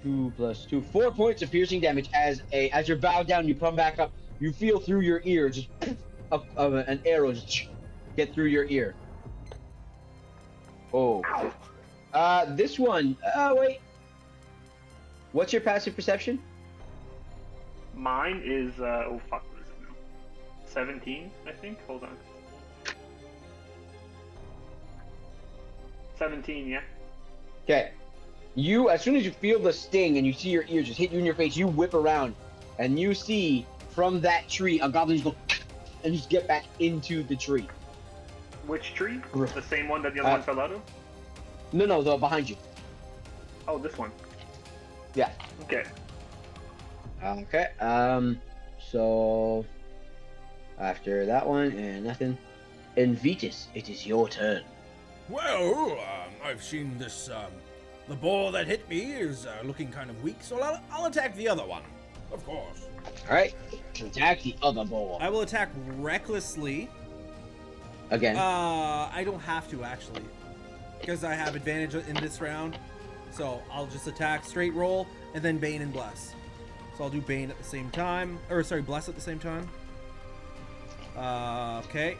2 + 2, 4 points of piercing damage. As you're bowed down, you come back up. You feel through your ear, just an arrow just get through your ear. Oh. This one. Wait. What's your passive perception? Mine is oh fuck, what is it now? 17, I think. Hold on. 17, yeah. Okay. You, as soon as you feel the sting and you see your ear just hit you in your face, you whip around, and you see from that tree a goblin just go and just get back into the tree. Which tree? The same one that the other one fell out of? No, the behind you. Oh, this one. Yeah. Okay. Okay. So after that one and nothing, Invitus, it is your turn. Well, I've seen this, the ball that hit me is looking kind of weak, so I'll attack the other one. Of course. Alright. Attack the other ball. I will attack recklessly. Again. I don't have to, actually. Because I have advantage in this round. So I'll just attack, straight roll, and then Bane and Bless. So I'll do Bane at the same time. Or, sorry, Bless at the same time. Okay.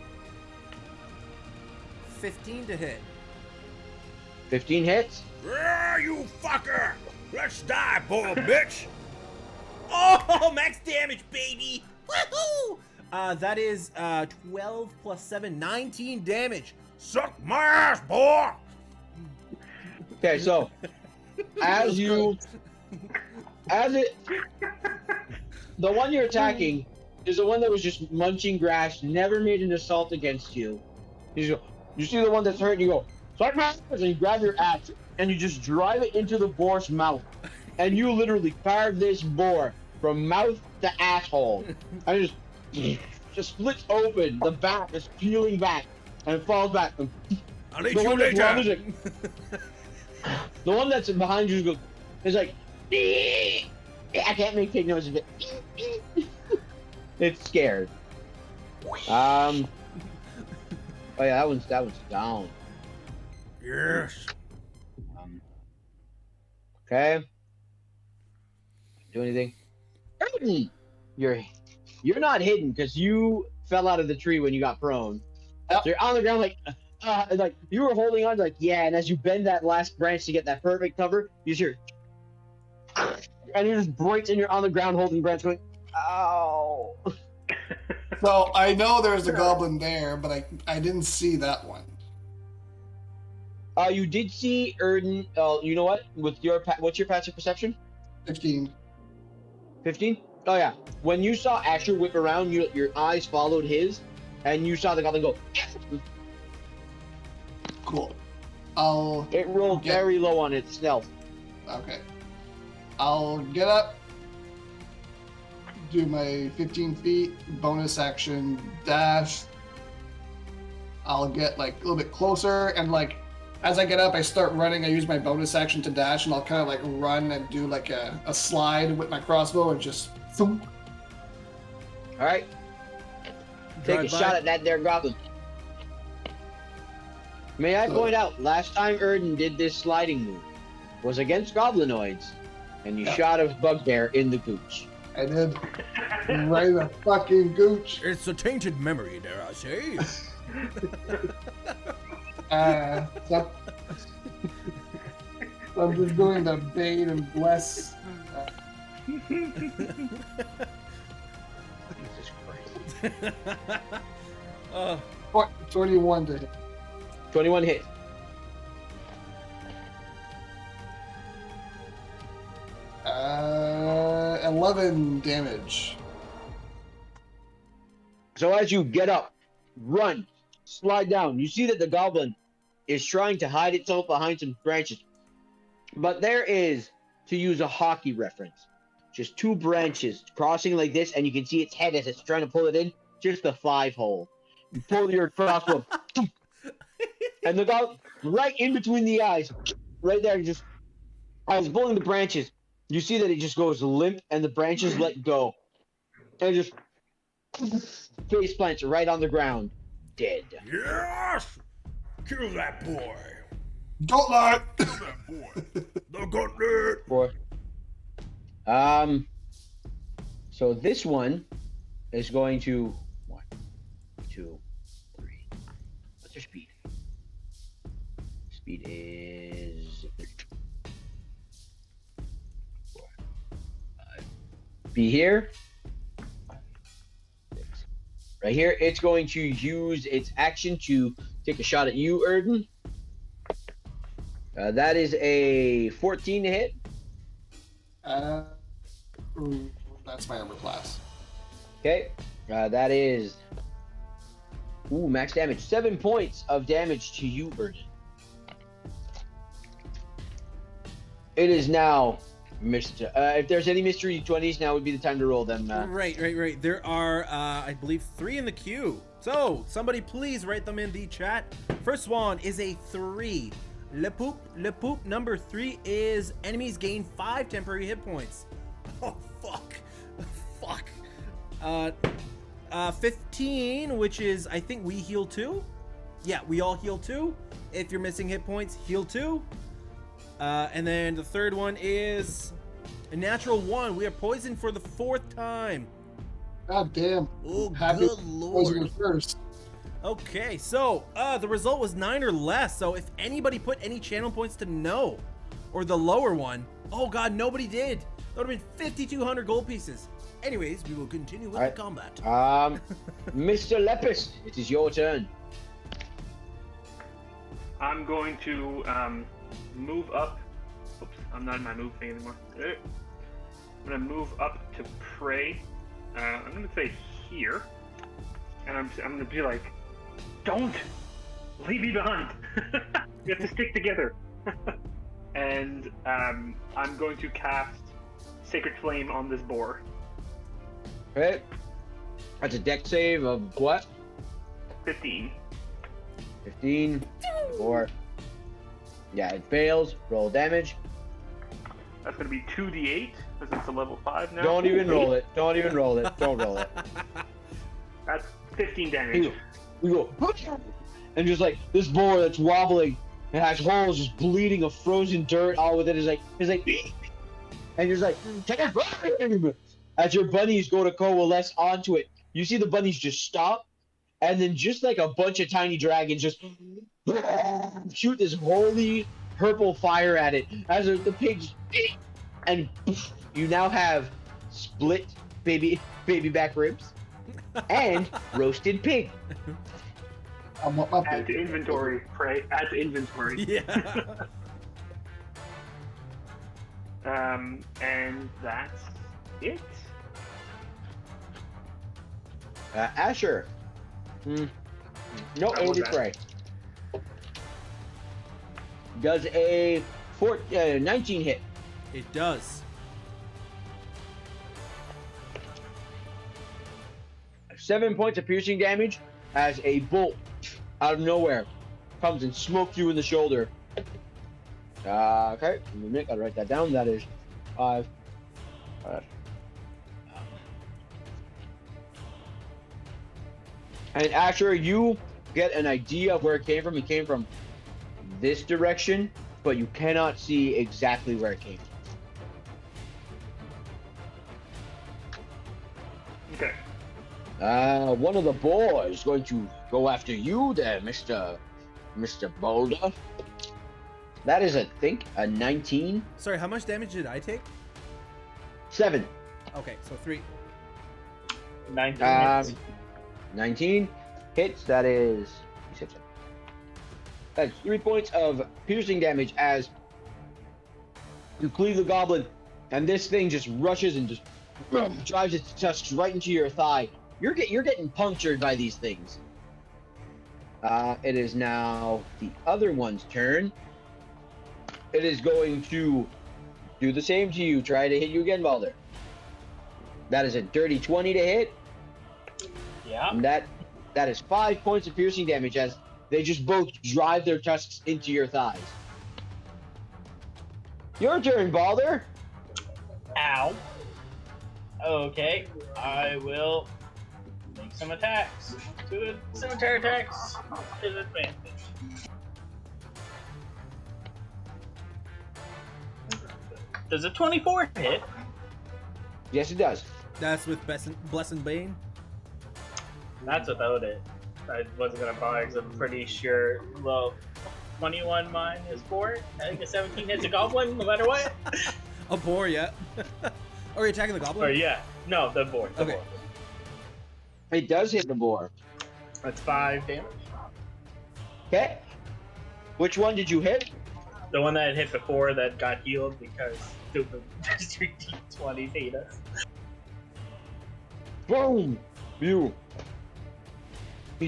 15 to hit. 15 hits. Ah, you fucker! Let's die, boy, bitch! Oh, max damage, baby! Woohoo! That is 12 plus 7, 19 damage. Suck my ass, boy! Okay, so as you The one you're attacking is the one that was just munching grass, never made an assault against you. You see the one that's hurt, and you go, "Suck my ass," and you grab your axe, and you just drive it into the boar's mouth. And you literally carve this boar from mouth to asshole. And it just splits open. The back is peeling back, and it falls back. I'll eat you later. The one that's behind you is like, I can't make pig noises, but it's scared. Oh yeah, that one's down. Yes. Okay. Do anything? You're not hidden because you fell out of the tree when you got prone. Yep. So you're on the ground like you were holding on like yeah, and as you bend that last branch to get that perfect cover, you hear and it just breaks and you're on the ground holding the branch going, ow. So I know there's a goblin there, but I didn't see that one. You did see Erden. You know what? With what's your passive perception? 15. 15? Oh yeah. When you saw Asher whip around, your eyes followed his, and you saw the goblin go. Cool. It rolled very low on its stealth. Okay. I'll get up, do my 15 feet, bonus action dash. I'll get like a little bit closer, and like as I get up, I start running. I use my bonus action to dash, and I'll kind of like run and do like a slide with my crossbow and just thump. All right. Take a shot at that there goblin. May I point out, last time Erden did this sliding move was against goblinoids, and you shot a bugbear in the gooch. I did. Right in the fucking gooch. It's a tainted memory, dare I say. So I'm just doing the bait and bless. Jesus Christ. 21 to hit. 21 hit. Uh, 11 damage. So as you get up, run, slide down, you see that the goblin is trying to hide itself behind some branches. But there is, to use a hockey reference, just two branches crossing like this, and you can see its head as it's trying to pull it in, just a 5-hole. You pull your crossbow, and the goblin right in between the eyes, right there, just as pulling the branches, you see that it just goes limp, and the branches let go. And just face plants right on the ground, dead. Yes! Kill that boy! Don't lie! Kill that boy. The gauntlet! Boy. So this one is going to 1, 2, 3. What's your speed? Speed is 4, 5. Be here. 6. Right here, it's going to use its action to take a shot at you, Erden. That is a 14 to hit. That's my armor class. Okay, that is max damage. 7 points of damage to you, Erden. It is now, Mr. If there's any mystery 20s, now would be the time to roll them. Right. There are, I believe, 3 in the queue. So, somebody please write them in the chat. First one is a 3. Le Poop number 3 is enemies gain 5 temporary hit points. Oh, fuck. 15, which is, I think we heal 2. Yeah, we all heal 2. If you're missing hit points, heal 2. And then the third one is a natural 1. We are poisoned for the 4th time. God damn. Oh, Happy good lord. was first. Okay, so the result was 9 or less. So if anybody put any channel points to no, or the lower one, oh god, nobody did. That would have been 5,200 gold pieces. Anyways, we will continue with the combat. Mr. Lepus, it is your turn. I'm going to move up. Oops, I'm not in my move thing anymore. I'm gonna move up to pray. I'm gonna say here, and I'm gonna be like, "Don't leave me behind. We have to stick together." And I'm going to cast Sacred Flame on this boar. Okay. That's a deck save of what? 15. 15. Or yeah, it fails. Roll damage. That's gonna be 2d8 because it's a level 5 now. Don't even roll it. Don't even roll it. Don't roll it. That's 15 damage. We go, and just like this boar that's wobbling and has holes just bleeding of frozen dirt all with it is like, and you're just like, take it. As your bunnies go to coalesce onto it, you see the bunnies just stop, and then just like a bunch of tiny dragons just shoot this holy purple fire at it as the pigs, and you now have split baby back ribs and roasted pig. Add to inventory, pray. Add to inventory. Yeah. And that's it. Asher. No, How only was that? pray. Does a 19 hit. It does. 7 points of piercing damage as a bolt out of nowhere comes and smokes you in the shoulder. Okay, give me a minute, gotta write that down. That is 5. And Asher, you get an idea of where it came from. It came from this direction, but you cannot see exactly where it came from. Okay. One of the boys going to go after you there, Mr. Boulder. That is, I think, a 19. Sorry, how much damage did I take? 7. Okay, so 3. 19 hits. 19 hits. That is. That's 3 points of piercing damage as you cleave the goblin, and this thing just rushes and just drives its tusks right into your thigh. You're getting punctured by these things. It is now the other one's turn. It is going to do the same to you. Try to hit you again, Balder. That is a dirty 20 to hit. Yeah. And that is 5 points of piercing damage as they just both drive their tusks into your thighs. Your turn, Balder. Ow. Okay, I will make some attacks. Two cemetery attacks. Disadvantage. Does a 24 hit? Yes, it does. That's with Bless and Bane. That's without it. I wasn't gonna bother because I'm pretty sure. Well, 21 minus 4. I think a 17 hits a goblin no matter what. A boar, yeah. Oh, you're attacking the goblin? Or yeah, no, the boar. The Okay. boar. It does hit the boar. That's 5 damage. Okay. Which one did you hit? The one that hit before that got healed because stupid 3d20 hate us. Boom! You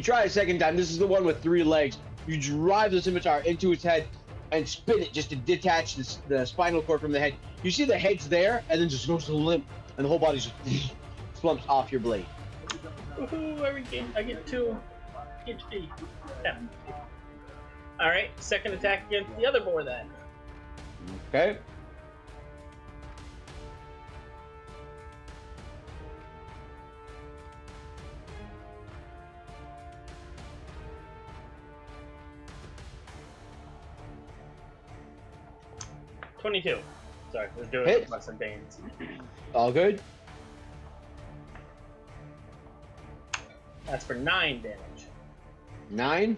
try a second time. This is the one with 3 legs. You drive the scimitar into its head and spin it just to detach the spinal cord from the head. You see the head's there, and then just goes to limp, and the whole body just slumps off your blade. Woohoo! I get 2 HP. Yeah. Alright, second attack against the other boar then. Okay. $22. Sorry, I was doing Hit. less than Bane's. All good. That's for 9 damage. 9.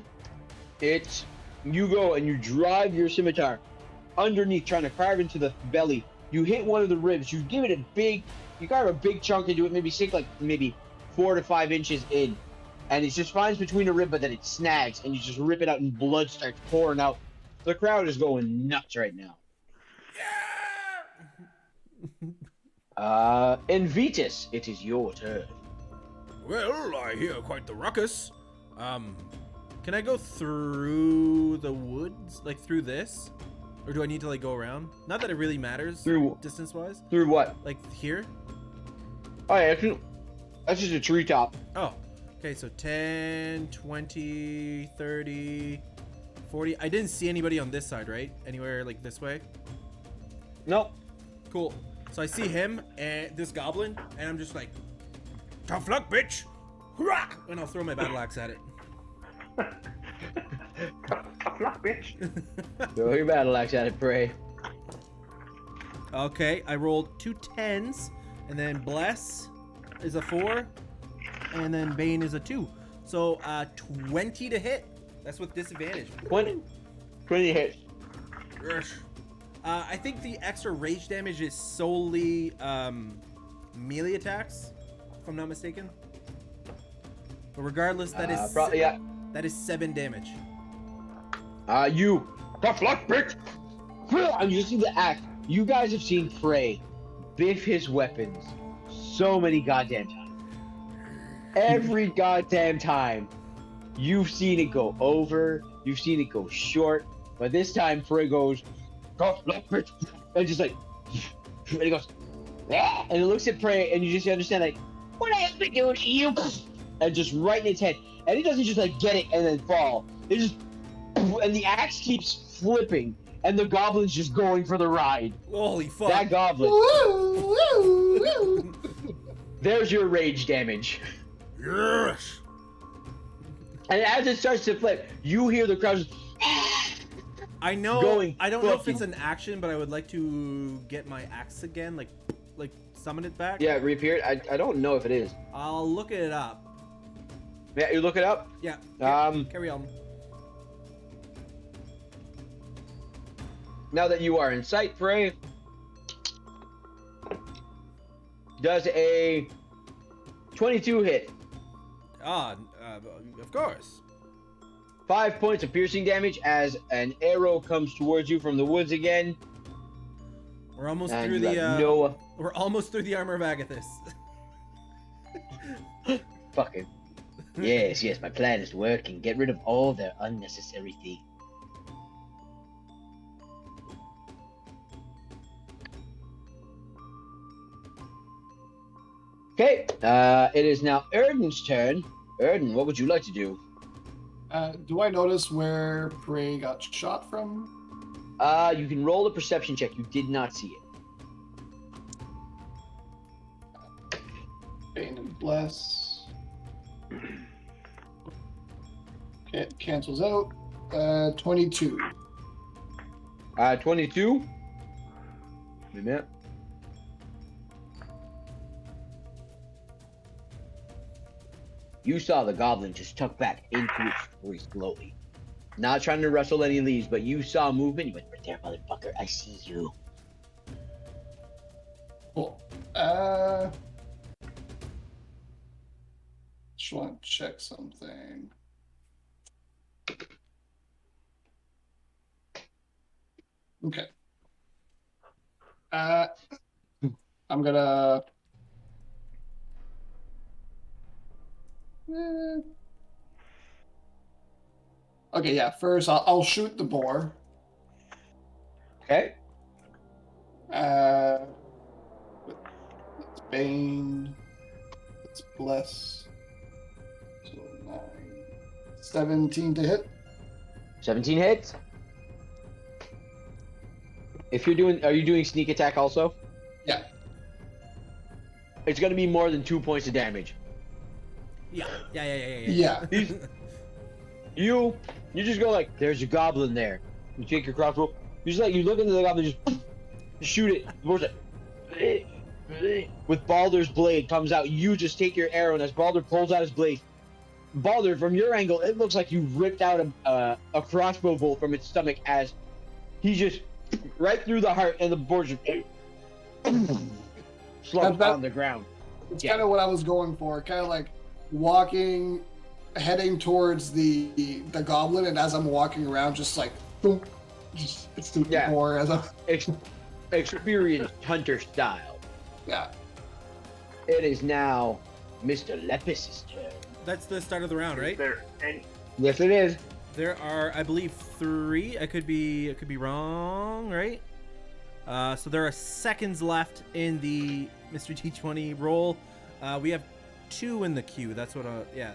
You go and you drive your scimitar underneath, trying to carve into the belly. You hit one of the ribs. You give it you carve a big chunk into it, maybe sink like maybe 4 to 5 inches in, and it just finds between the rib, but then it snags, and you just rip it out, and blood starts pouring out. The crowd is going nuts right now. Invitus, it is your turn. Well, I hear quite the ruckus. Can I go through the woods? Like, through this? Or do I need to, like, go around? Not that it really matters, Through- distance-wise. Through what? Like, here? Oh, yeah, that's just a treetop. Oh. Okay, so 10, 20, 30, 40. I didn't see anybody on this side, right? Anywhere, like, this way? Nope. Cool. So I see him and this goblin, and I'm just like, tough luck, bitch! Hurrah! And I'll throw my battle axe at it. Tough luck, bitch. Throw your battle axe at it, Prey. Okay, I rolled 2 10s, and then Bless is a 4, and then Bane is a 2. So 20 to hit. That's with disadvantage. 20 hits. Yes. I think the extra rage damage is solely melee attacks, if I'm not mistaken. But regardless, that is yeah. that is 7 damage. You tough luck, bitch. I'm using the axe. You guys have seen Prey biff his weapons so many goddamn times. Every goddamn time, you've seen it go over. You've seen it go short. But this time, Prey goes tough luck, bitch, and just like, and he goes, ah! And it looks at Prey, and you just understand like, what I have been doing to you, and just right in its head. And he doesn't just like get it and then fall. It just, and the axe keeps flipping, and the goblin's just going for the ride. Holy fuck. That goblin. There's your rage damage. Yes. And as it starts to flip, you hear the crowd just, I know. Going I don't know if it's fucking- an action, but I would like to get my axe again, like summon it back. yeah, reappeared. I don't know if it is. I'll look it up. Yeah, you look it up. Yeah. Carry on. Now that you are in sight, Prey, does a 22 hit. Of course. 5 points of piercing damage as an arrow comes towards you from the woods again. We're almost And through you the. have no We're almost through the armor of Agathis. fucking. Yes, my plan is working. Get rid of all their unnecessary things. Okay, it is now Erden's turn. Erden, what would you like to do? Do I notice where Prey got shot from? You can roll a perception check. You did not see it. Bane and Bless. Okay, it cancels out. 22. 22. Wait a minute. You saw the goblin just tuck back into its tree slowly. Not trying to rustle any leaves, but you saw movement. You went, right there, motherfucker. I see you. Cool. Just want to check something. Okay. I'm gonna. Okay, yeah. First, I'll shoot the boar. Okay. It's Bane. It's Bless. So 9, 17 to hit. 17 hits. If you're doing, are you doing sneak attack also? Yeah. It's gonna be more than 2 points of damage. Yeah. Yeah. You just go like, there's a goblin there. You take your crossbow. You just like, you look into the goblin, just shoot it. The boar's like, with Baldur's blade comes out. You just take your arrow, and as Baldur pulls out his blade, Baldur, from your angle, it looks like you ripped out a crossbow bolt from its stomach as he just right through the heart, and the board just slumps on the ground. It's Yeah. kind of what I was going for. Kind of like walking, heading towards the goblin, and as I'm walking around, just like boom, just it's the Yeah. boar as I'm. Experienced hunter style. Yeah. It is now Mr. Lepis' turn. That's the start of the round, right? Is there any? Yes, it is. There are, I believe, 3. I could be wrong, right? So there are seconds left in the Mr. T20 roll. We have 2 in the queue. That's what. Yeah.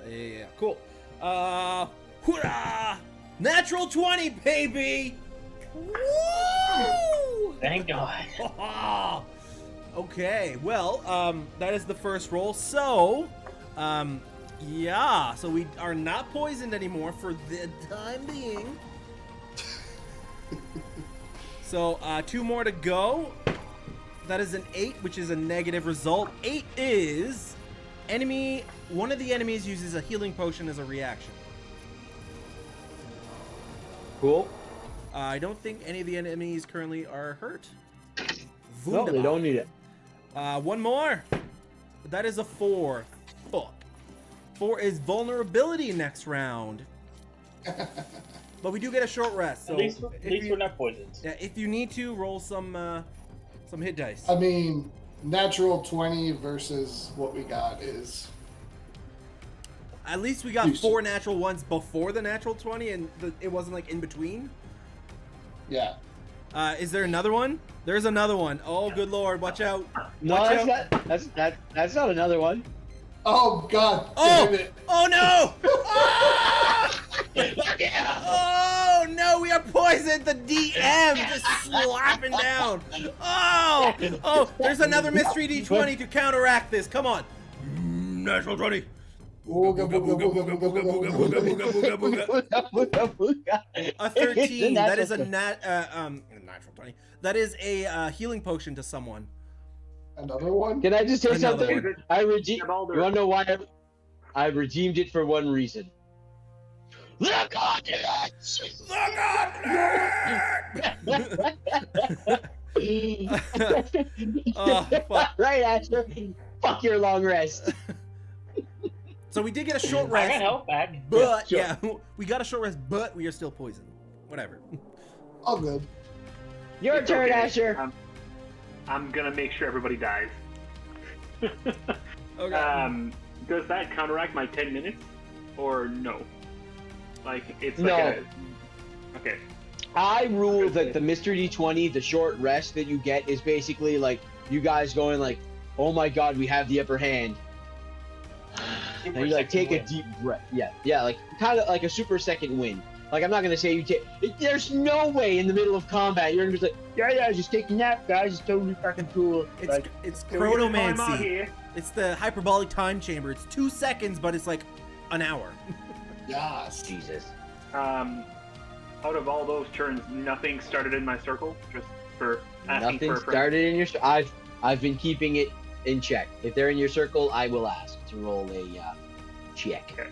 Cool. Hoorah! Natural 20, baby! Woo! Thank God. Okay. Well, that is the first roll. So, yeah. So we are not poisoned anymore for the time being. So 2 more to go. That is an 8, which is a negative result. 8 is one of the enemies uses a healing potion as a reaction. Cool. I don't think any of the enemies currently are hurt. No, they Wunderbar. don't need it. 1 more. That is a 4. Fuck. 4 is vulnerability next round. But we do get a short rest. So At least if we're not poisoned. yeah, if you need to, roll some hit dice. I mean, natural 20 versus what we got is. At least we got 4 natural ones before the natural 20, and it wasn't like in between. Yeah. Is there another one? There's another one. Oh, good lord! Watch out! No, Watch that's out. not. That's not another one. Oh, God. Oh! Damn it. Oh no! Oh no! We are poisoned. The DM just slapping down. Oh! There's another mystery D20 to counteract this. Come on. Natural 20. Booga, booga, booga, booga, booga, booga, booga. A 13. That is a natural 20. That is a healing potion to someone. Another one? Can I just say Another something? one. I redeemed. You Baldur. want to know why? I redeemed it for one reason. The continents. Oh, fuck. Right, Asher. Fuck your long rest. So we did get a short I rest. can help back. But Sure. yeah, we got a short rest, but we are still poisoned. Whatever. All good. Your It's turn, okay. Asher. I'm gonna make sure everybody dies. Okay. Does that counteract my 10 minutes, or no? Like it's No. like okay. I rule that the Mr. D20, the short rest that you get, is basically like you guys going like, "Oh my God, we have the upper hand." And you like take a deep breath. Yeah, like kind of like a super second win. Like I'm not gonna say you take. There's no way in the middle of combat you're gonna be like, yeah, just take a nap, guys. It's totally fucking cool. It's Like, it's Can we get time out chronomancy. here? It's the hyperbolic time chamber. It's 2 seconds, but it's like an hour. Yes. Jesus. Out of all those turns, nothing started in my circle. Just for asking Nothing for a friend. started in your. I've been keeping it in check. If they're in your circle, I will ask to roll a check. Okay.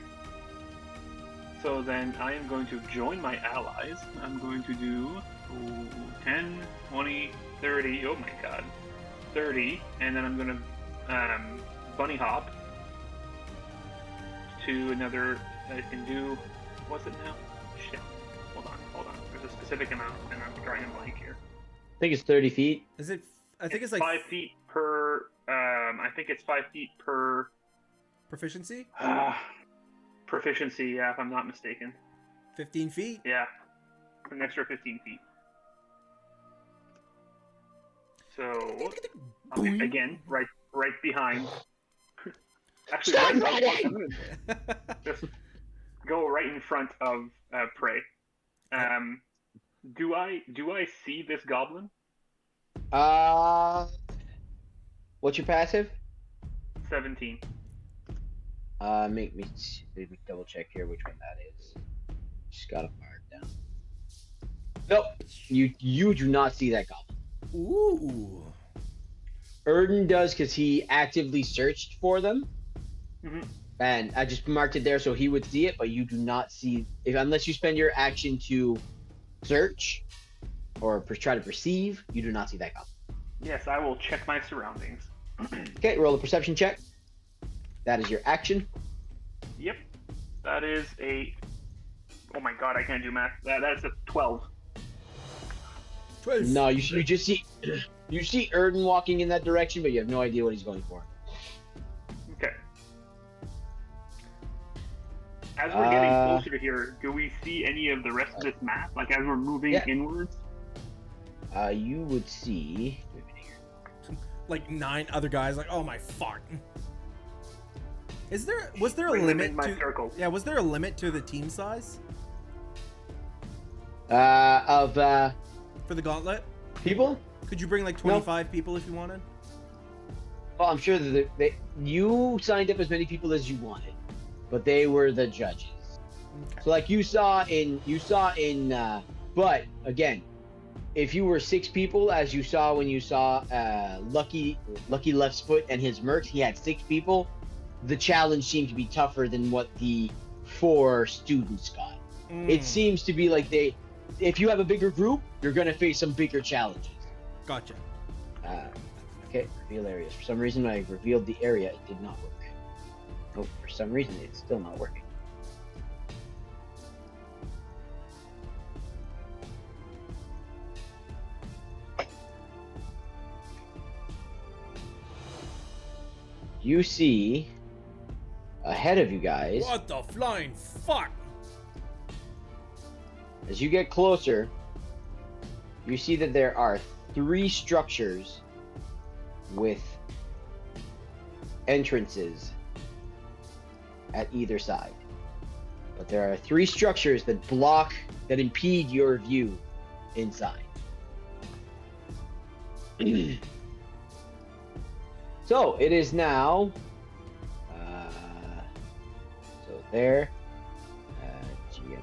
So then I am going to join my allies. I'm going to do 10, 20, 30. Oh my god. 30. And then I'm going to bunny hop to another. I can do. What's it now? Shit. Hold on. There's a specific amount, and I'm drawing a blank here. I think it's 30 feet. Is it? I think it's like 5 feet per. I think it's 5 feet per. proficiency. Proficiency, yeah, if I'm not mistaken. 15 feet. Yeah, an extra 15 feet. So again, right behind. Actually, I'm gonna just go right in front of prey. Do I see this goblin? What's your passive? 17. Make me double check here which one that is. Just gotta mark down. Nope, you do not see that goblin. Ooh. Erden does because he actively searched for them, Mhm. and I just marked it there so he would see it. But you do not see unless you spend your action to search or try to perceive. You do not see that goblin. Yes, I will check my surroundings. Okay, roll a perception check. That is your action. Yep, that is a. Oh my god, I can't do math. That's a 12. 12. No, you just see You see Erden walking in that direction, but you have no idea what he's going for. Okay. As we're getting closer to here, do we see any of the rest of this map? Like as we're moving inwards? You would see. Like 9 other guys. Like, oh my fuck. Was there a Bring them limit in my to? circle. Yeah, was there a limit to the team size Of for the gauntlet? people? Could you bring like 25 people if you wanted? Well, I'm sure that you signed up as many people as you wanted, but they were the judges. Okay. So like you saw in but again, if you were 6 people, as you saw when you saw Lucky Left's Foot and his mercs, he had 6 people. The challenge seemed to be tougher than what the 4 students got. It seems to be like if you have a bigger group, you're gonna face some bigger challenges. Gotcha. Okay, reveal areas. For some reason, I revealed the area. It did not work. Oh, for some reason, it's still not working. You see ahead of you guys, What the flying fuck? as you get closer, you see that there are 3 structures with entrances at either side. But there are 3 structures that impede your view inside. So it is now. So there. GM.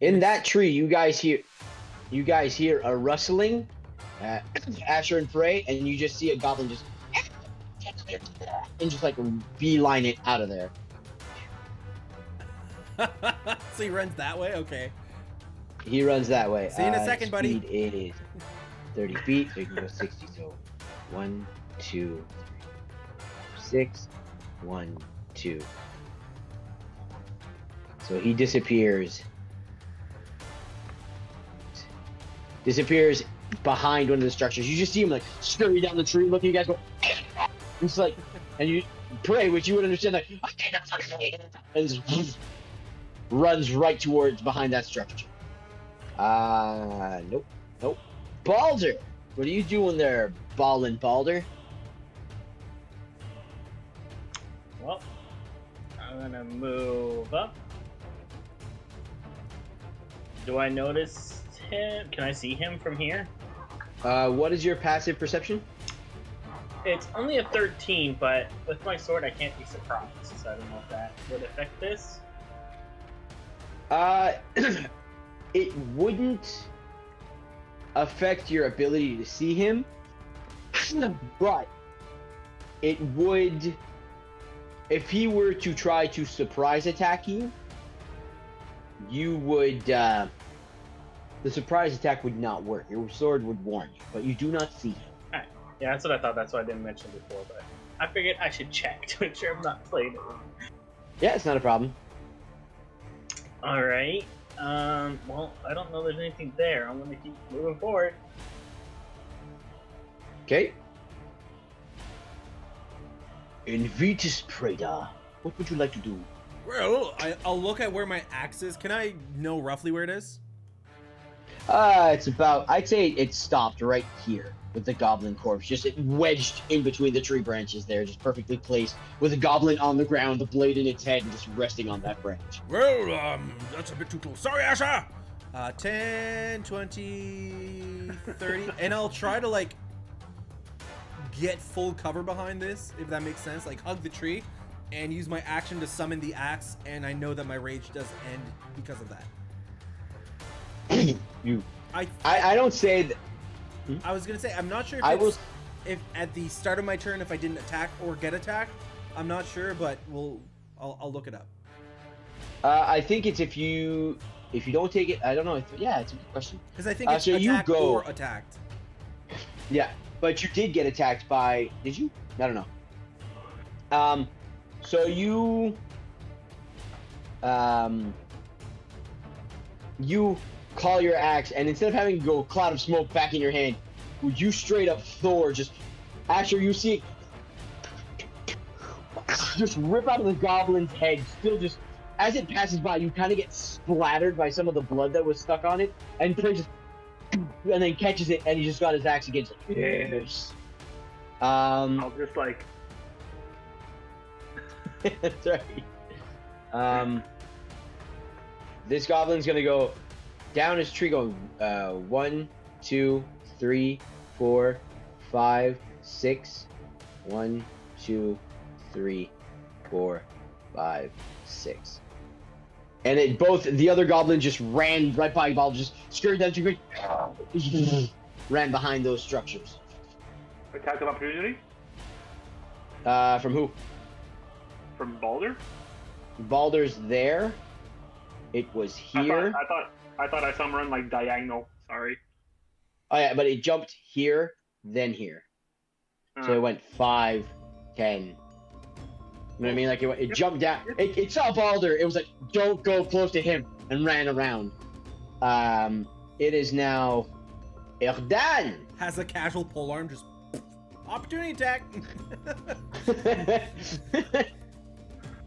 In that tree, you guys hear a rustling, Asher and Frey, and you just see a goblin just and just like beeline it out of there. So he runs that way? Okay. He runs that way. See you in a second, buddy. Speed is 30 feet, so you can go 60. So 1, 2, 6, 1, 2. So he disappears behind one of the structures. You just see him like scurry down the tree, looking at you guys go. It's like, and you pray, which you would understand, like, and just runs right towards behind that structure. Nope. Balder, what are you doing there, Ballin' Balder? Well, I'm gonna move up. Do I notice him? Can I see him from here? What is your passive perception? It's only a 13, but with my sword I can't be surprised, so I don't know if that would affect this. It wouldn't affect your ability to see him, but it would, if he were to try to surprise attack you, you would, the surprise attack would not work. Your sword would warn you, but you do not see him. Alright. Yeah, that's what I thought, that's why I didn't mention before, but I figured I should check to ensure I'm not playing it wrong. Yeah, it's not a problem. Alright. Well, I don't know there's anything there. I'm gonna keep moving forward. Okay. Invitus Preda. What would you like to do? Well, I'll look at where my axe is. Can I know roughly where it is? It's about, I'd say it stopped right here with the goblin corpse, just wedged in between the tree branches there, just perfectly placed, with a goblin on the ground, the blade in its head, and just resting on that branch. Well, that's a bit too close. Sorry, Asha! 10, 20, 30, and I'll try to, like, get full cover behind this, if that makes sense. Like, hug the tree, and use my action to summon the axe, and I know that my rage does end because of that. I don't say that. I was gonna say, I'm not sure if at the start of my turn, if I didn't attack or get attacked, I'm not sure, but I'll look it up. I think it's if you don't take it. I don't know. It's a good question. Because I think it's so you attack go- or attacked. Yeah, but you did get attacked by. Did you? I don't know. So you You call your axe, and instead of having to go cloud of smoke back in your hand, you straight up Thor just. Asher, you see it just rip out of the goblin's head, still just. As it passes by, you kind of get splattered by some of the blood that was stuck on it, and Clay just. And then catches it, and he just got his axe again. Like, yes. I'll just like. That's right. This goblin's gonna go down his tree, going 1, 2, 3, 4, 5, 6. 1, 2, 3, 4, 5, 6. And it both the other goblin just ran right by Balder, just scurried down to quick, ran behind those structures. Attack of opportunity? From who? From Balder? Balder's there. It was here. I thought I saw him run like diagonal. Sorry. Oh yeah, but it jumped here, then here. So it went 5, 10. You know what I mean? Like it jumped down. It saw Balder. It was like, don't go close to him, and ran around. It is now Erdan. Has a casual polearm, just opportunity attack.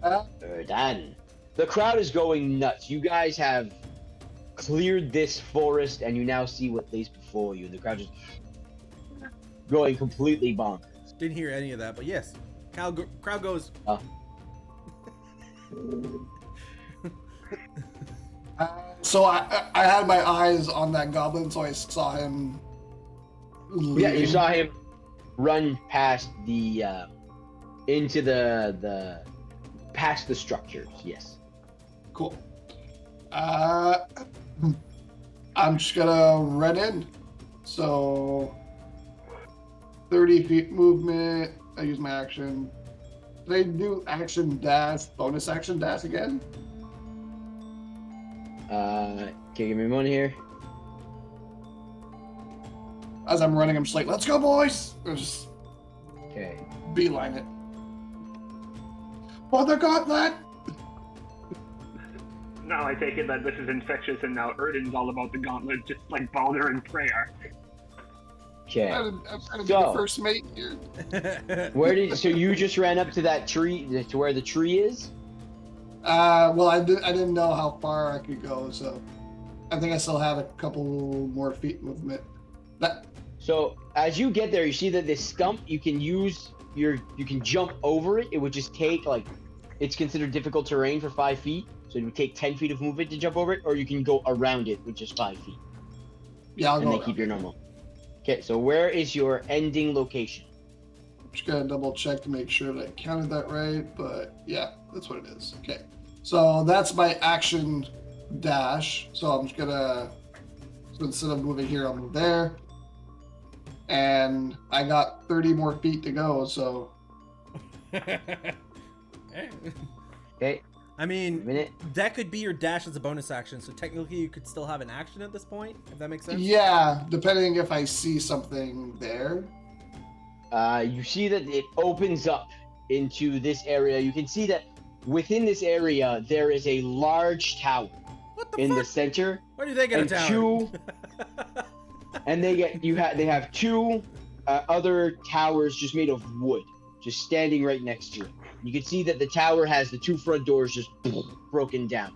Erdan. The crowd is going nuts. You guys have cleared this forest, and you now see what lays before you. The crowd just going completely bonkers. Didn't hear any of that, but yes, crowd goes. So I had my eyes on that goblin, so I saw him. Yeah, you saw him run past the into the past the structures. Yes. Cool. I'm just gonna run in. So 30 feet movement. I use my action. Did I do action dash, bonus action dash again? Okay, give me one here. As I'm running, I'm just like, let's go, boys! I just Okay. beeline it. Mother Gauntlet! Now I take it that this is infectious, and now Erden's all about the gauntlet, just like Balder and Frey are. Okay. I'm trying to be So- the first mate here. So you just ran up to that tree, to where the tree is? Well, I didn't know how far I could go, so I think I still have a couple more feet movement. So as you get there, you see that this stump, you can jump over it. It would just take it's considered difficult terrain for 5 feet. So it would take 10 feet of movement to jump over it, or you can go around it, which is 5 feet. Yeah, I'll and go then around. keep your normal. Okay, so where is your ending location? Just gotta double check to make sure that I counted that right, but yeah, that's what it is. Okay, so that's my action dash. So I'm just gonna, so instead of moving here, I'll move there. And I got 30 more feet to go, so. Okay, I mean, a minute. that could be your dash as a bonus action, so technically you could still have an action at this point, if that makes sense. Yeah, depending if I see something there. You see that it opens up into this area. You can see that within this area there is a large tower What the in fuck? the center, Where do they get and a tower? two, and they have two other towers just made of wood, just standing right next to it. You can see that the tower has the 2 front doors just broken down.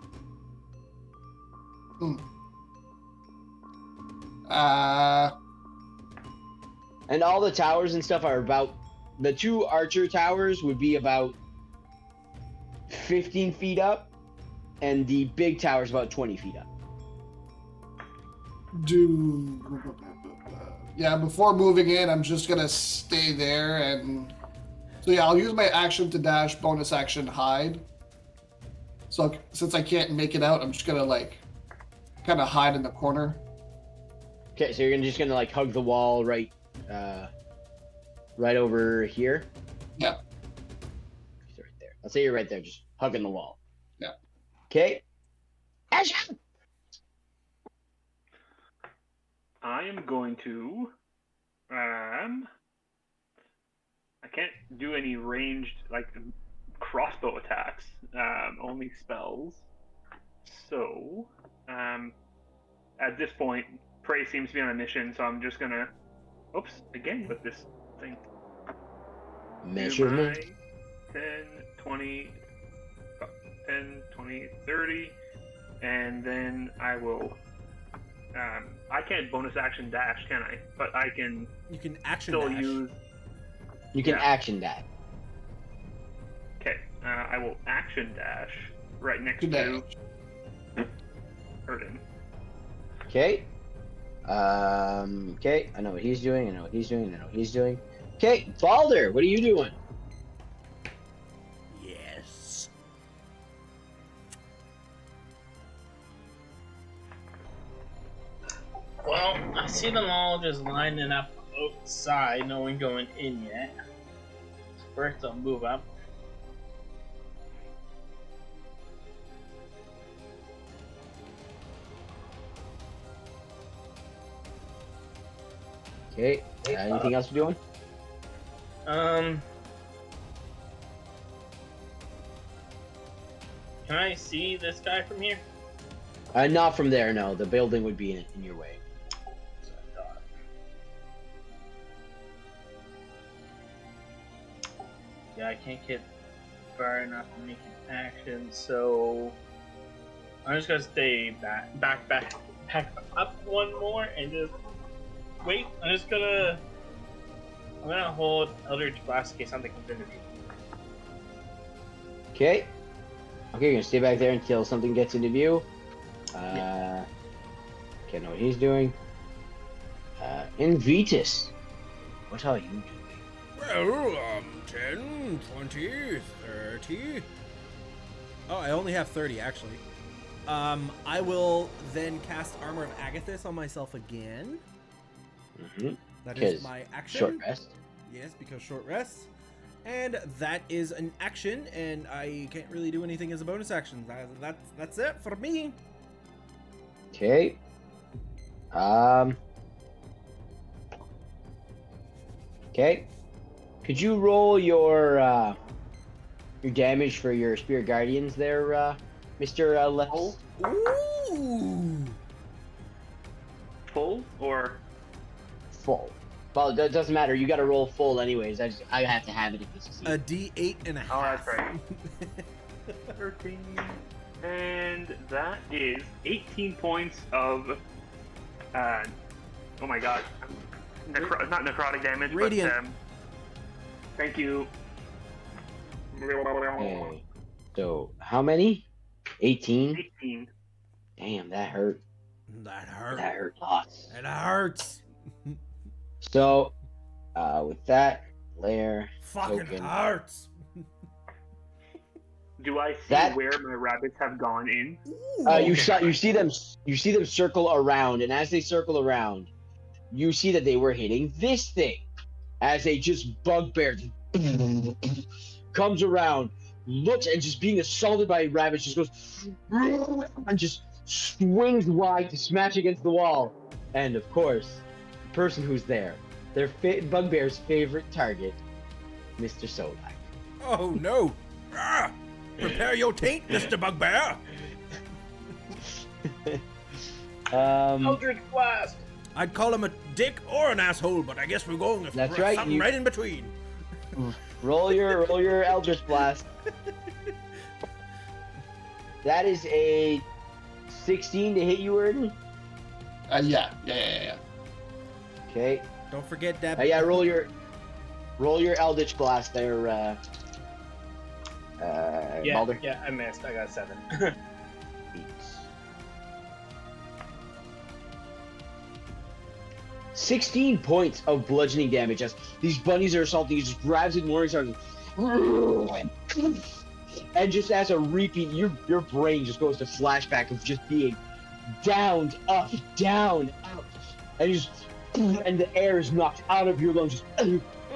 And all the towers and stuff are about, the 2 archer towers would be about 15 feet up, and the big tower is about 20 feet up. Yeah, before moving in, I'm just gonna stay there, and so yeah, I'll use my action to dash, bonus action hide. So since I can't make it out, I'm just gonna kind of hide in the corner. Okay, so you're just gonna hug the wall right over here. Yeah. Just right there. I'll say you're right there, just hugging the wall. Yeah. Okay. Action! I am going to. I can't do any ranged crossbow attacks, only spells. So, at this point, Prey seems to be on a mission, so I'm just gonna, oops, again with this thing. Measurement. 10, 20, 10, 20, 30, and then I will, I can't bonus action dash, can I? But I can You can action still dash. use, You can Yeah. action that. okay, I will action dash right next Good to dash. Erden. Okay. Okay. I know what he's doing. I know what he's doing. I know what he's doing. Okay, Balder, what are you doing? Yes. Well, I see them all just lining up outside, no one going in yet. First, I'll move up. Okay. Anything else you're doing? Can I see this guy from here? Not from there. No, the building would be in your way. Yeah, I can't get far enough to make an action, so I'm just gonna stay back up one more and just wait. I'm gonna hold Eldritch Blast in case something comes into me. Okay. Okay, you're gonna stay back there until something gets into view. Okay, I know what he's doing. Invitus, what are you doing? Well, 10, 20, 30. Oh, I only have 30 actually. I will then cast Armor of Agathis on myself again. Mm-hmm. That Because is my action. short rest. Yes, because short rest. And that is an action, and I can't really do anything as a bonus action. That's it for me. Okay. Okay. Could you roll your damage for your Spirit Guardians there, Mr. Levels? Ooh. Full or Full. Well, that doesn't matter. You got to roll full anyways. I have to have it if you succeed. A D8 and a Oh, half. that's right. 13, and that is 18 points of, oh my god, not necrotic damage, Radiant. but thank you. Okay. So, how many? 18? 18. Damn, that hurt. That hurt. That hurt lots. It hurts. So, with that, layer, Fucking token. hurts. Do I see That- where my rabbits have gone in? Ooh. You see them circle around, and as they circle around, you see that they were hitting this thing as they just bugbear comes around, looks, and just being assaulted by rabbits just goes and just swings wide to smash against the wall. And of course, the person who's there, their bugbear's favorite target, Mr. Solak. Oh no. Ah, prepare your taint, Mr. Bugbear. Eldritch Blast! I'd call him a dick or an asshole, but I guess we're going with That's right, something you- right in between. roll your Eldritch Blast. That is a 16 to hit you, Erden. Yeah. Okay. Don't forget that. Yeah, roll your Eldritch Blast there, Balder. Yeah, I missed. I got 7. Beats. 16 points of bludgeoning damage as these bunnies are assaulting. He just grabs it and warning stars. And just as a repeat, your brain just goes to flashback of just being downed, up, down, up. And you just and the air is knocked out of your lungs just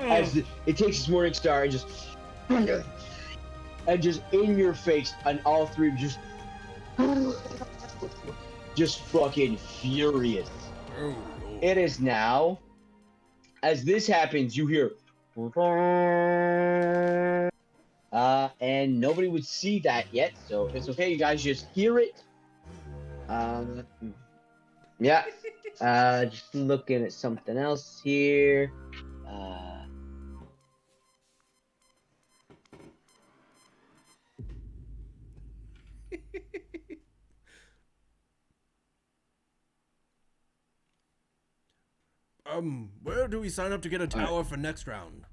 as it takes its morning star and just in your face, and all three of you just fucking furious. Oh, Lord. It is now, as this happens, you hear And nobody would see that yet, so it's okay. You guys just hear it. Yeah. Just looking at something else here. Where do we sign up to get a tower for next round?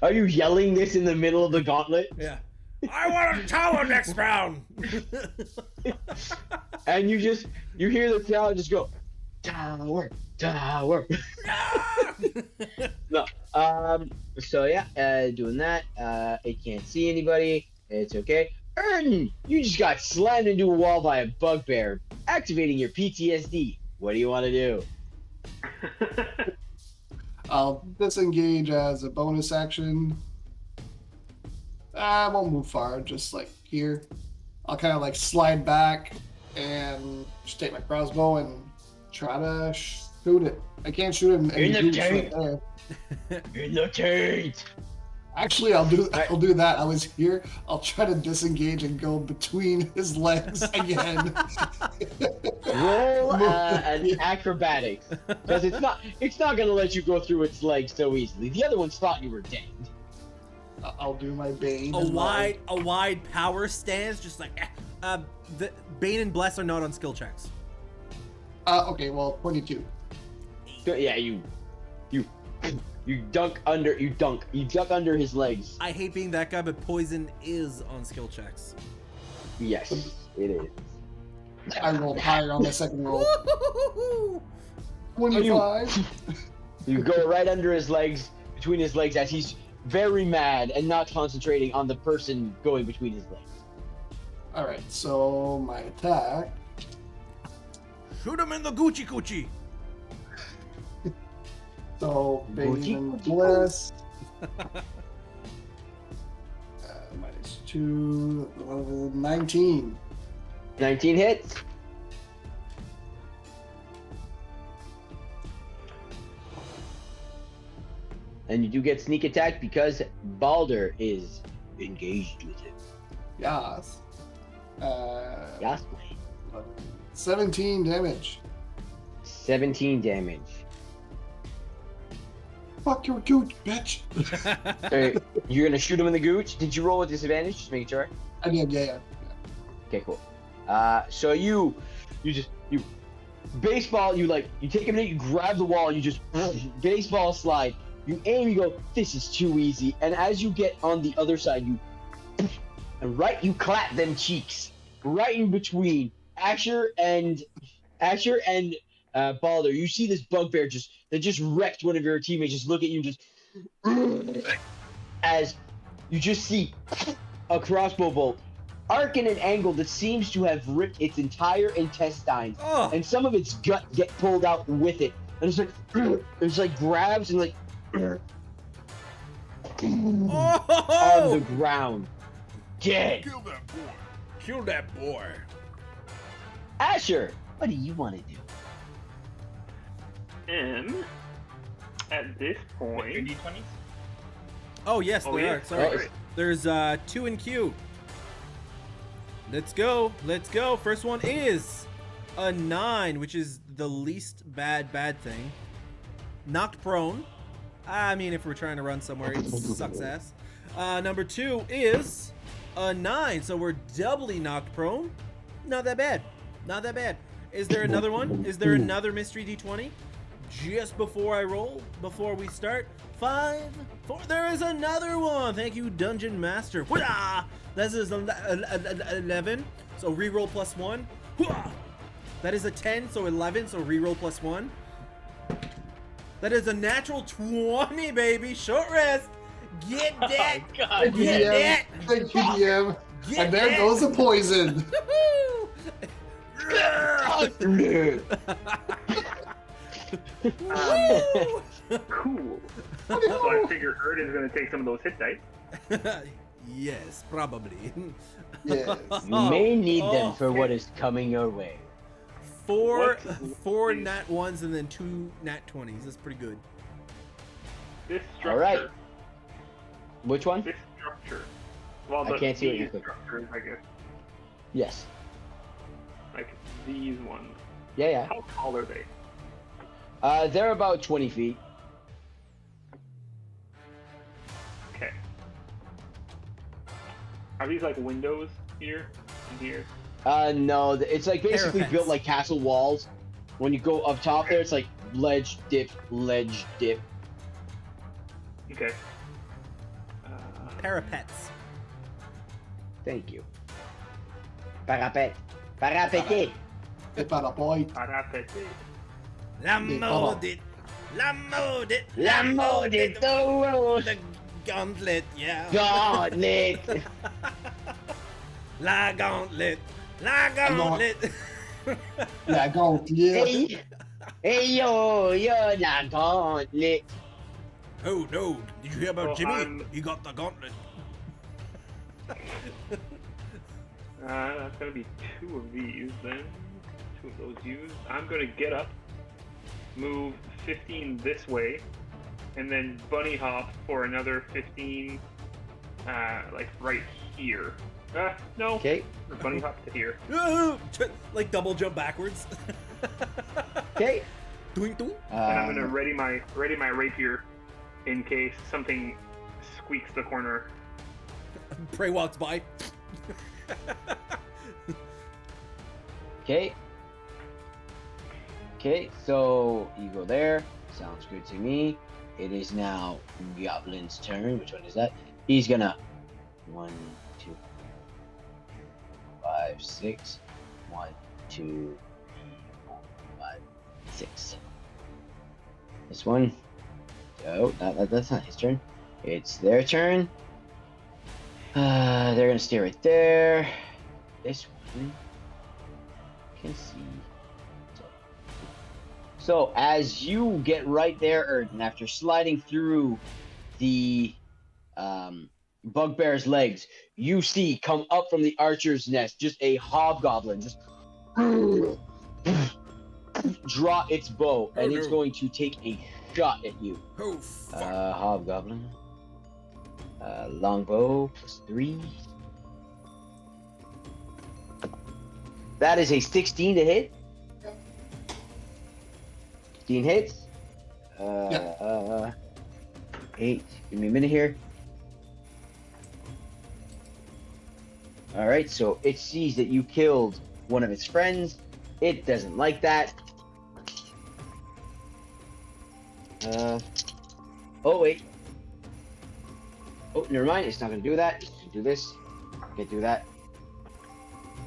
Are you yelling this in the middle of the gauntlet? Yeah. I want a tower next round. And you hear the crowd just go, tower, tower. No. So yeah, doing that. It can't see anybody. It's okay. Ernie, you just got slammed into a wall by a bugbear, activating your PTSD. What do you want to do? I'll disengage as a bonus action. I won't move far, just like here. I'll kind of like slide back and just take my crossbow and try to shoot it. I can't shoot him. In the taint. In the taint. Actually, I'll do that. I was here. I'll try to disengage and go between his legs again. Roll an acrobatics, because it's not gonna let you go through its legs so easily. The other ones thought you were dead. I'll do my Bane. A wide power stance, just like the Bane and Bless are not on skill checks. Okay, well, 22. Yeah, you duck under his legs. I hate being that guy, but poison is on skill checks. Yes, it is. I rolled higher on the second roll. 25. You go right under his legs, between his legs, as he's very mad and not concentrating on the person going between his legs. All right, so my attack. Shoot him in the Gucci Gucci. So, Bane Gucci, and Gucci, Bliss. Minus 2, 19. 19 hits. And you do get sneak attack because Balder is engaged with it. Yes. Yes, 17 damage. 17 damage. Fuck your gooch, bitch. Alright, you're gonna shoot him in the gooch. Did you roll with disadvantage? Just making sure. I did, yeah. Okay, cool. So you baseball. You take him in, you grab the wall, you just baseball slide. You aim, you go. This is too easy. And as you get on the other side, you clap them cheeks right in between Asher and Balder. You see this bugbear that just wrecked one of your teammates. Just look at you, just as you just see a crossbow bolt arc in an angle that seems to have ripped its entire intestines, and some of its gut get pulled out with it. And it's like grabs and like on the ground, dead. Kill that boy. Kill that boy. Asher, what do you want to do? And at this Your point, D20s? Oh yes, Oh, there yeah. are. Sorry. Great. There's 2 in queue. Let's go. First one is a 9, which is the least bad thing. Knocked prone. I mean, if we're trying to run somewhere, it sucks ass. Number 2 is a 9, so we're doubly knocked prone. Not that bad. Is there another one? Is there another mystery D20? Just before I roll, before we start. 5, 4. There is another one. Thank you, Dungeon Master. Hoo-ah! This is 11. So reroll plus 1. Hoo-ah! That is a 10, so 11. So reroll plus 1. That is a natural 20, baby. Short rest. Get that. Oh, God. Get that. Thank you, DM. Get And there that. goes the poison. cool. So I figure Herd is going to take some of those hit dice. Yes, probably. Yes. You may need them for okay. what is coming your way. Four What? nat 1s and then 2 nat 20s. That's pretty good. This structure All right. Which one? This structure. Well, I can't see what you're these clicking. structures, I guess. Yes. Like these ones. Yeah. How tall are they? They're about 20 feet. Okay. Are these like windows here and here? No, it's like basically Parapets. built like castle walls. When you go up top there, it's like ledge, dip, ledge, dip. Okay. Parapets. Thank you. Parapet. Parapete. Hit by the boy. Parapet. La mode. La mode. La mode The gauntlet, yeah. Gauntlet. La gauntlet. La gauntlet. Yeah, go. Yeah. Hey. Hey, yo, la gauntlet. Oh no! Did you hear about Well, Jimmy? He got the gauntlet. That's gonna be 2 of these then. 2 of those used. I'm gonna get up, move 15 this way, and then bunny hop for another 15, like right here. No. Okay. Bunny hop to here. Like double jump backwards. Okay. Doink doink. And I'm gonna ready my rapier in case something squeaks the corner. Prey walks by. Okay. Okay, so you go there. Sounds good to me. It is now Goblin's turn. Which one is that? He's gonna 1, 2, 5, 6. 1, 2, 3, 4, 5, 6. This one. Oh, that's not his turn. It's their turn. They're gonna stay right there. This one can see. So as you get right there, Erden, after sliding through the bugbear's legs, you see come up from the archer's nest just a hobgoblin just draw its bow, and it's going to take a shot at you. Oh fuck! Hobgoblin. Longbow +3. That is a 16 to hit. 16 hits. 8. Give me a minute here. Alright, so it sees that you killed one of its friends. It doesn't like that. Oh, wait. Oh, never mind. It's not going to do that. It's going to do this. Can't do that.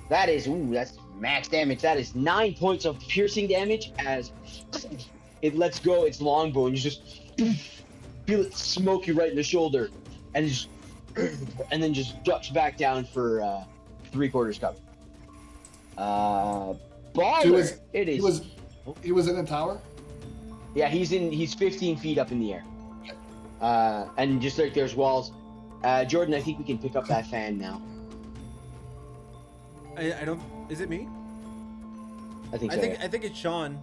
That is, that's max damage. That is 9 points of piercing damage as it lets go its longbow and you just feel it smoke you right in the shoulder and just, and then just ducks back down for 3/4 cover. Baller. It is. He was in a tower. Yeah, he's 15 feet up in the air. And just like there's walls. Jordan, I think we can pick up that fan now. I don't. Is it me? I think so. Yeah. I think it's Sean.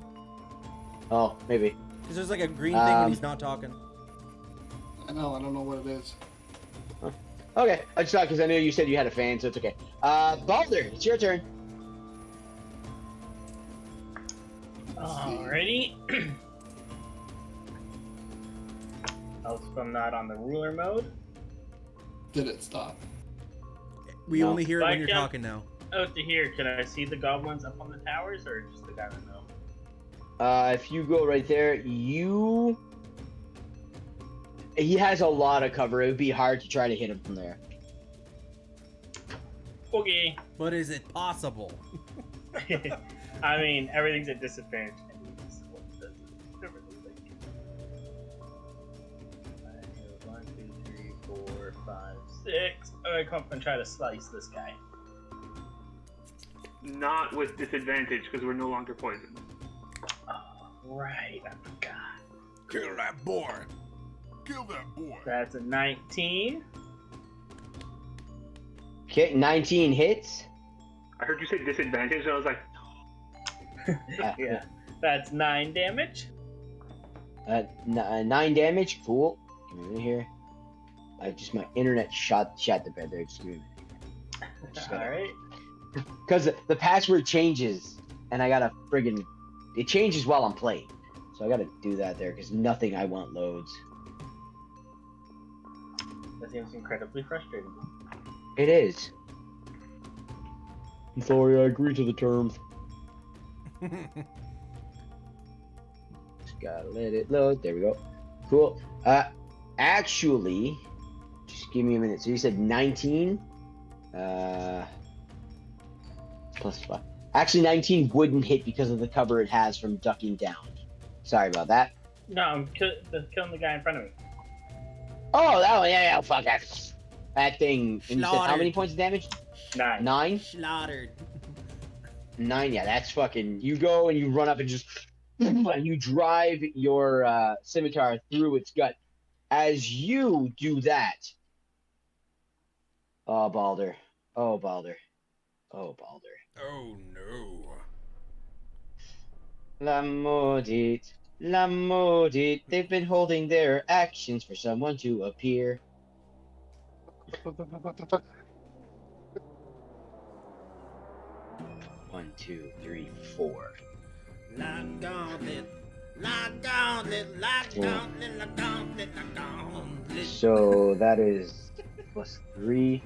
Oh, maybe. Because there's like a green thing when he's not talking. I know. I don't know what it is. Okay, I just thought because I knew you said you had a fan, so it's okay. Balder, it's your turn. Alrighty. Else if I'm not on the ruler mode. Did it stop? We No. only hear it when Back you're down. talking now. Out to here, can I see the goblins up on the towers or just the guy that know? If you go right there, he has a lot of cover. It would be hard to try to hit him from there. Okay. But is it possible? I mean, everything's at disadvantage. One, two, three, 4, 5, 6. I'm gonna come up and try to slice this guy. Not with disadvantage because we're no longer poisoned. Oh, right, I forgot. Kill that boy. Kill that boy. That's a 19. Okay, 19 hits. I heard you say disadvantage, and I was like, Yeah, that's 9 damage. 9 damage. Cool. Give me a minute here. My internet shot the bed there. Just give me a minute. All right. Because the password changes, and I gotta friggin' it changes while I'm playing, so I gotta do that there because nothing I want loads. That seems incredibly frustrating. It is. I'm sorry, I agree to the terms. Just gotta let it load. There we go. Cool. Actually, just give me a minute. So you said 19. Plus 5. Actually, 19 wouldn't hit because of the cover it has from ducking down. Sorry about that. No, I'm killing the guy in front of me. Oh, that one. Yeah, fuck that. That thing. And you said how Slaughtered. many points of damage? 9. 9? Slaughtered. 9, yeah, that's fucking. You go and you run up and just. And you drive your scimitar through its gut. As you do that. Oh, Balder. Oh, Balder. Oh, Balder. Oh no. La maudite. La maudite. They've been holding their actions for someone to appear. 1, 2, 3, 4. Lock gauntlet. Lock gauntlet. Lock gauntlet. Lock gauntlet. Lock gauntlet. So that is plus 3.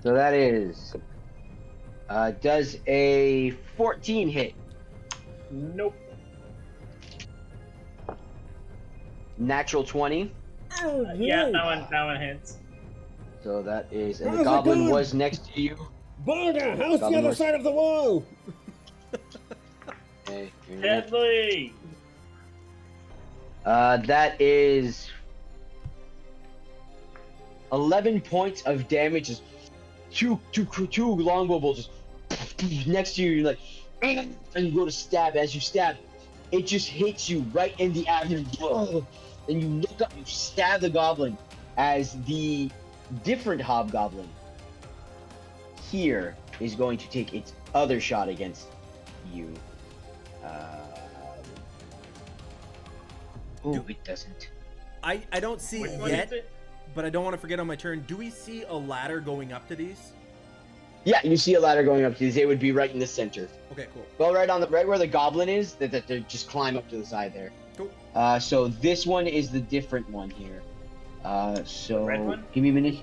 So that is. Does a 14 hit? Nope. Natural 20. Yeah, that one hits. So that is. And How's the it goblin going? was next to you. Boulder, how's the Goblin other was- side of the wall? Okay, Deadly. that is 11 points of damage. Just two longbow bolts just next to you. You're like, and you go to stab. As you stab, it just hits you right in the abdomen. And you look up, you stab the goblin. As the different hobgoblin here is going to take its other shot against you. Oh, it doesn't. I don't see Which one yet, is it? but I don't want to forget on my turn. Do we see a ladder going up to these? Yeah, you see a ladder going up to these. They would be right in the center. Okay, cool. Well, right where the goblin is. That they just climb up to the side there. Cool. So this one is the different one here. So The red one? give me a minute.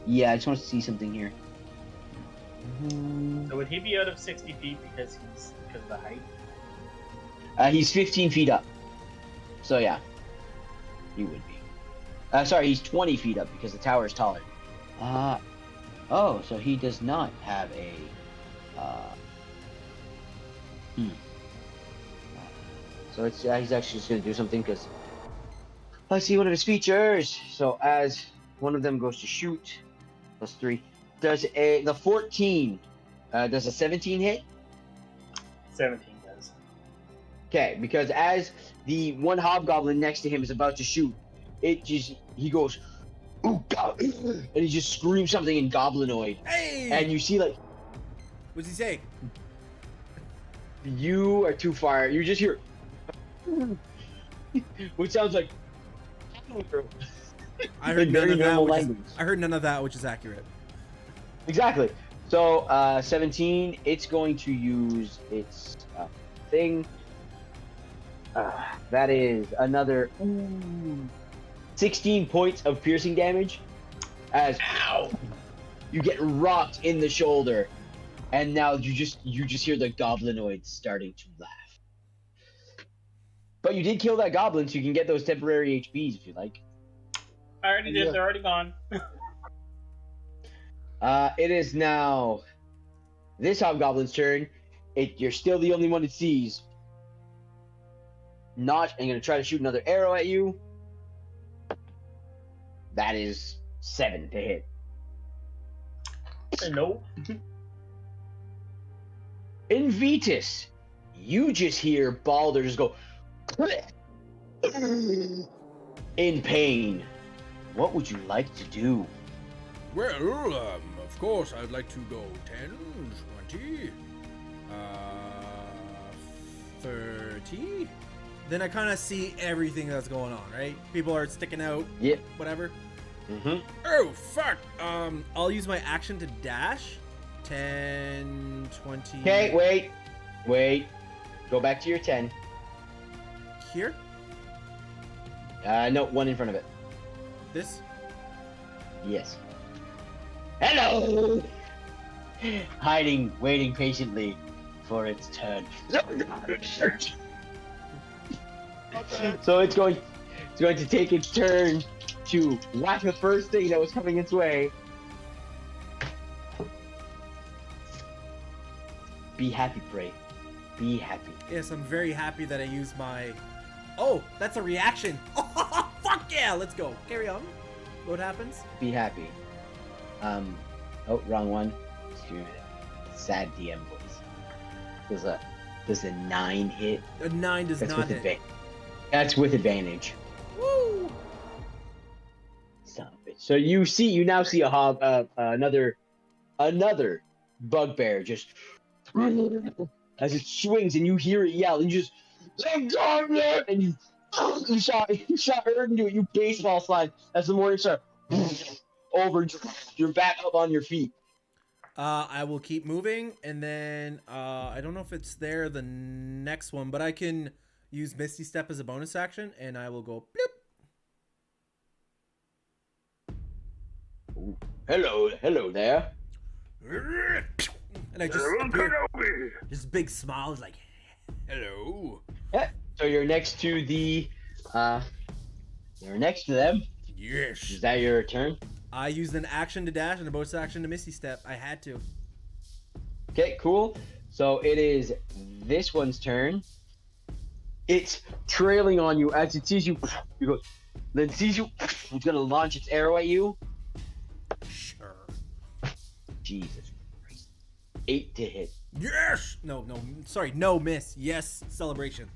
Yeah, I just want to see something here. So would he be out of 60 feet because of the height? He's 15 feet up. So yeah, he would be. Sorry, he's 20 feet up because the tower is taller. Oh, so he does not have a. So it's he's actually just gonna do something because. Let's see one of his features. So as one of them goes to shoot, plus 3, does the 14? Does a 17 hit? 17 does. Okay, because as the one hobgoblin next to him is about to shoot, he goes, "Ooh, God," and he just screams something in goblinoid, Hey! and you see like What's he say? you are too far. You just hear, which sounds like. I heard In none very of that. normal Which is, language. I heard none of that, which is accurate. Exactly. So 17, it's going to use its thing. That is another 16 points of piercing damage. As you get rocked in the shoulder, and now you just hear the goblinoids starting to laugh. But you did kill that goblin, so you can get those temporary HPs if you like. I already did. Yeah. They're already gone. It is now this hobgoblin's turn. You're still the only one it sees. Not, I'm gonna try to shoot another arrow at you. That is 7 to hit. Nope. In Vetus, you just hear Balder just go in pain. What would you like to do? Well, of course, I'd like to go 10, 20, 30. then I kind of see everything that's going on, right? People are sticking out, Yep. whatever. Mm-hmm. Oh, fuck. I'll use my action to dash. 10, 20. Okay, wait. Go back to your 10. Here? No, one in front of it. This? Yes. Hello! Hiding, waiting patiently for its turn. So it's going to take its turn to whack the first thing that was coming its way. Be happy, Prey. Be happy. Yes, I'm very happy that I used my... Oh, that's a reaction. Oh, fuck yeah, let's go. Carry on. What happens? Be happy. Oh, wrong one. Excuse me. Sad DM voice. Does a 9 hit? A 9 does That's not with hit. That's with advantage. Woo! Son of a bitch. So you now see another bugbear just as it swings, and you hear it yell, and you just and you shot Erden to it. You baseball slide as the morning star over. You're back up on your feet. I will keep moving, and then I don't know if it's there the next one, but I can use Misty Step as a bonus action, and I will go bloop. Hello there. And I just appear, this big smile is like, Hello. Yeah. So you're next to them. Yes. Is that your turn? I used an action to dash and a bonus action to Misty Step. I had to. Okay, cool. So it is this one's turn. It's trailing on you as it sees you. You go, then sees you. It's gonna launch its arrow at you. Sure. Jesus Christ. 8 to hit. Yes. No, sorry, no miss. Yes, celebration.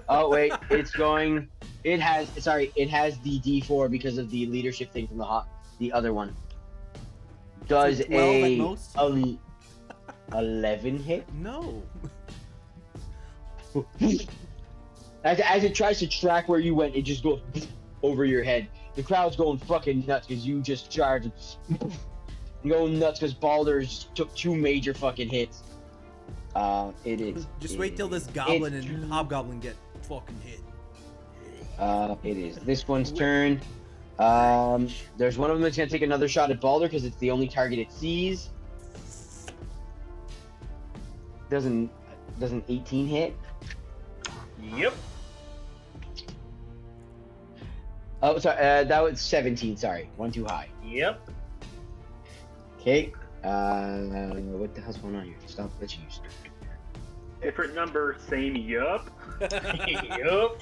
Oh wait, it's going. It has the D4 because of the leadership thing from the other one. Does So 12 at a most? 11 hit? No. As it tries to track where you went, it just goes over your head. The crowd's going fucking nuts because you just charged. Going nuts because Baldur's took 2 major fucking hits. It is. Just wait till this goblin and hobgoblin get fucking hit. It is this one's turn. There's one of them that's gonna take another shot at Baldur because it's the only target it sees. Doesn't 18 hit? Yep. Oh, sorry. That was 17. Sorry, one too high. Yep. Okay. What the hell's going on here? Stop. Let's use. Different number, same yup. Yup.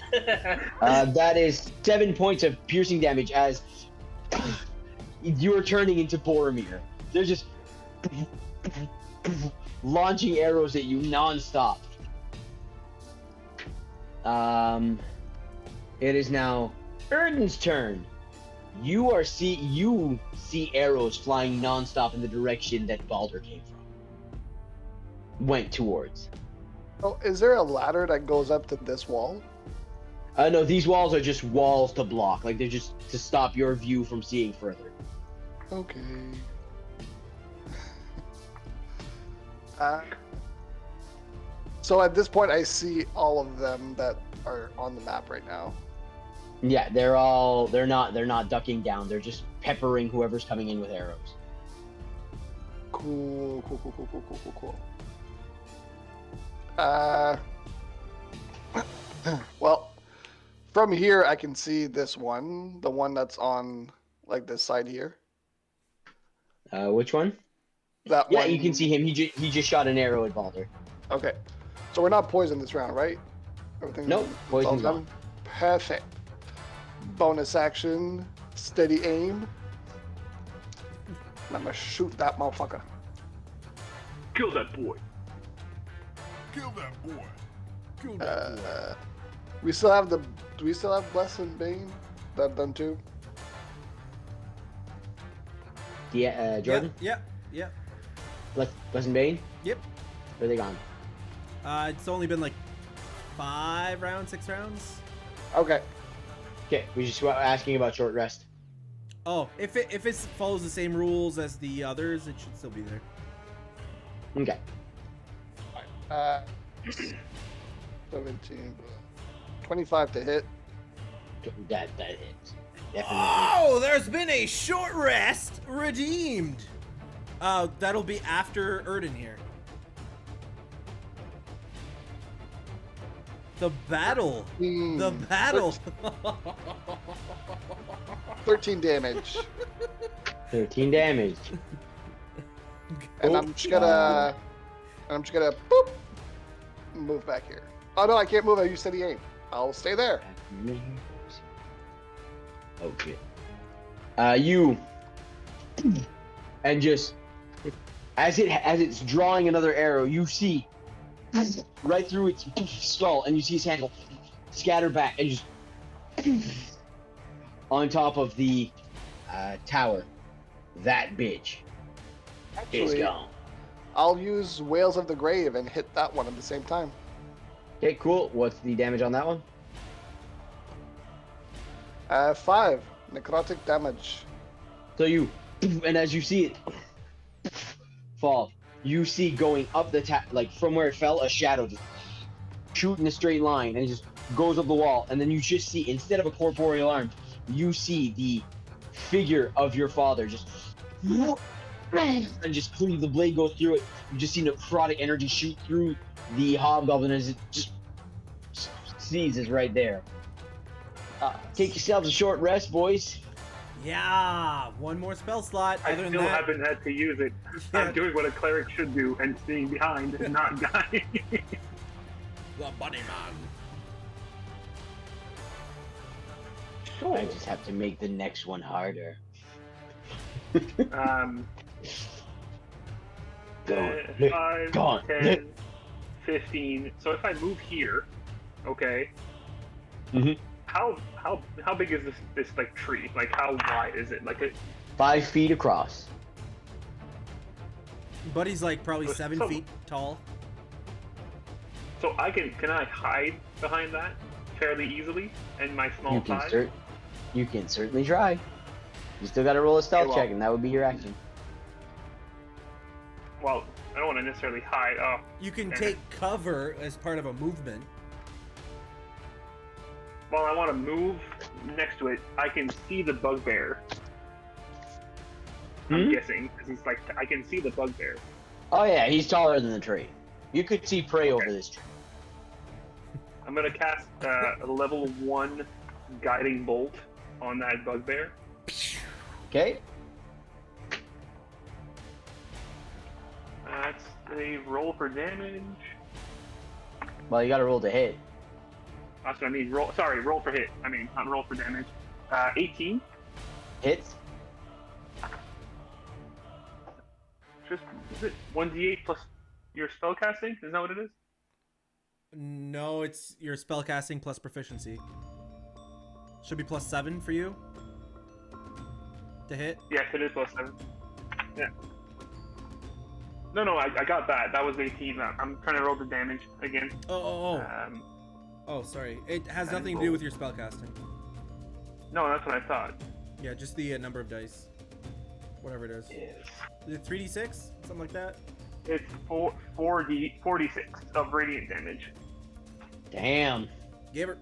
That is 7 points of piercing damage as you are turning into Boromir. They're just launching arrows at you non-stop. It is now Erden's turn. You see arrows flying non-stop in the direction that Baldur came from. Went towards. Oh, is there a ladder that goes up to this wall? No, these walls are just walls to block. Like, they're just to stop your view from seeing further. Okay. So at this point, I see all of them that are on the map right now. Yeah, they're not ducking down. They're just peppering whoever's coming in with arrows. Cool. Well, from here I can see this one, the one that's on like this side here. Which one? That Yeah, one. you can see him. He just shot an arrow at Baldur. Okay, so we're not poisoned this round, right? Everything. Nope, poison's gone. Perfect. Bonus action, steady aim. I'm gonna shoot that motherfucker. Kill that boy. Kill that boy. Kill that boy. We still have do we still have Bless and Bane? That done too? Yeah, Jordan. Yep. Bless and Bane. Yep. Where are they gone? It's only been like 5 rounds, 6 rounds. Okay. Okay, we just were asking about short rest. Oh, if it follows the same rules as the others, it should still be there. Okay. 17, 25 to hit. That hits. Definitely. Oh, there's been a short rest redeemed. That'll be after Erden here. The battle. The battle. 13 damage. 13 damage. And I'm just gonna boop, move back here. Oh no, I can't move. I used steady aim. I'll stay there. Oh shit. You and just as it's drawing another arrow, you see right through its skull, and you see his hand go scatter back and just on top of the tower. That bitch is Actually, gone. I'll use Whales of the Grave and hit that one at the same time. Okay, cool. What's the damage on that one? 5 necrotic damage. So you, and as you see it fall, you see going up the like from where it fell, a shadow just shoot in a straight line, and it just goes up the wall, and then you just see, instead of a corporeal arm, you see the figure of your father just and just cleave, the blade goes through it. You just see necrotic energy shoot through the hobgoblin as it just seizes right there. Take yourselves a short rest, boys. Yeah, one more spell slot. I Other than still that, haven't had to use it. Yeah. I'm doing what a cleric should do and staying behind and not dying. The bunny man. I just have to make the next one harder. Go, 5, go on. 10, 15. So if I move here, okay. Mhm. How big is this like tree? Like how wide is it? Like 5 feet across. Buddy's like probably So- 7 so- feet tall. so I can I hide behind that fairly easily in my small You can size? you can certainly try. You still got to roll a stealth well- check, and that would be your action. Well, I don't want to necessarily hide. Oh, You can Damn take cover as part of a movement. well, I want to move next to it. I can see the bugbear. I'm guessing because he's like I can see the bugbear. Oh yeah, he's taller than the tree. You could see prey over this tree. I'm gonna cast a level 1 guiding bolt on that bugbear. Okay. That's a roll for damage. Well, you got to roll to hit. That's what I mean. Roll. Sorry, roll for hit. I mean, not roll for damage. 18. Hits. Just is it 1d8 plus your spell casting? Is that what it is? No, it's your spellcasting plus proficiency. Should be +7 for you to hit. Yes, it is plus 7. Yeah. No, I got that. That was 18. I'm trying to roll the damage again. Oh, sorry. It has I nothing to roll. do with your spellcasting. No, that's what I thought. Yeah, just the number of dice. Whatever it is. Is it 3d6? Something like that? It's 46 of radiant damage. Damn. Gave her.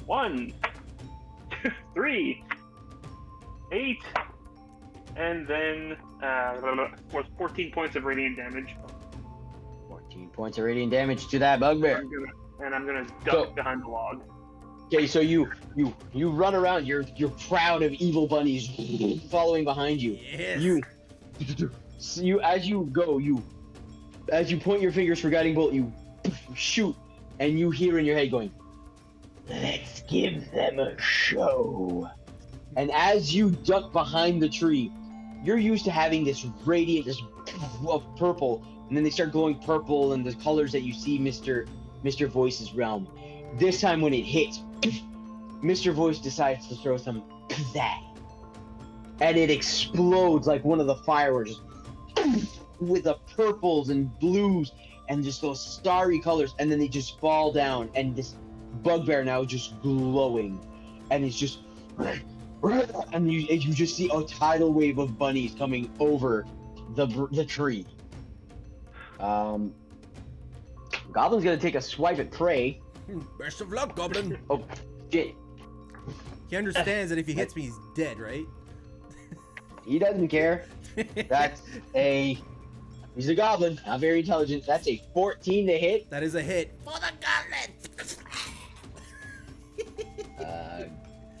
1, 3, 8, and then 14 points of radiant damage. 14 points of radiant damage to that bugbear. I'm gonna duck So- behind the log. Okay, so you run around. You're proud of evil bunnies following behind you. Yes. You as you go, as you point your fingers for guiding bolt, you shoot, and you hear in your head going, "Let's give them a show." And as you duck behind the tree, you're used to having this radiant, this of purple, and then they start glowing purple, and the colors that you see, Mr. Voice's realm. This time when it hits, Mr. Voice decides to throw some pizzazz, and it explodes like one of the fireworks, with the purples and blues and just those starry colors, and then they just fall down, and this bugbear now is just glowing, and it's just, and you just see a tidal wave of bunnies coming over the tree. Goblin's gonna take a swipe at prey. Best of luck, Goblin. Oh, shit. He understands that if he hits me, he's dead, right? He doesn't care. He's a goblin, not very intelligent. That's a 14 to hit. That is a hit. For the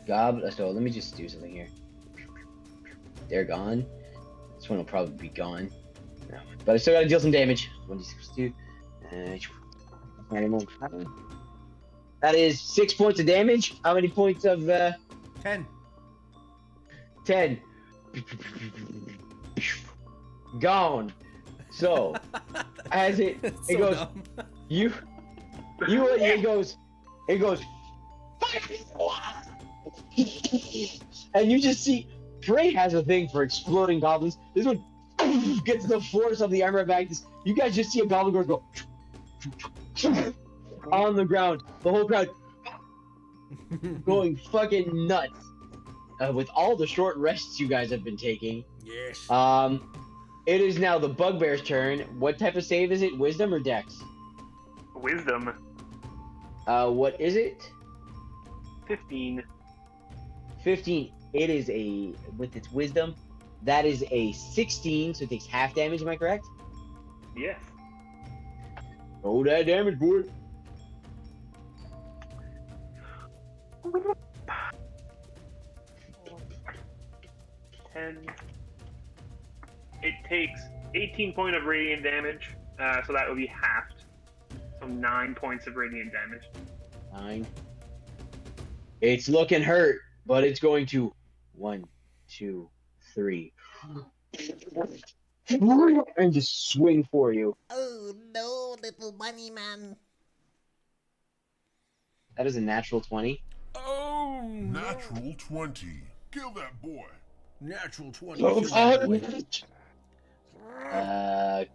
goblin. So let me just do something here. They're gone. This one will probably be gone. No. But I still gotta deal some damage. 1d6 that is 6 points of damage. How many points of 10. 10. Gone. So as it So goes, dumb. it goes, and you just see Prey has a thing for exploding goblins. This one gets the force of the armor back. You guys just see a goblin go on the ground. The whole crowd going fucking nuts with all the short rests you guys have been taking. Yes. It is now the bugbear's turn. What type of save is it? Wisdom or Dex? Wisdom. What is it? 15. 15. It is with its wisdom, that is a 16, so it takes half damage, am I correct? Yes. Oh, that damage, boy. It takes 18 points of radiant damage, so that would be halved. So 9 points of radiant damage. 9. It's looking hurt, but it's going to 1, 2, 3, and just swing for you. Oh no, little bunny man. That is a natural 20. Oh, no. Natural 20. Kill that boy. Natural 20. So I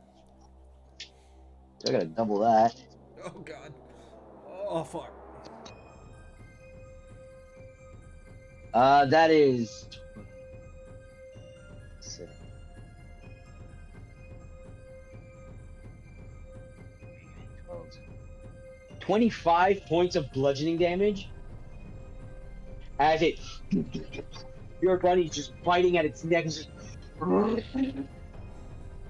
gotta double that. Oh god. Oh fuck. That is 25 points of bludgeoning damage. As your bunny's just biting at its neck,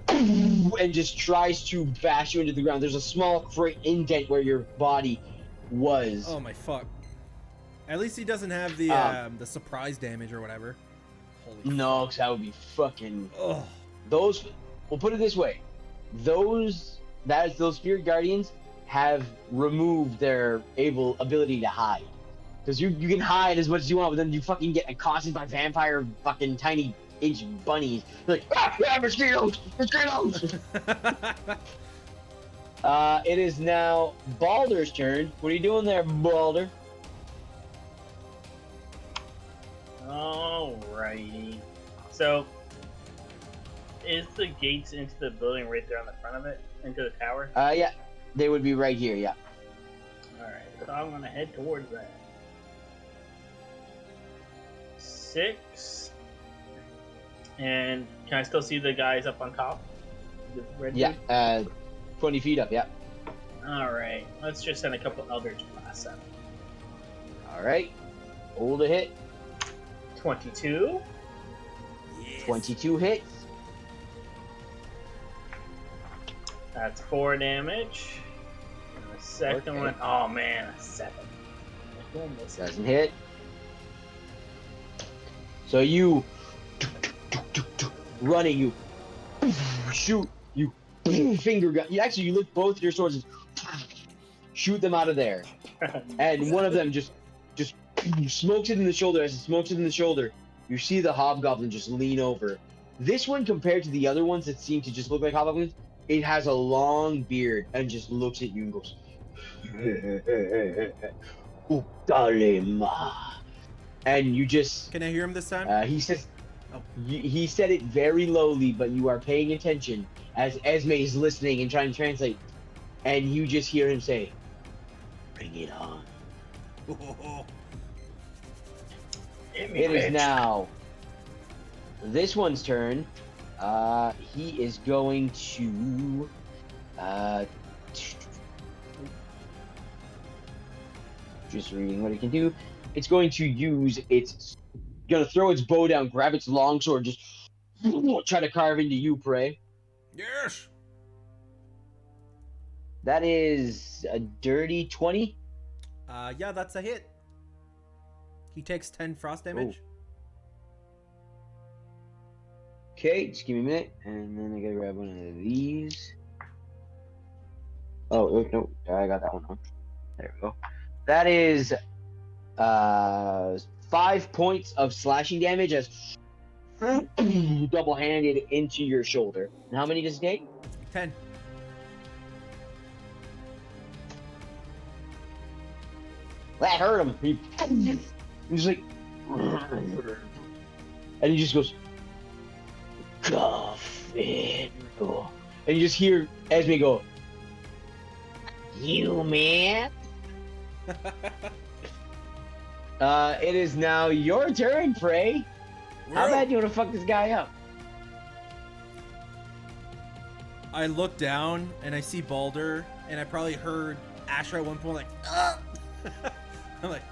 and just tries to bash you into the ground. There's a small indent where your body was. Oh my fuck. At least he doesn't have the surprise damage or whatever. Holy No, because that would be fucking. Oh. Those. We'll put it this way. Those spirit guardians have removed their ability to hide. Because you can hide as much as you want, but then you fucking get accosted by vampire fucking tiny inch bunnies. You're like, mosquitoes! Mosquitoes! It is now Balder's turn. What are you doing there, Balder? Alrighty. So, is the gates into the building right there on the front of it? Into the tower? Yeah. They would be right here, yeah. Alright, so I'm gonna head towards that. 6. And can I still see the guys up on top? The red Yeah, dude? 20 feet up, yeah. Alright, let's just send a couple Eldritch Blasts at them. Alright. Roll to hit. 22. Yes. 22 hits. That's 4 damage. And the second Okay. one, oh man, a 7. Doesn't hit. So you running, you shoot, you finger gun. You lift both your swords, and shoot them out of there, and one of them just smokes it in the shoulder. As it smokes it in the shoulder, you see the hobgoblin just lean over. This one, compared to the other ones that seem to just look like hobgoblins, it has a long beard and just looks at you and goes, Utalema. And you just, Can I hear him this time? he says, he said it very lowly, but you are paying attention as Esme is listening and trying to translate. and you just hear him say, "Bring it on." It is now this one's turn. He is going to just reading what it can do. It's going to use its gonna throw its bow down, grab its longsword, just try to carve into you, Prey. Yes. That is a dirty 20. Yeah, that's a hit. He takes 10 frost damage. Okay, just give me a minute, and then I gotta grab one of these. Oh, no, I got that one wrong. There we go. That is 5 points of slashing damage as double-handed into your shoulder. And how many does it take? 10. That hurt him. He's like, and he just goes, "Coffin." And you just hear Esme go, "You man." It is now your turn, Prey. How bad do you want to fuck this guy up? I look down and I see Balder, and I probably heard Asher at one point like, "Ah!" I'm like,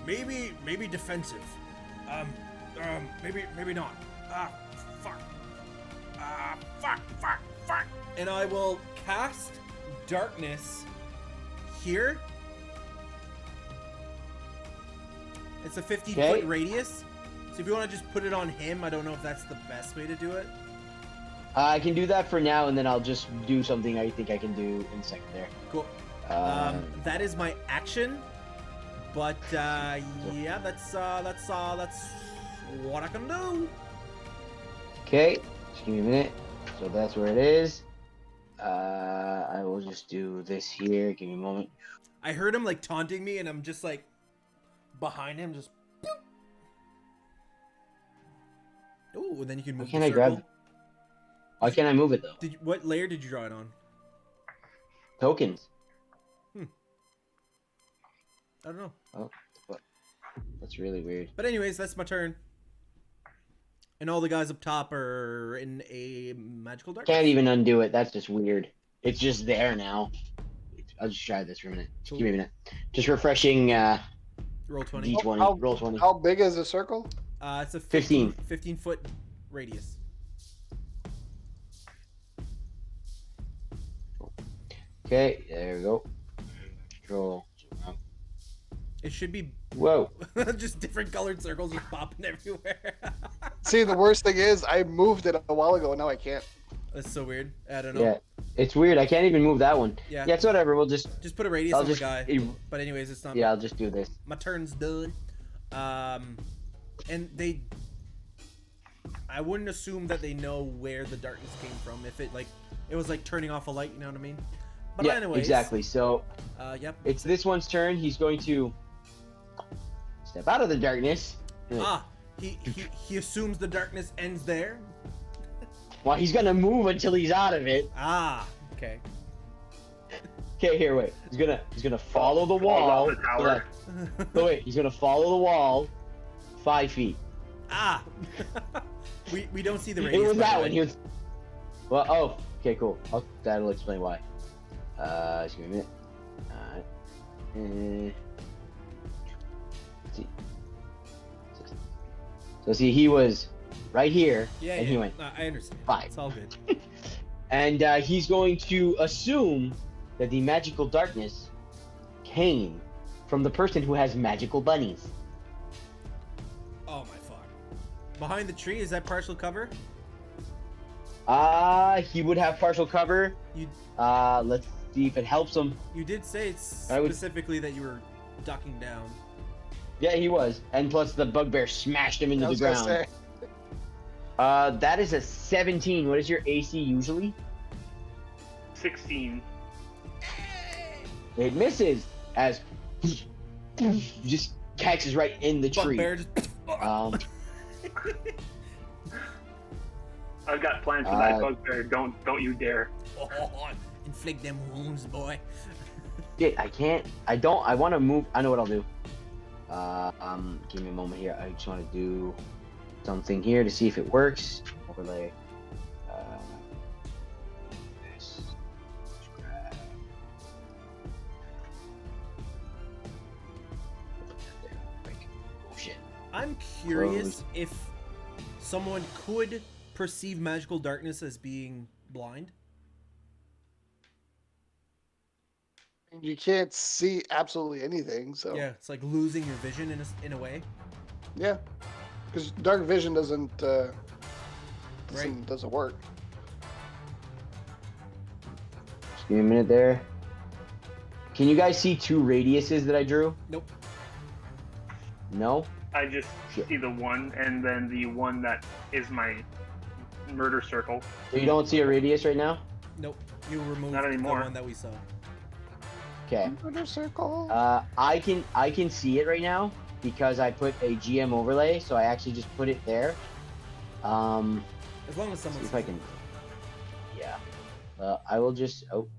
maybe defensive. Maybe not. Fuck. and I will cast darkness here. It's a 50-foot radius. So if you want to just put it on him, I don't know if that's the best way to do it. I can do that for now, and then I'll just do something I think I can do in a second there. Cool. That is my action. But yeah, that's what I can do. Okay, just give me a minute. So that's where it is. I will just do this here. Give me a moment. I heard him like taunting me, and I'm just like behind him, just. Oh, and then you can move. Why can't the I circle. grab? Why can't I move it though? What layer did you draw it on? Tokens. I don't know. Oh, that's really weird. But anyways, that's my turn. And all the guys up top are in a magical darkness. Can't even undo it. That's just weird. It's just there now. I'll just try this for a minute. Just give me a minute. Just refreshing. Roll 20. D20. Roll 20. How big is the circle? It's a 15. 15-foot radius. Okay, there we go. Control. It should be Whoa. just different colored circles just popping everywhere. See, the worst thing is I moved it a while ago and now I can't. That's so weird. I don't know. Yeah, it's weird. I can't even move that one. Yeah. Yeah, it's whatever. We'll just. Just put a radius I'll on the just- guy. But anyways, it's not. Yeah, I'll just do this. My turn's done. And they. I wouldn't assume that they know where the darkness came from. If it was like turning off a light, you know what I mean? But Yeah, anyways. exactly. So Yep. it's this one's turn. He's going to step out of the darkness. He assumes the darkness ends there. Well, he's gonna move until he's out of it. Okay. Okay, here, wait. He's gonna follow the wall. Falls off the tower. Oh wait, he's gonna follow the wall 5 feet. We don't see the It radius. was by that the one. way. He was. Well, oh, okay, cool. That'll explain why. Just give me a minute. Let's see. So see, he was right here, Yeah, and yeah. he went I understand. 5. It's all good. And he's going to assume that the magical darkness came from the person who has magical bunnies. Oh my fuck. Behind the tree, is that partial cover? He would have partial cover. You Let's see if it helps him. you did say I would- specifically that you were ducking down. Yeah, he was. And plus the bugbear smashed him into I the was gonna ground. say. That is a 17. What is your AC usually? 16. It misses as just catches right in the tree. Bugbear just. Um, I've got plans for that bugbear. Don't you dare. And flick them wounds, boy. Shit, I can't. I don't. I want to move. I know what I'll do. Give me a moment here. I just want to do something here to see if it works. Overlay. This. Grab. Oh shit. I'm curious if someone could perceive magical darkness as being blind. You can't see absolutely anything, so Yeah, it's like losing your vision in a way. yeah. Because dark vision doesn't Right. doesn't work. Just give me a minute there. Can you guys see two radiuses that I drew? Nope. No? I just Shit. see the one, and then the one that is my murder circle. So you don't see a radius right now? Nope. You removed Not the anymore. one that we saw. Okay. Murder circle. I can see it right now because I put a GM overlay, so I actually just put it there. As long as See someone if I can. Yeah. I will just. Oh.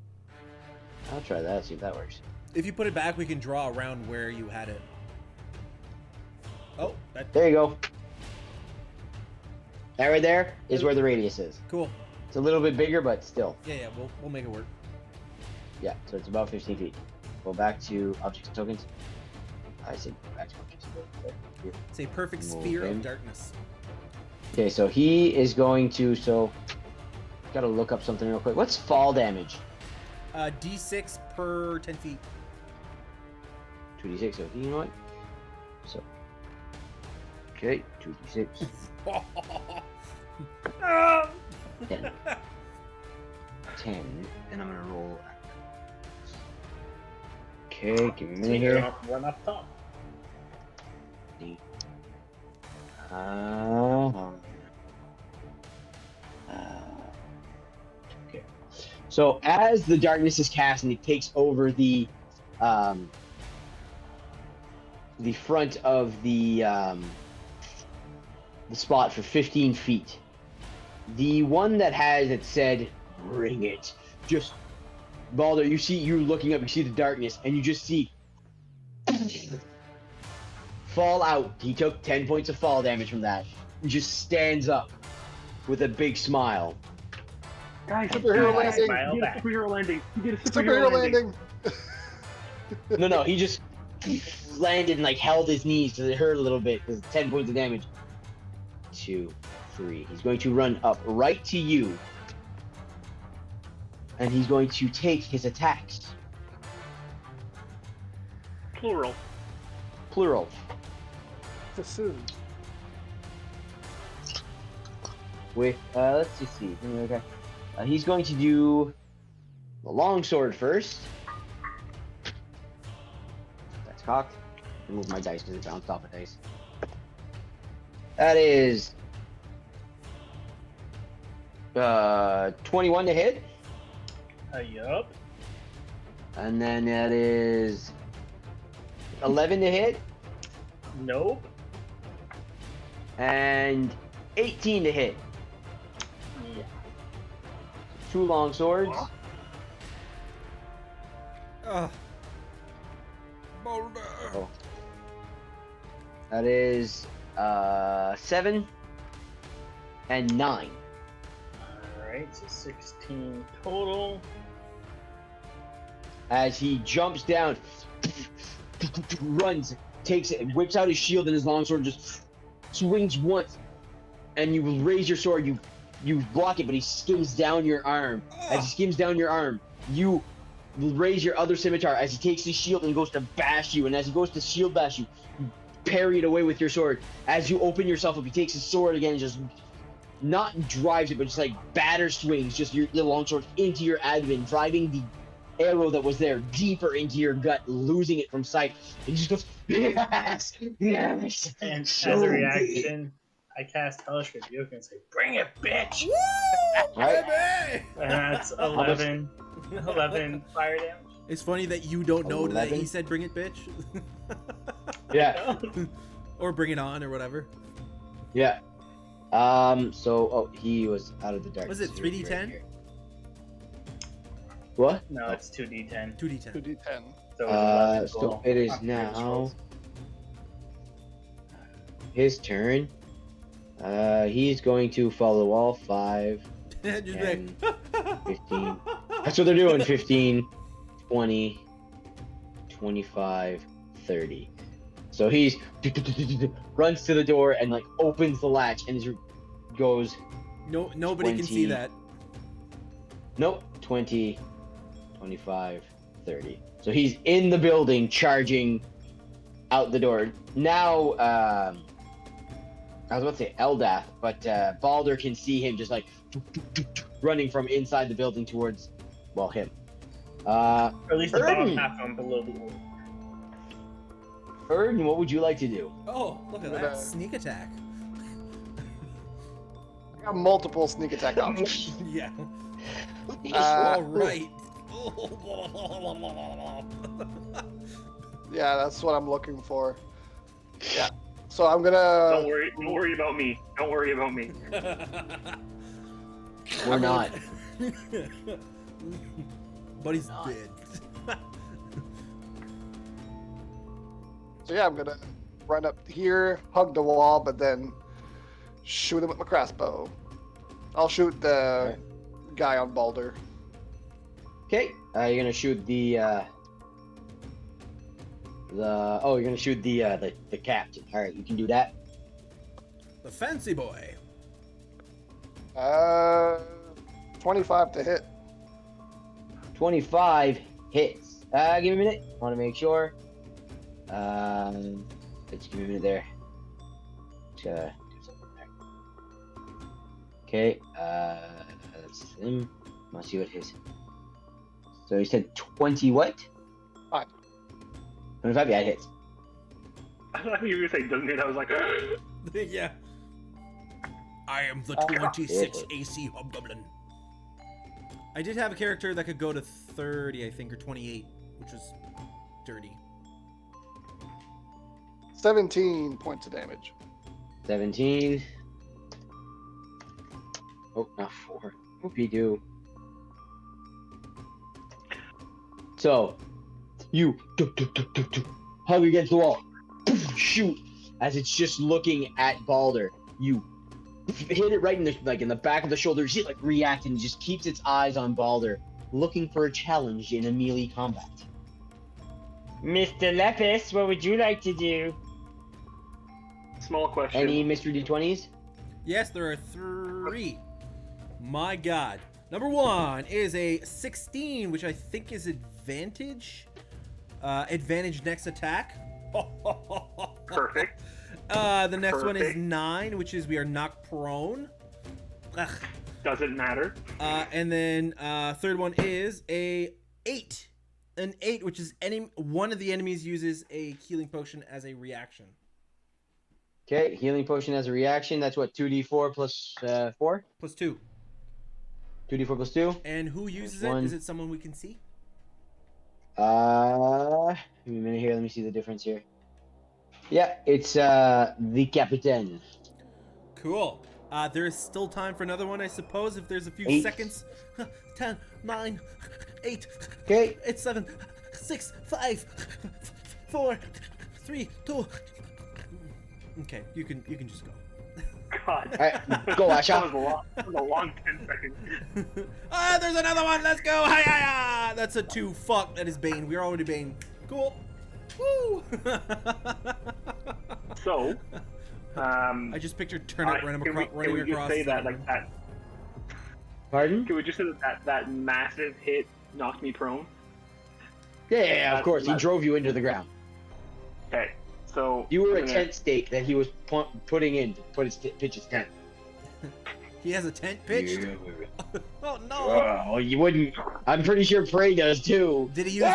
I'll try that. See if that works. If you put it back, we can draw around where you had it. Oh, that There you go. That right there is where the radius is. cool. It's a little bit bigger, but still. Yeah, we'll make it work. Yeah. So it's about 15 feet. Go back to objects and tokens. I said back to objects and tokens. Here. It's a perfect Move sphere him. of darkness. Okay, so he is going to. So. Gotta look up something real quick. What's fall damage? D6 per 10 feet. 2d6. So you know what? So. Okay, 2d6. 10. 10. And I'm gonna roll. Okay, give me a minute Take it here. off, run up top. Okay. So as the darkness is cast and it takes over the front of the spot for 15 feet, the one that has it said "Bring it," just Balder, you looking up, you see the darkness, and you just see fall out. He took 10 points of fall damage from that. He just stands up with a big smile. Guys, Superhero guys, landing. You get a superhero landing. You get a Superhero landing. No, he just landed and like held his knees because it hurt a little bit because 10 points of damage. 2, 3. He's going to run up right to you. And he's going to take his attacks. Plural. Plural. Bassoon. With, let's just see. Okay. He's going to do the longsword first. That's cocked. Remove my dice because it bounced off a dice. That is 21 to hit. Yup. And then that is 11 to hit. Nope. And 18 to hit. Yeah. 2 long swords. Boulder. Oh. That is 7 and 9. Alright, so 16 total. As he jumps down, runs, takes it, and whips out his shield and his longsword, just swings once, and you raise your sword, you block it, but he skims down your arm. As he skims down your arm, you raise your other scimitar as he takes his shield and goes to bash you, and as he goes to shield bash you, you parry it away with your sword. As you open yourself up, he takes his sword again and just not drives it, but just like batter swings just your longsword into your abdomen, driving the arrow that was there deeper into your gut, losing it from sight. And he just goes, yes, yes. And so as a good." reaction, I cast Hellish Rebuke and say, "Bring it, bitch!" Right? Baby! And that's 11 fire damage. It's funny that you don't know that 11? he said "bring it, bitch," Yeah, or "bring it on" or whatever. yeah. So he was out of the darkness. Was it 3d10? What? No, it's 2d10. 2d10. 2d10. So, it's 11 So total. it is Not crit now rolls. his turn. He's going to follow the wall. 5, Just be 10, like, 15. That's what they're doing. 15, 20, 25, 30. So he's runs to the door and like opens the latch and goes. No, nobody can see 20. that. Nope. 20, 25, 30. So he's in the building, charging out the door. Now, I was about to say Eldath, but Balder can see him just like running from inside the building towards, well, him. Or at least the bottom Erden. half on below the wall. Erden, what would you like to do? Oh, look at that. Sneak attack. I got multiple sneak attack options. Yeah. Uh, All right. Yeah, that's what I'm looking for. Yeah. So I'm Don't gonna. worry about me. Don't worry about me. We're not. But he's dead. So yeah, I'm gonna run up here, hug the wall, but then shoot him with my crossbow. I'll shoot the guy on Balder. Okay. You're gonna shoot the. Oh, you're gonna shoot the captain. All right, you can do that. The fancy boy. 25 to hit. 25 hits. Give me a minute. Want to make sure. Let's give me a minute there. Just gotta do something there. Okay. That's him. Let's see what his. So he said 20 what? 5. 25. Yeah, it hits. I thought you were gonna say doesn't hit. I was like, Yeah. I am the Uh, 26 it- AC Hobgoblin. I did have a character that could go to 30, I think, or 28, which was dirty. 17 points of damage. 17. Oh, not 4. Whoopie doo. So, you hug against the wall, shoot as it's just looking at Balder. You hit it right in the back of the shoulder. She like reacts and just keeps its eyes on Balder, looking for a challenge in a melee combat. Mr. Lepis, what would you like to do? small question. Any mystery D20s? Yes, there are 3. My god. Number 1 is a 16, which I think is advantage. Advantage next attack. Perfect. The next one is Perfect. 9, which is we are knocked prone. Ugh. Doesn't matter. And then third one is a 8. An 8, which is one of the enemies uses a healing potion as a reaction. Okay, healing potion as a reaction. That's what, 2d4 plus 4? Plus 2. 2d4 plus 2? And who uses There's one. it? Is it someone we can see? Give me a minute here. Let me see the difference here. Yeah, it's the Captain. Cool. There is still time for another one, I suppose, if there's a few 8. seconds. 10, 9, 8. Okay. It's 7, 6, 5, 4, 3, 2. Okay, you can just go. God. Alright, go, Asha. That was a long 10 seconds. There's another one. Let's go. Hi-ya! That's a 2. Fuck, that is Bane. We're already Bane. Cool. Woo! So, I just pictured Turnip running can we across. just say that like that? Pardon? Can we just say that massive hit knocked me prone? Yeah, of course. He drove you into the ground. Okay, so You were a I'm gonna- tent stake that he was putting in to pitch his tent. He has a tent pitched. Oh no! Oh, you wouldn't. I'm pretty sure Prey does too. Did he use?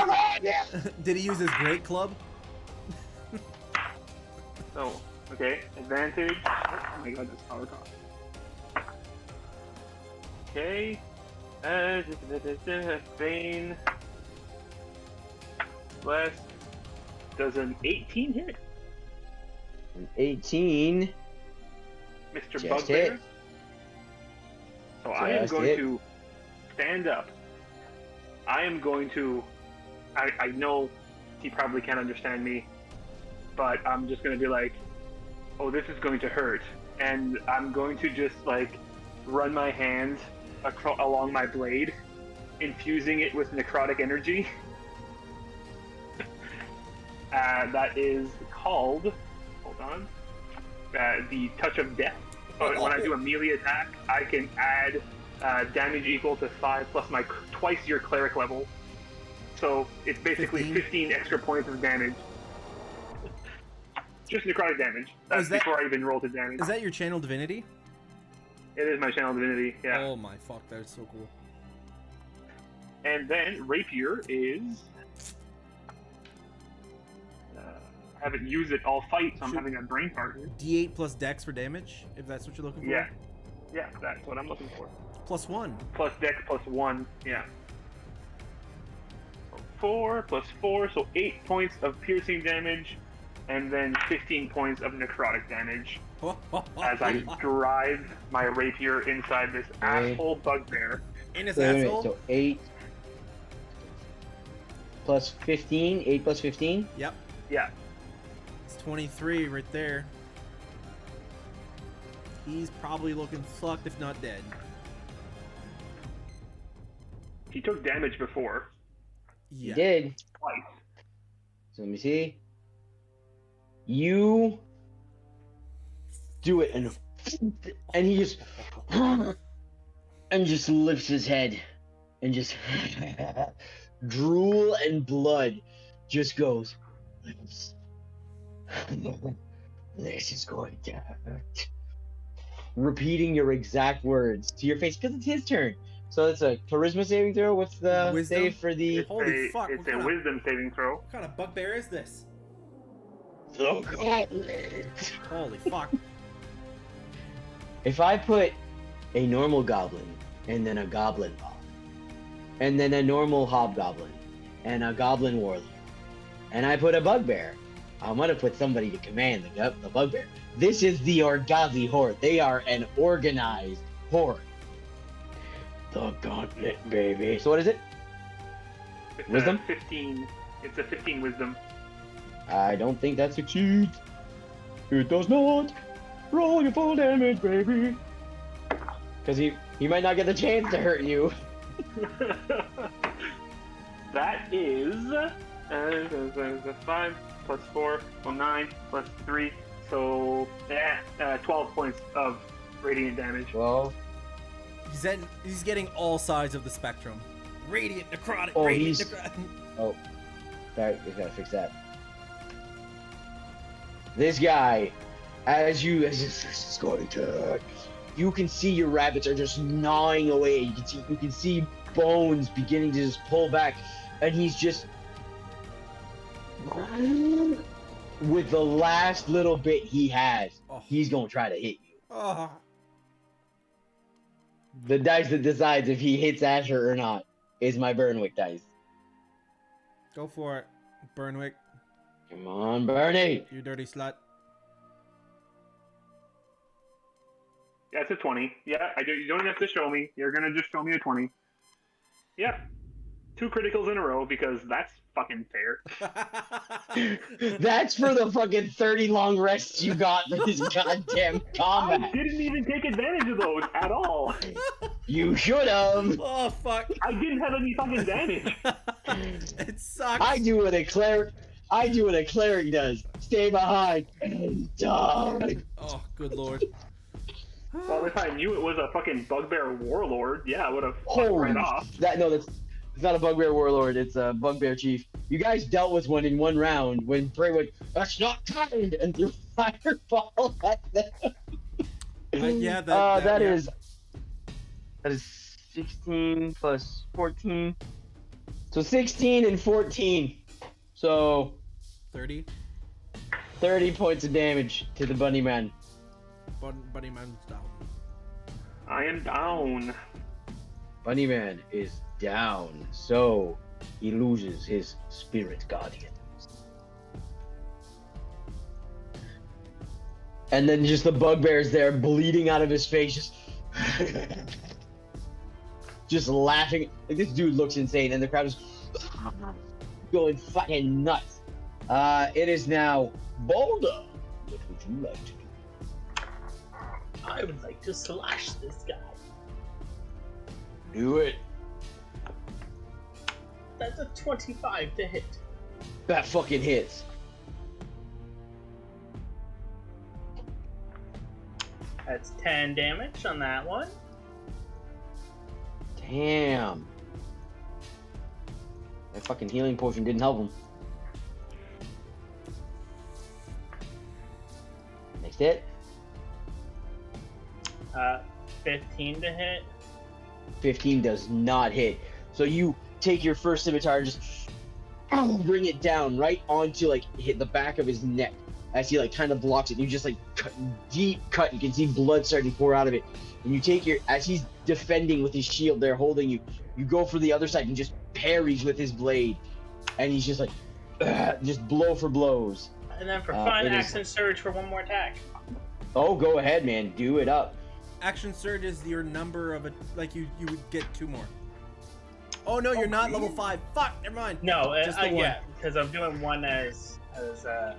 Did he use his great club? So, okay, advantage. Oh my god, that's power cost. Okay. Bane. Less. Does an 18 hit? An 18. Mr. Just Bugbear? hit. So I am Just going hit. to stand up I am going to. I know he probably can't understand me, but I'm just going to be like, oh, this is going to hurt. And I'm going to just, like, run my hands along my blade, infusing it with necrotic energy. That is called, hold on, the Touch of Death. So when I do a melee attack, I can add damage equal to 5 plus my twice your cleric level. So it's basically 15 extra points of damage. Just necrotic damage. That's before I even roll to damage. Is that your channel divinity? It is my channel divinity, yeah. Oh my fuck, that's so cool. And then Rapier is... I haven't used it all fight, so I'm having a brain fart. D8 plus Dex for damage, if that's what you're looking for? Yeah. Yeah, that's what I'm looking for. +1. Plus Dex plus 1, yeah. 4 plus 4, so 8 points of piercing damage, and then 15 points of necrotic damage. As I drive my rapier inside this asshole bugbear. In his asshole? So 8 plus 15. 8 plus 15? Yep. Yeah. It's 23 right there. He's probably looking fucked, if not dead. He took damage before. Yeah. He did. Twice. So let me see. You do it, and he just and just lifts his head, and just drool and blood just goes. This is going to hurt. Repeating your exact words to your face because it's his turn. So it's a charisma saving throw. What's the Wisdom? save for the? Holy fuck! It's a wisdom saving throw. What kind of bugbear is this? The gauntlet. Holy fuck! If I put a normal goblin and then a goblin mob, and then a normal hobgoblin and a goblin warlord, and I put a bugbear, I'm gonna put somebody to command the bugbear. This is the Orgazi horde. They are an organized horde. The gauntlet, baby. So what is it? It's Wisdom? 15. It's a 15 wisdom. I don't think that succeeds. It does not. Roll your full damage, baby. Because he might not get the chance to hurt you. That is 5 plus 4, well 9 plus 3, so 12 points of radiant damage. Well, He's getting all sides of the spectrum. Radiant, necrotic, Oh, radiant, he's- necrotic. oh, sorry, we gotta fix that. This guy, as this is going to hurt, you can see your rabbits are just gnawing away. You can see bones beginning to just pull back, and he's just with the last little bit he has, he's gonna try to hit you. Oh. The dice that decides if he hits Asher or not is my Burnwick dice. Go for it, Burnwick. Come on, Bernie. You dirty slut. Yeah, it's a 20. Yeah, you don't have to show me. You're gonna just show me a 20. Yeah. 2 criticals in a row because that's fucking fair. That's for the fucking 30 long rests you got for this goddamn I combat. didn't even take advantage of those at all. You should have. Oh fuck! I didn't have any fucking damage. It sucks. I do what a cleric does. Stay behind and die. Oh, good lord. Well, if I knew it was a fucking bugbear warlord, yeah, I would have fucked Holy, right off. it's not a bugbear warlord. It's a bugbear chief. You guys dealt with one in one round when Prey went, "That's not kind," and threw fireball at them. Yeah, that yeah. is 16 plus 14. So 16 and 14. So 30. 30 points of damage to the bunny man. Buddy man's down. I am down. Bunny man is down, so he loses his spirit guardian. And then just the bugbear's there bleeding out of his face, just just laughing. Like, this dude looks insane, and the crowd is going fucking nuts. It is now Boulder. What would you like to do? I would like to slash this guy. Do it. That's a 25 to hit. That fucking hits. That's 10 damage on that one. Damn. That fucking healing potion didn't help him. Next hit. 15 to hit. 15 does not hit. So you take your first scimitar and just bring it down right onto like hit the back of his neck as he like kind of blocks it. You just like deep cut. You can see blood starting to pour out of it. And you take your, as he's defending with his shield there holding you, you go for the other side and just parries with his blade. And he's just like, just blow for blows. And then for fun, action surge for one more attack. Oh, go ahead, man. Do it up. Action surge is your number of it. Like you would get 2 more. Oh no, you're not level 5. Fuck, never mind. No, Just the one. yeah, because I'm doing one as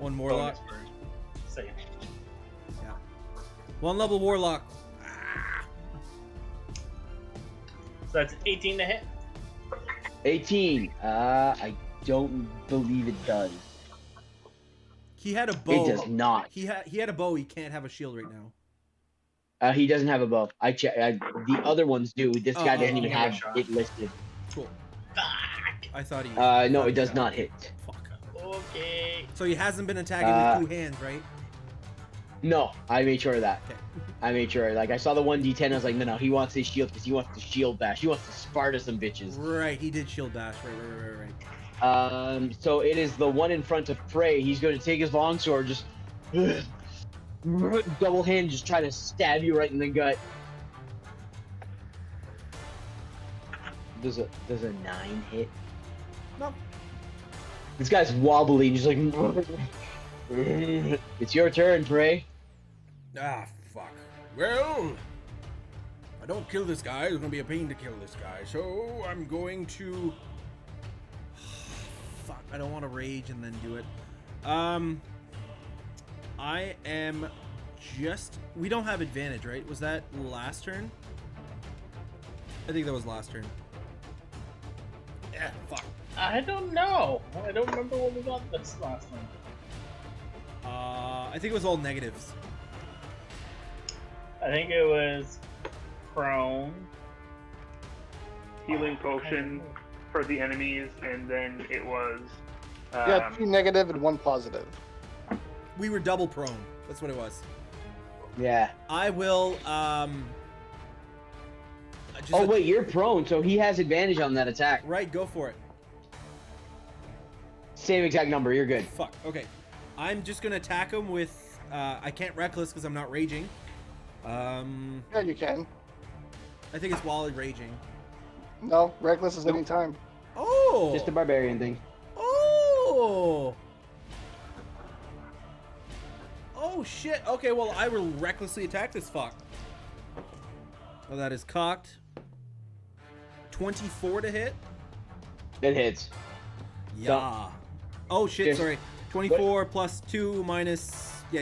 one warlock. So yeah. Yeah. 1 level warlock. Ah. So that's 18 to hit. 18. I don't believe it does. He had a bow. It does not. He had a bow. He can't have a shield right now. He doesn't have a bow. I check. The other ones do. This guy doesn't even have shot. it listed. Cool. Fuck. I thought he. No, it does not hit. Fuck. Okay. So he hasn't been attacking with 2 hands, right? No, I made sure of that. Okay. I made sure. Like, I saw the 1d10. I was like, no, he wants his shield because he wants to shield bash. He wants to Sparta some bitches. Right, he did shield bash. Right. So it is the one in front of Prey. He's going to take his longsword, just double hand, just try to stab you right in the gut. Does a 9 hit? No. This guy's wobbly, just like. It's your turn, Prey. Ah, fuck. Well, if I don't kill this guy, it's gonna be a pain to kill this guy. So I'm going to. Fuck, I don't want to rage and then do it. I am just. We don't have advantage, right? Was that last turn? I think that was last turn. Yeah, fuck. I don't know. I don't remember what we got this last one. I think it was all negatives. I think it was prone. Healing potion for the enemies, and then it was. Yeah, 2 negative and 1 positive. We were double prone. That's what it was. Yeah. I will. Oh wait, you're prone, so he has advantage on that attack. Right, go for it. Same exact number. You're good. Fuck. Okay. I'm just gonna attack him with. I can't reckless because I'm not raging. Yeah, you can. I think it's while raging. No, reckless is any time. Oh. Just a barbarian thing. Oh. Oh shit. Okay, well I will recklessly attack this fuck. Oh, that is cocked. 24 to hit. It hits. Yeah. Oh shit. Just- Sorry. 24 plus 2 minus. Yeah.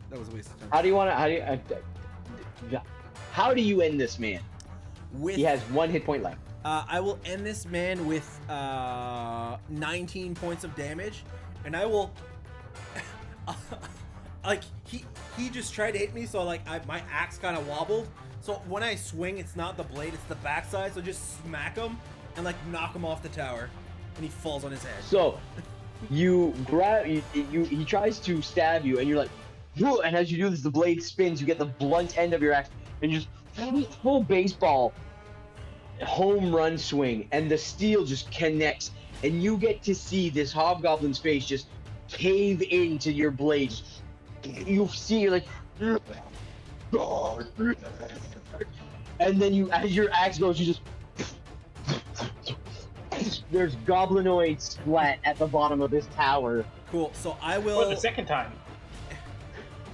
That was a waste of time. How do you want to? How do you end this man? With, He has 1 hit point left. I will end this man with 19 points of damage, and I will. Like he just tried to hit me, so like my axe kind of wobbled. So when I swing, it's not the blade, it's the backside. So just smack him and like knock him off the tower, and he falls on his head. So you grab he tries to stab you, and you're like, whoa, and as you do this, the blade spins. You get the blunt end of your axe, and you just full baseball home run swing, and the steel just connects, and you get to see this hobgoblin's face just cave into your blade. You see, you're like, and then you, as your axe goes, you just. There's goblinoid splat at the bottom of this tower. Cool. So I For will. the second time.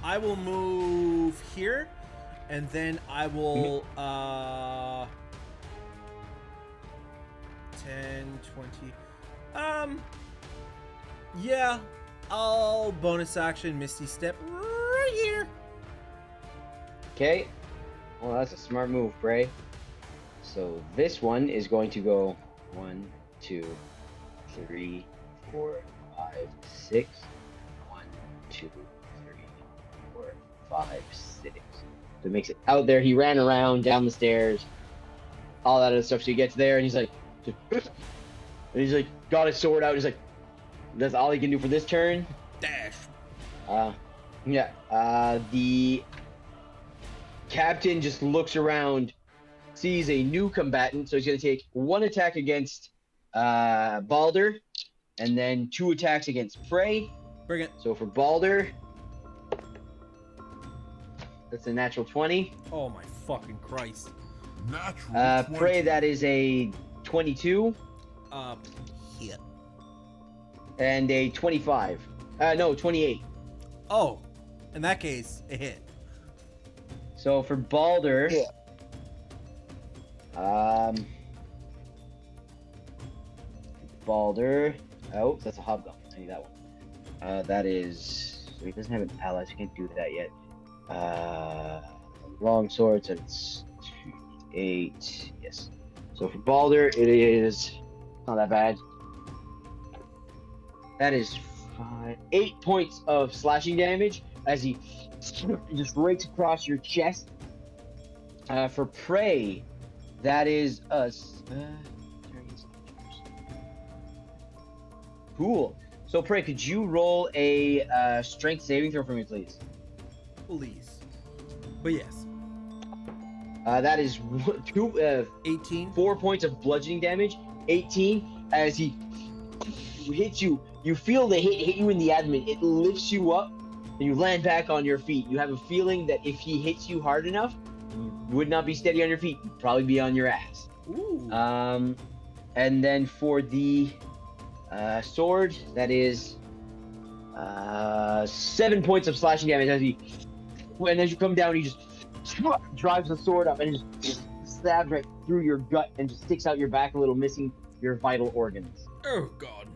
I will move here, and then I will 10, 20. Yeah, I'll bonus action Misty Step right here. Okay. Well, that's a smart move, Bray. So this one is going to go 1, 2, 3, 4, 5, 6. 1, 2, 3, 4, 5, 6. So it makes it out there. He ran around down the stairs, all that other stuff. So he gets there and he's like, got his sword out. He's like, that's all he can do for this turn. Dash. Yeah. The captain just looks around, sees a new combatant, so he's going to take 1 attack against Balder, and then 2 attacks against Prey. Bring it. So for Balder, that's a natural 20. Oh my fucking Christ. Natural 20. Prey, that is a 22, Hit. and a 25. No, 28. Oh, in that case, a hit. So for Balder, Yeah. Balder. Oh, that's a hobgoblin. I need that one. That is. So he doesn't have an ally, so he can't do that yet. Long sword, so it's 8. Yes. So for Balder, it is not that bad. That is 8 points of slashing damage as he just rakes across your chest. For Prey, that is a. Cool. So Prey, could you roll a strength saving throw for me, please? Please. But yes. That is 18. 4 points of bludgeoning damage. 18 as he hits you. You feel the hit you in the abdomen. It lifts you up, and you land back on your feet. You have a feeling that if he hits you hard enough, you would not be steady on your feet. You'd probably be on your ass. Ooh. And then for the sword, that is 7 points of slashing damage as as you come down, he just drives the sword up and just stabs right through your gut and just sticks out your back a little, missing your vital organs. Oh god.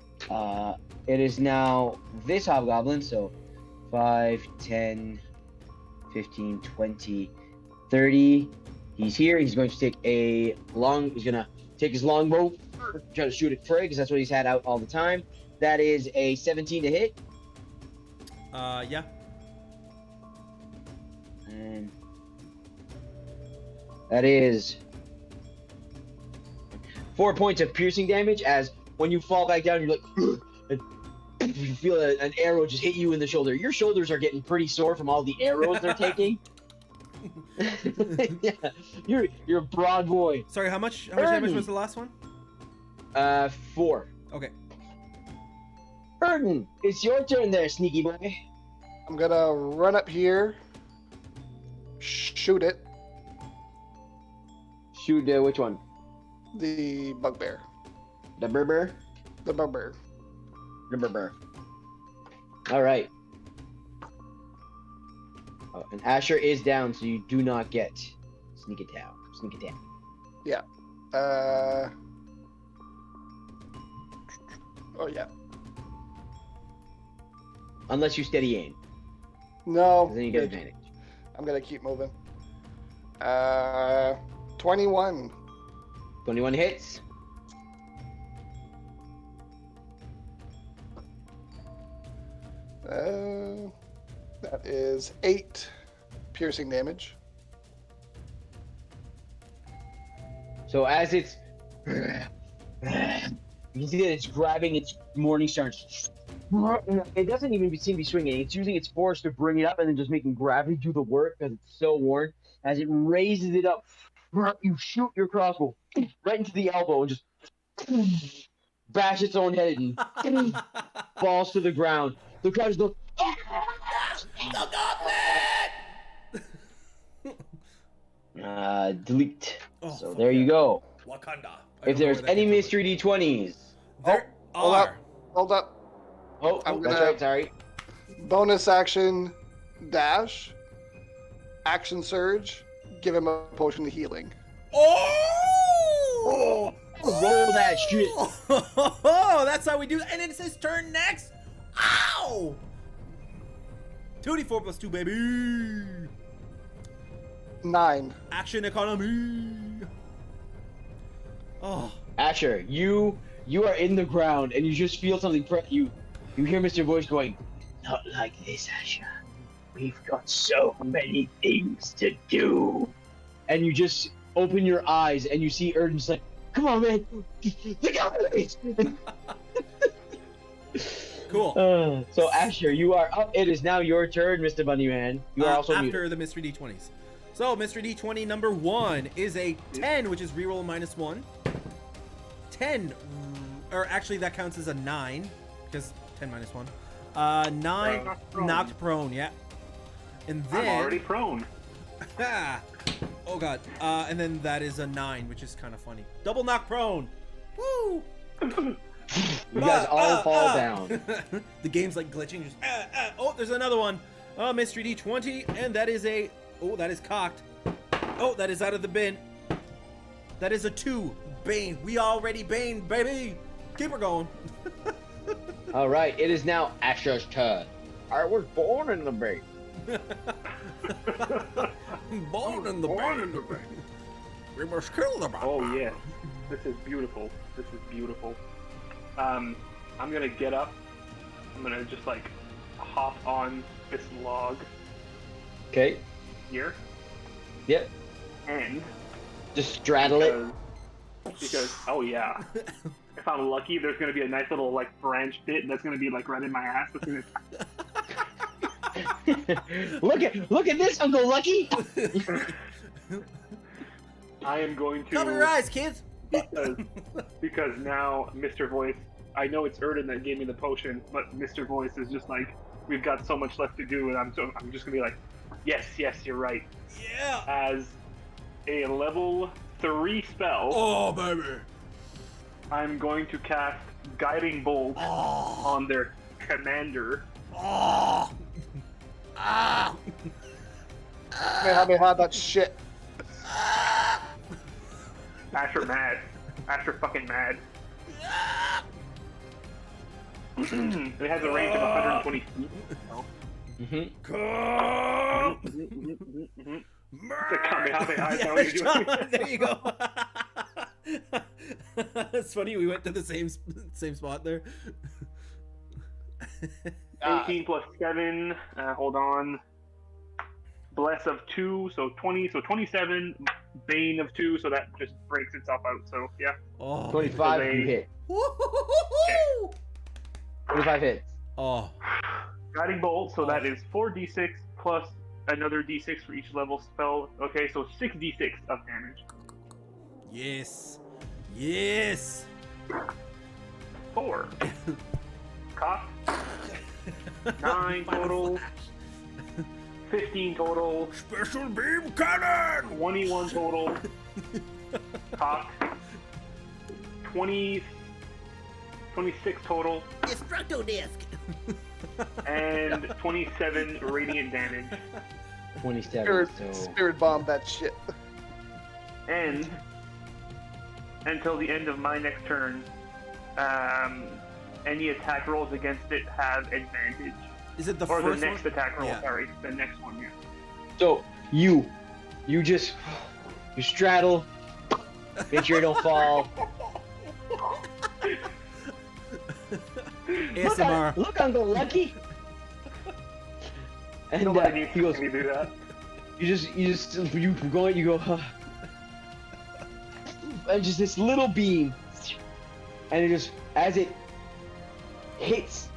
It is now this hobgoblin, so 5, 10, 15, 20, 30. He's here. He's going to take he's gonna take his longbow, try to shoot at Prey, because that's what he's had out all the time. That is a 17 to hit. Yeah. And that is 4 points of piercing damage, as when you fall back down, you're like, and you feel an arrow just hit you in the shoulder. Your shoulders are getting pretty sore from all the arrows they're taking. Yeah, you're a broad boy. Sorry, how much damage was the last one? 4. Okay. Erden, it's your turn there, sneaky boy. I'm gonna run up here, shoot it, Shoot which one? the bugbear. The Berber? The bugbear. The Berber. Alright. Oh, and Asher is down, so you do not get sneak attack. Sneak attack. Oh yeah. Unless you steady aim. No. 'Cause then you get advantage. I'm gonna keep moving. 21. 21 hits. That is 8 piercing damage. So as it's you can see that it's grabbing its morning star. It doesn't even seem to be swinging. It's using its force to bring it up and then just making gravity do the work because it's so worn. As it raises it up, you shoot your crossbow right into the elbow and just bash its own head and falls to the ground. The crowd is going, delete. Oh, So fuck there you yeah. go. Wakanda. If there's any mystery D20s. There hold are. up. Hold up. Oh, I'm that's gonna- right, sorry. Bonus action dash. Action surge. Give him a potion of healing. Oh! Roll Kill that shit. Oh, that's how we do. And it's his turn next. Ow! 2d4 plus 2, baby. 9. Action economy. Oh. Asher, you are in the ground and you just feel something. You hear Mr. Voice going, "Not like this, Asher. We've got so many things to do." And you just open your eyes and you see Erden just like, "Come on, man, look out for this." Cool. So Asher, you are up. It is now your turn, Mr. Bunnyman. You are also after muted. the mystery d20s. So mystery d20 number 1 is a 10, which is reroll -1. 10, or actually that counts as a 9 because 10 minus 1. 9 knocked prone. Yeah. And then I'm already prone. oh god. And then that is a 9, which is kind of funny. Double knock prone. Woo! You guys all fall down. The game's like glitching. Just, oh, there's another one. Mystery D20, and that is a. Oh, that is cocked. Oh, that is out of the bin. That is a 2. Bane. We already Bane, baby. Keep her going. All right, it is now Asher's turn. I was born in the bay. Born in the Bane. We must kill the Bane. Oh yeah, this is beautiful. This is beautiful. I'm gonna get up. I'm gonna just like hop on this log Okay. here Yep. and Just straddle it. because oh yeah, if I'm lucky, there's gonna be a nice little like branch bit that's gonna be like right in my ass. That's gonna... Look at this, Uncle Lucky. I am going to Cover your eyes, kids. because now Mr. Voice, I know it's Erden that gave me the potion, but Mr. Voice is just like, we've got so much left to do, and I'm just gonna be like, yes, you're right. Yeah. As a level 3 spell, Oh, baby. I'm going to cast Guiding Bolt on their commander. Oh. Ah. Kamehameha that shit. Asher mad. Asher fucking mad. It has a range of 120 feet. Oh. Mm-hmm. Come. The Kamehameha, is that what you're doing? There you go. It's funny we went to the same spot there. 18 plus 7, hold on. Bless of 2, so 20, so 27. Bane of 2, so that just breaks itself out, so yeah. Oh. 25 They- you hit. Woo-hoo-hoo-hoo-hoo! 25 hits. Oh. Guiding Bolt, so that is 4d6 plus another d6 for each level spell. Okay, so 6d6 of damage. Yes. Yes. 4. Cock. 9 total. 15 total. Special beam cannon. 21 total. Cock. 26 total. Destructo disc. And 27 radiant damage. 27. Spirit bomb that shit. And until the end of my next turn, any attack rolls against it have advantage. Is it the Or first the next one? attack roll, Yeah. sorry. The next one, yeah. So you just straddle, make sure you don't fall. ASMR. Look, Uncle Lucky. And Nobody needs he to goes, see me do that. you go, and just this little beam, and it just, as it hits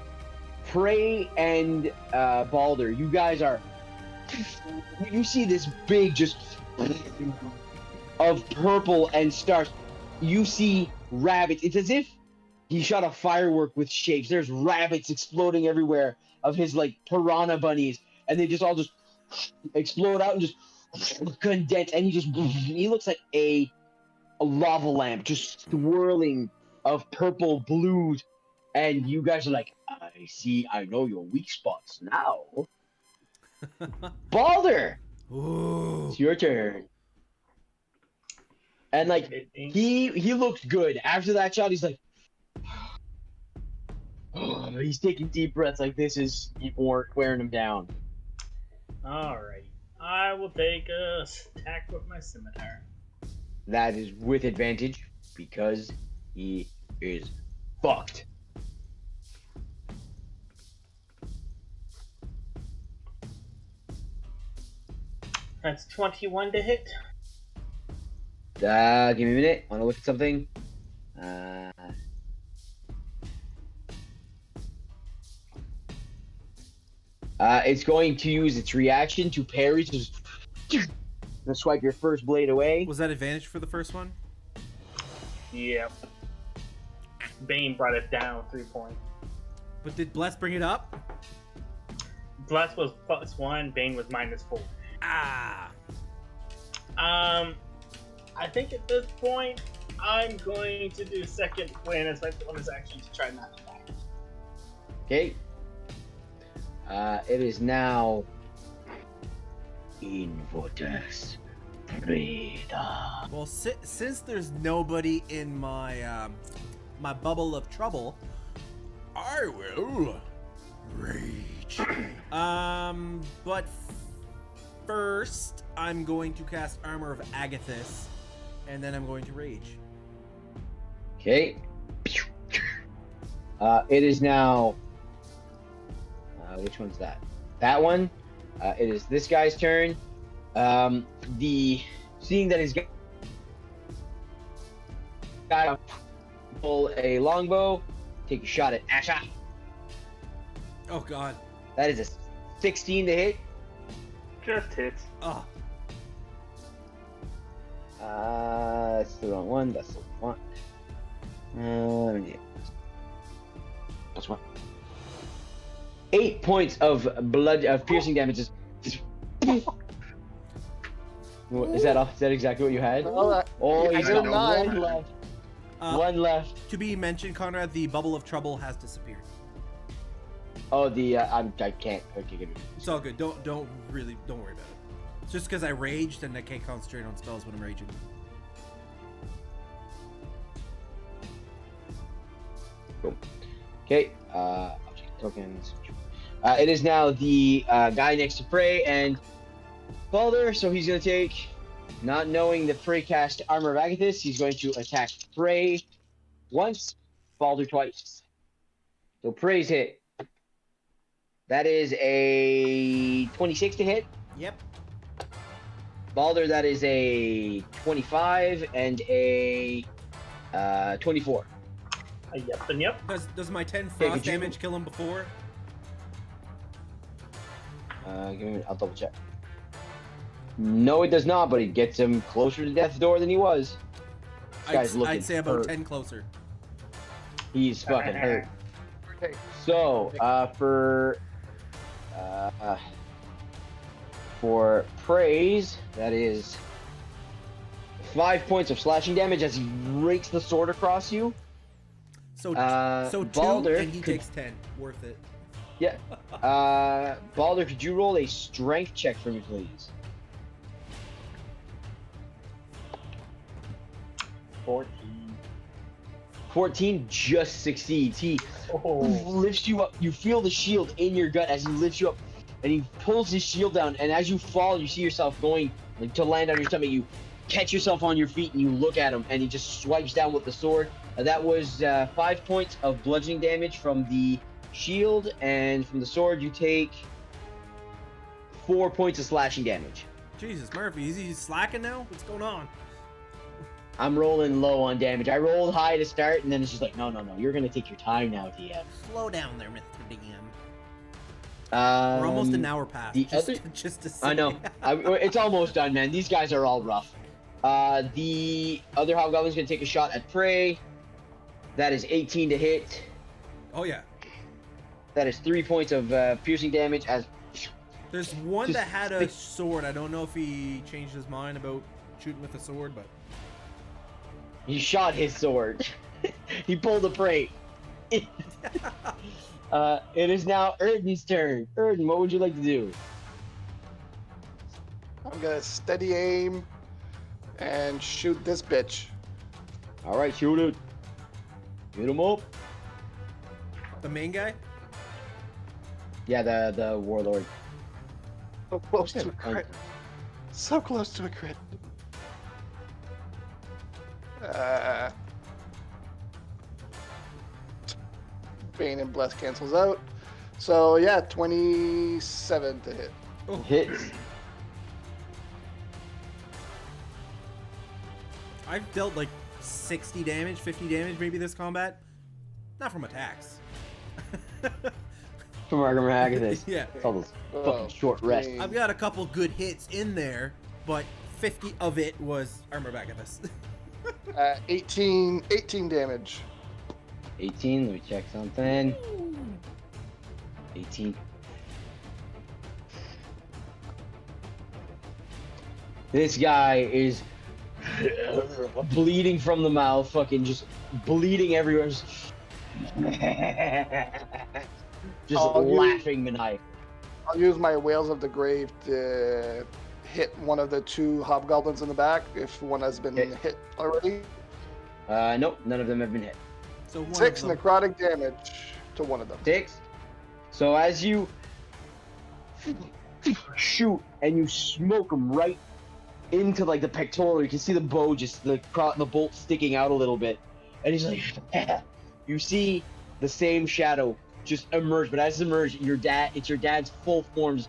Prey and Balder, you guys are, you see this big just of purple and stars. You see rabbits. It's as if he shot a firework with shapes. There's rabbits exploding everywhere of his like piranha bunnies, and they just all just explode out and just condense. And he looks like a lava lamp, just swirling of purple blues. And you guys are like, I know your weak spots now. Balder, Ooh. it's your turn. And like Hitting. he looked good after that shot. He's like, he's taking deep breaths. Like this is wearing him down. Alright. I will take a attack with my scimitar. That is with advantage because he is fucked. That's 21 to hit. Give me a minute. I want to look at something. It's going to use its reaction to parry. So just gonna swipe your first blade away. Was that advantage for the first one? Yep. Bane brought it down 3 points. But did Bless bring it up? Bless was +1, Bane was -4. Ah. I think at this point, I'm going to do second win as my bonus action to try not to die. Okay. It is now Invotus Breda. Well, since there's nobody in my my bubble of trouble, I will rage. But first I'm going to cast Armor of Agathis, and then I'm going to rage. Okay. It is now. Which one's that? That one. It is this guy's turn. Seeing that he's got pull a longbow, take a shot at Asha. Oh God. That is a 16 to hit. Just hits. Oh. That's the wrong one. That's the one. Yeah. That's one. 8 points of piercing damage. Is that exactly what you had? Oh, Oh, I he's got got 9. one left. One left. To be mentioned, Conrad, the bubble of trouble has disappeared. Oh, I can't. Okay, It's all good. Don't worry about it. It's just because I raged and I can't concentrate on spells when I'm raging. Boom. Okay. I'll check tokens. It is now the guy next to Prey and Balder, so he's going to take, not knowing that Prey cast Armor of Agathis, he's going to attack Prey once, Balder twice. So Prey's hit. That is a 26 to hit. Yep. Balder, that is a 25 and a 24. Yep and yep. Does my 10 Hey, frost could you- damage kill him before? I'll double check. No, it does not, but it gets him closer to death's door than he was. This guy's looking I'd say about hurt. 10 closer. He's fucking hurt. Okay. So, for praise, that is 5 points of slashing damage as he rakes the sword across you. So 2 Balder and he could- takes 10. Worth it. Yeah. Balder, could you roll a strength check for me, please? 14. 14 just succeeds. He Oh. lifts you up. You feel the shield in your gut as he lifts you up, and he pulls his shield down. And as you fall, you see yourself going to land on your stomach. You catch yourself on your feet, and you look at him, and he just swipes down with the sword. That was 5 points of bludgeoning damage from the shield, and from the sword, you take 4 points of slashing damage. Jesus, Murphy, is he slacking now? What's going on? I'm rolling low on damage. I rolled high to start, and then it's just like, no, you're gonna take your time now, DM. Slow down there, Mr. DM. We're We're almost an hour past. the Just, other- just to say. I know. It's almost done, man. These guys are all rough. The other hobgoblin's gonna take a shot at Prey. That is 18 to hit. Oh yeah. That is 3 points of piercing damage. As There's one Just that had a stick- sword. I don't know if he changed his mind about shooting with a sword, but he shot his sword, he pulled a Prey. It is now Erden's turn. Erden, what would you like to do? I'm gonna steady aim And shoot this bitch. All right, shoot it. Hit him up. The main guy? Yeah, the warlord. So close to a crit. So close to a crit. Bane and Bless cancels out. So yeah, 27 to hit. Hits. I've dealt like 60 damage, 50 damage maybe this combat. Not from attacks. From Arkham Haggis. Yeah. It's all those fucking short rests. I've got a couple good hits in there, but 50 of it was armor back at this. 18 damage. 18. Let me check something. 18. This guy is bleeding from the mouth, fucking just bleeding everywhere. Just laughing maniacally. I'll use my Whales of the Grave to hit one of the two hobgoblins in the back if one has been hit already. Nope, none of them have been hit. So one 6 of them- necrotic damage to one of them. 6. So as you shoot and you smoke him right into like the pectoral, you can see the bow just the bolt sticking out a little bit, and he's like, you see the same shadow just emerge, but as it emerged, it's your dad's full forms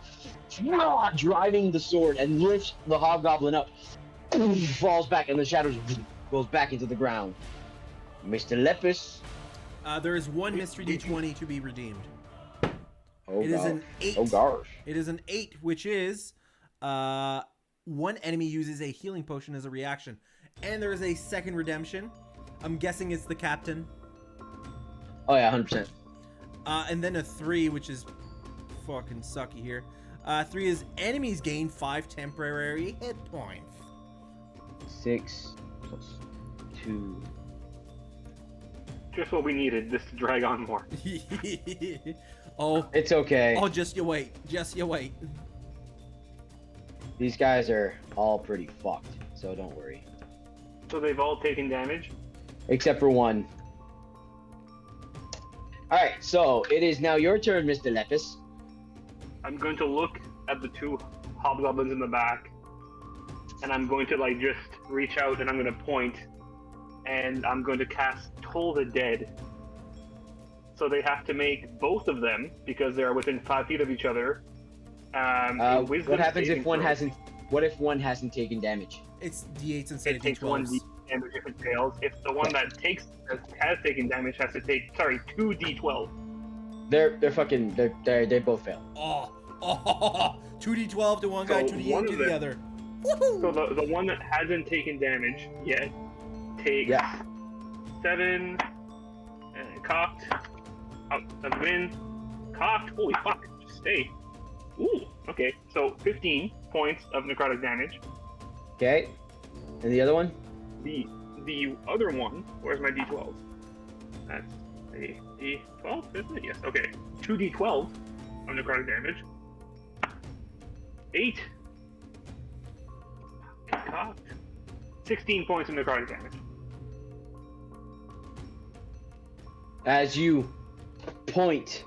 driving the sword and lifts the hobgoblin up, falls back, and the shadow goes back into the ground. Mr. Lepus. there is one mystery D20 to be redeemed. Oh, It is gosh. an 8. Oh gosh. It is an 8, which is one enemy uses a healing potion as a reaction. And there is a second redemption. I'm guessing it's the captain. Oh yeah, 100%. And then a 3, which is fucking sucky here. 3 is enemies gain 5 temporary hit points. 6 plus 2. Just what we needed, this to drag on more. Oh, It's okay. oh, just you wait. Just you wait. These guys are all pretty fucked, so don't worry. So they've all taken damage. Except for one. Alright, so it is now your turn, Mr. Lepus. I'm going to look at the two hobgoblins in the back, and I'm going to like just reach out and I'm going to point, and I'm going to cast Toll the Dead. So they have to make both of them because they are within 5 feet of each other. What happens if one throw. hasn't? What if one hasn't taken damage? It's D8s instead It of takes one D12s. D damage if it fails. If the one that has taken damage has to take 2 D12. They both fail. Oh, 2d12 to one guy, So 2d8 one to of the them- other. So the one that hasn't taken damage yet takes 7 and cocked. Out of the win. Cocked. Holy fuck. Just stay. Ooh. Okay. So 15 points of necrotic damage. Okay. And the other one? The other one. Where's my D12? That's a D12, isn't it? Yes. Okay. 2 D12 of necrotic damage. 8. Cocked. 16 points of necrotic damage. As you point,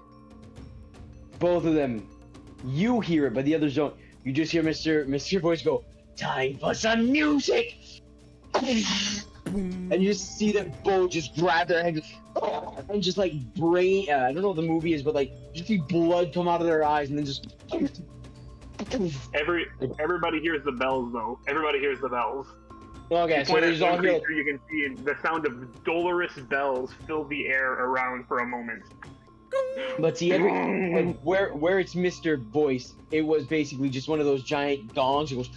both of them, you hear it, but the others don't. You just hear Mr. Voice go, "Time for some music!" And you just see them both just grab their head and just like brain. I don't know what the movie is, but like you see blood come out of their eyes and then just. Everybody hears the bells though. Everybody hears the bells. Okay, You so point there's at all one here. creature, you can see the sound of dolorous bells fill the air around for a moment. But see, and where it's Mr. Voice, it was basically just one of those giant gongs. It goes.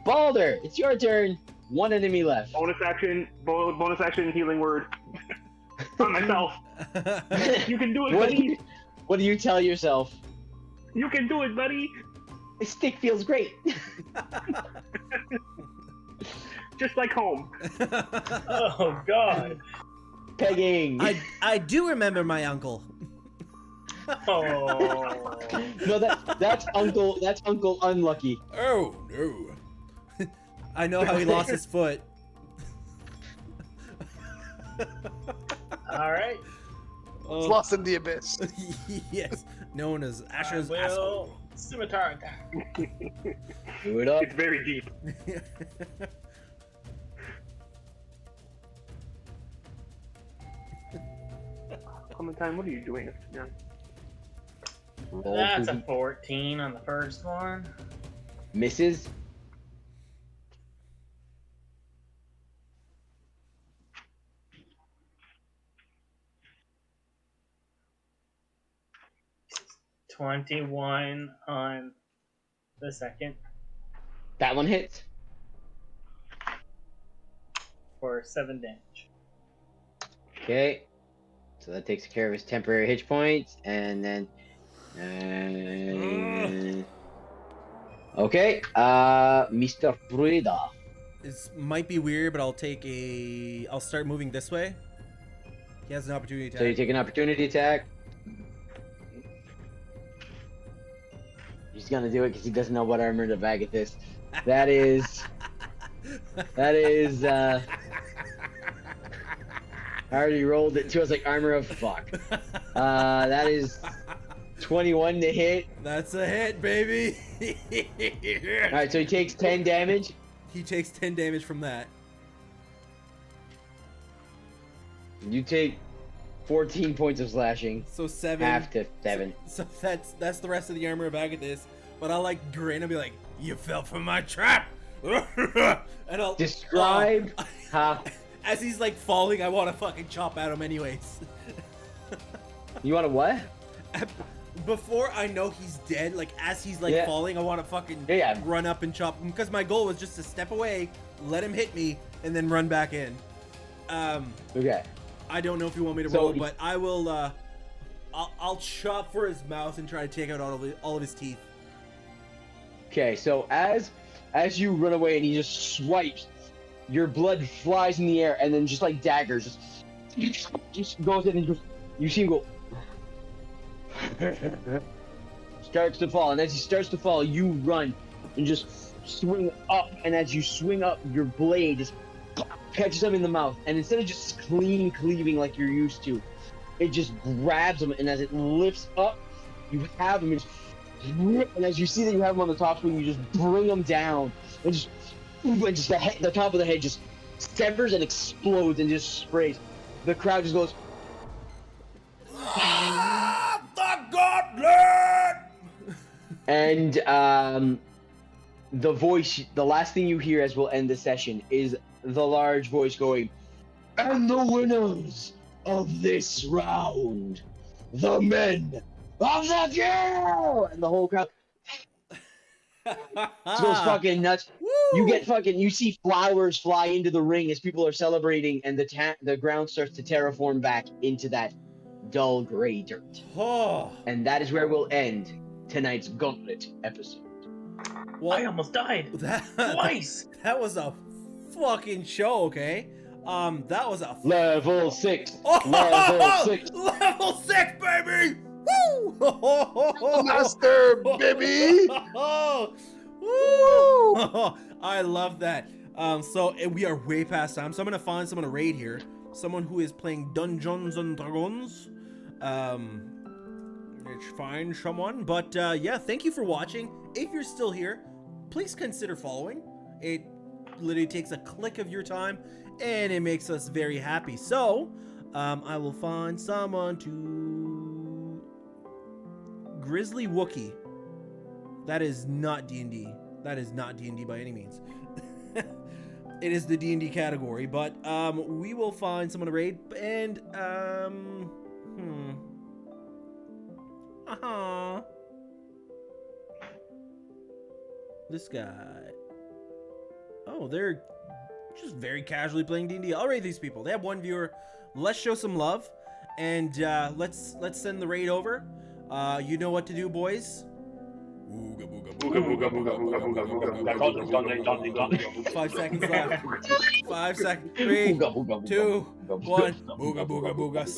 Balder, it's your turn. One enemy left. Bonus action, healing word. On myself. You can do it, buddy. What do you tell yourself? You can do it, buddy. This stick feels great. Just like home. Oh God. Pegging. I do remember my uncle. Oh. No, that's Uncle. That's Uncle Unlucky. Oh no. I know how he lost his foot. All right. It's lost in the abyss. Yes, known as I Asher's will asshole. scimitar attack. Do it up. It's very deep. Clementine, what are you doing? Yeah. Roll That's to a 14 on the first one. misses. $21 on the second That one hits. for 7 damage. Okay. So that takes care of his temporary hit points, and then. Okay. Mr. Breda. This might be weird, but I'll start moving this way. He has an opportunity attack. So you take an opportunity attack. He's gonna do it because he doesn't know what armor to bag at this. That is. I already rolled it too. I was like, armor of fuck. That is 21 to hit. That's a hit, baby. Alright, so he takes 10 damage. He takes 10 damage from that. You take 14 points of slashing. So 7. Half to 7. So that's the rest of the armor of Agathis. But I'll like grin and be like, "You fell for my trap." And I'll Describe how. as he's like falling, I want to fucking chop at him anyways. You want to what? Before I know he's dead, like as he's like Yeah. falling, I want to fucking Yeah. run up and chop him because my goal was just to step away, let him hit me, and then run back in. Okay. I don't know if you want me to So roll, he- but I will. I'll chop for his mouth and try to take out all of his teeth. Okay, so as you run away and he just swipes, your blood flies in the air and then just like daggers, just goes in and just you see him go. Starts to fall, and as he starts to fall, you run and just swing up, and as you swing up, your blade just catches him in the mouth, and instead of just cleaving like you're used to, it just grabs him, and as it lifts up, you have him, and as you see that you have him on the top swing, you just bring him down, and just the top of the head just severs and explodes and just sprays. The crowd just goes. The gauntlet! And the last thing you hear as we'll end the session is the large voice going, "And the winners of this round, the men of the Gill!" And the whole crowd goes fucking nuts. You get you see flowers fly into the ring as people are celebrating, and the ground starts to terraform back into that dull gray dirt. Oh, And that is where we'll end tonight's Gauntlet episode. well, I almost died that, twice. that was a fucking show, okay? That was a Level 6. oh, Level 6. level 6, baby! Woo! Master, baby! Woo! I love that. So we are way past time, so I'm gonna find someone to raid here. Someone who is playing Dungeons and Dragons. Let's find someone. But yeah, thank you for watching. If you're still here, please consider following. It literally takes a click of your time, and it makes us very happy. So, I will find someone to... Grizzly Wookie. That is not D&D. That is not D&D by any means. It is the D&D category, but we will find someone to raid, and this guy. Oh, they're just very casually playing D&D. I'll raid these people. They have one viewer. Let's show some love, and let's send the raid over. You know what to do, boys. Booga booga Booga booga booga booga booga booga booga. 5 seconds left. 5 seconds. 3, 2, 1. booga booga booga.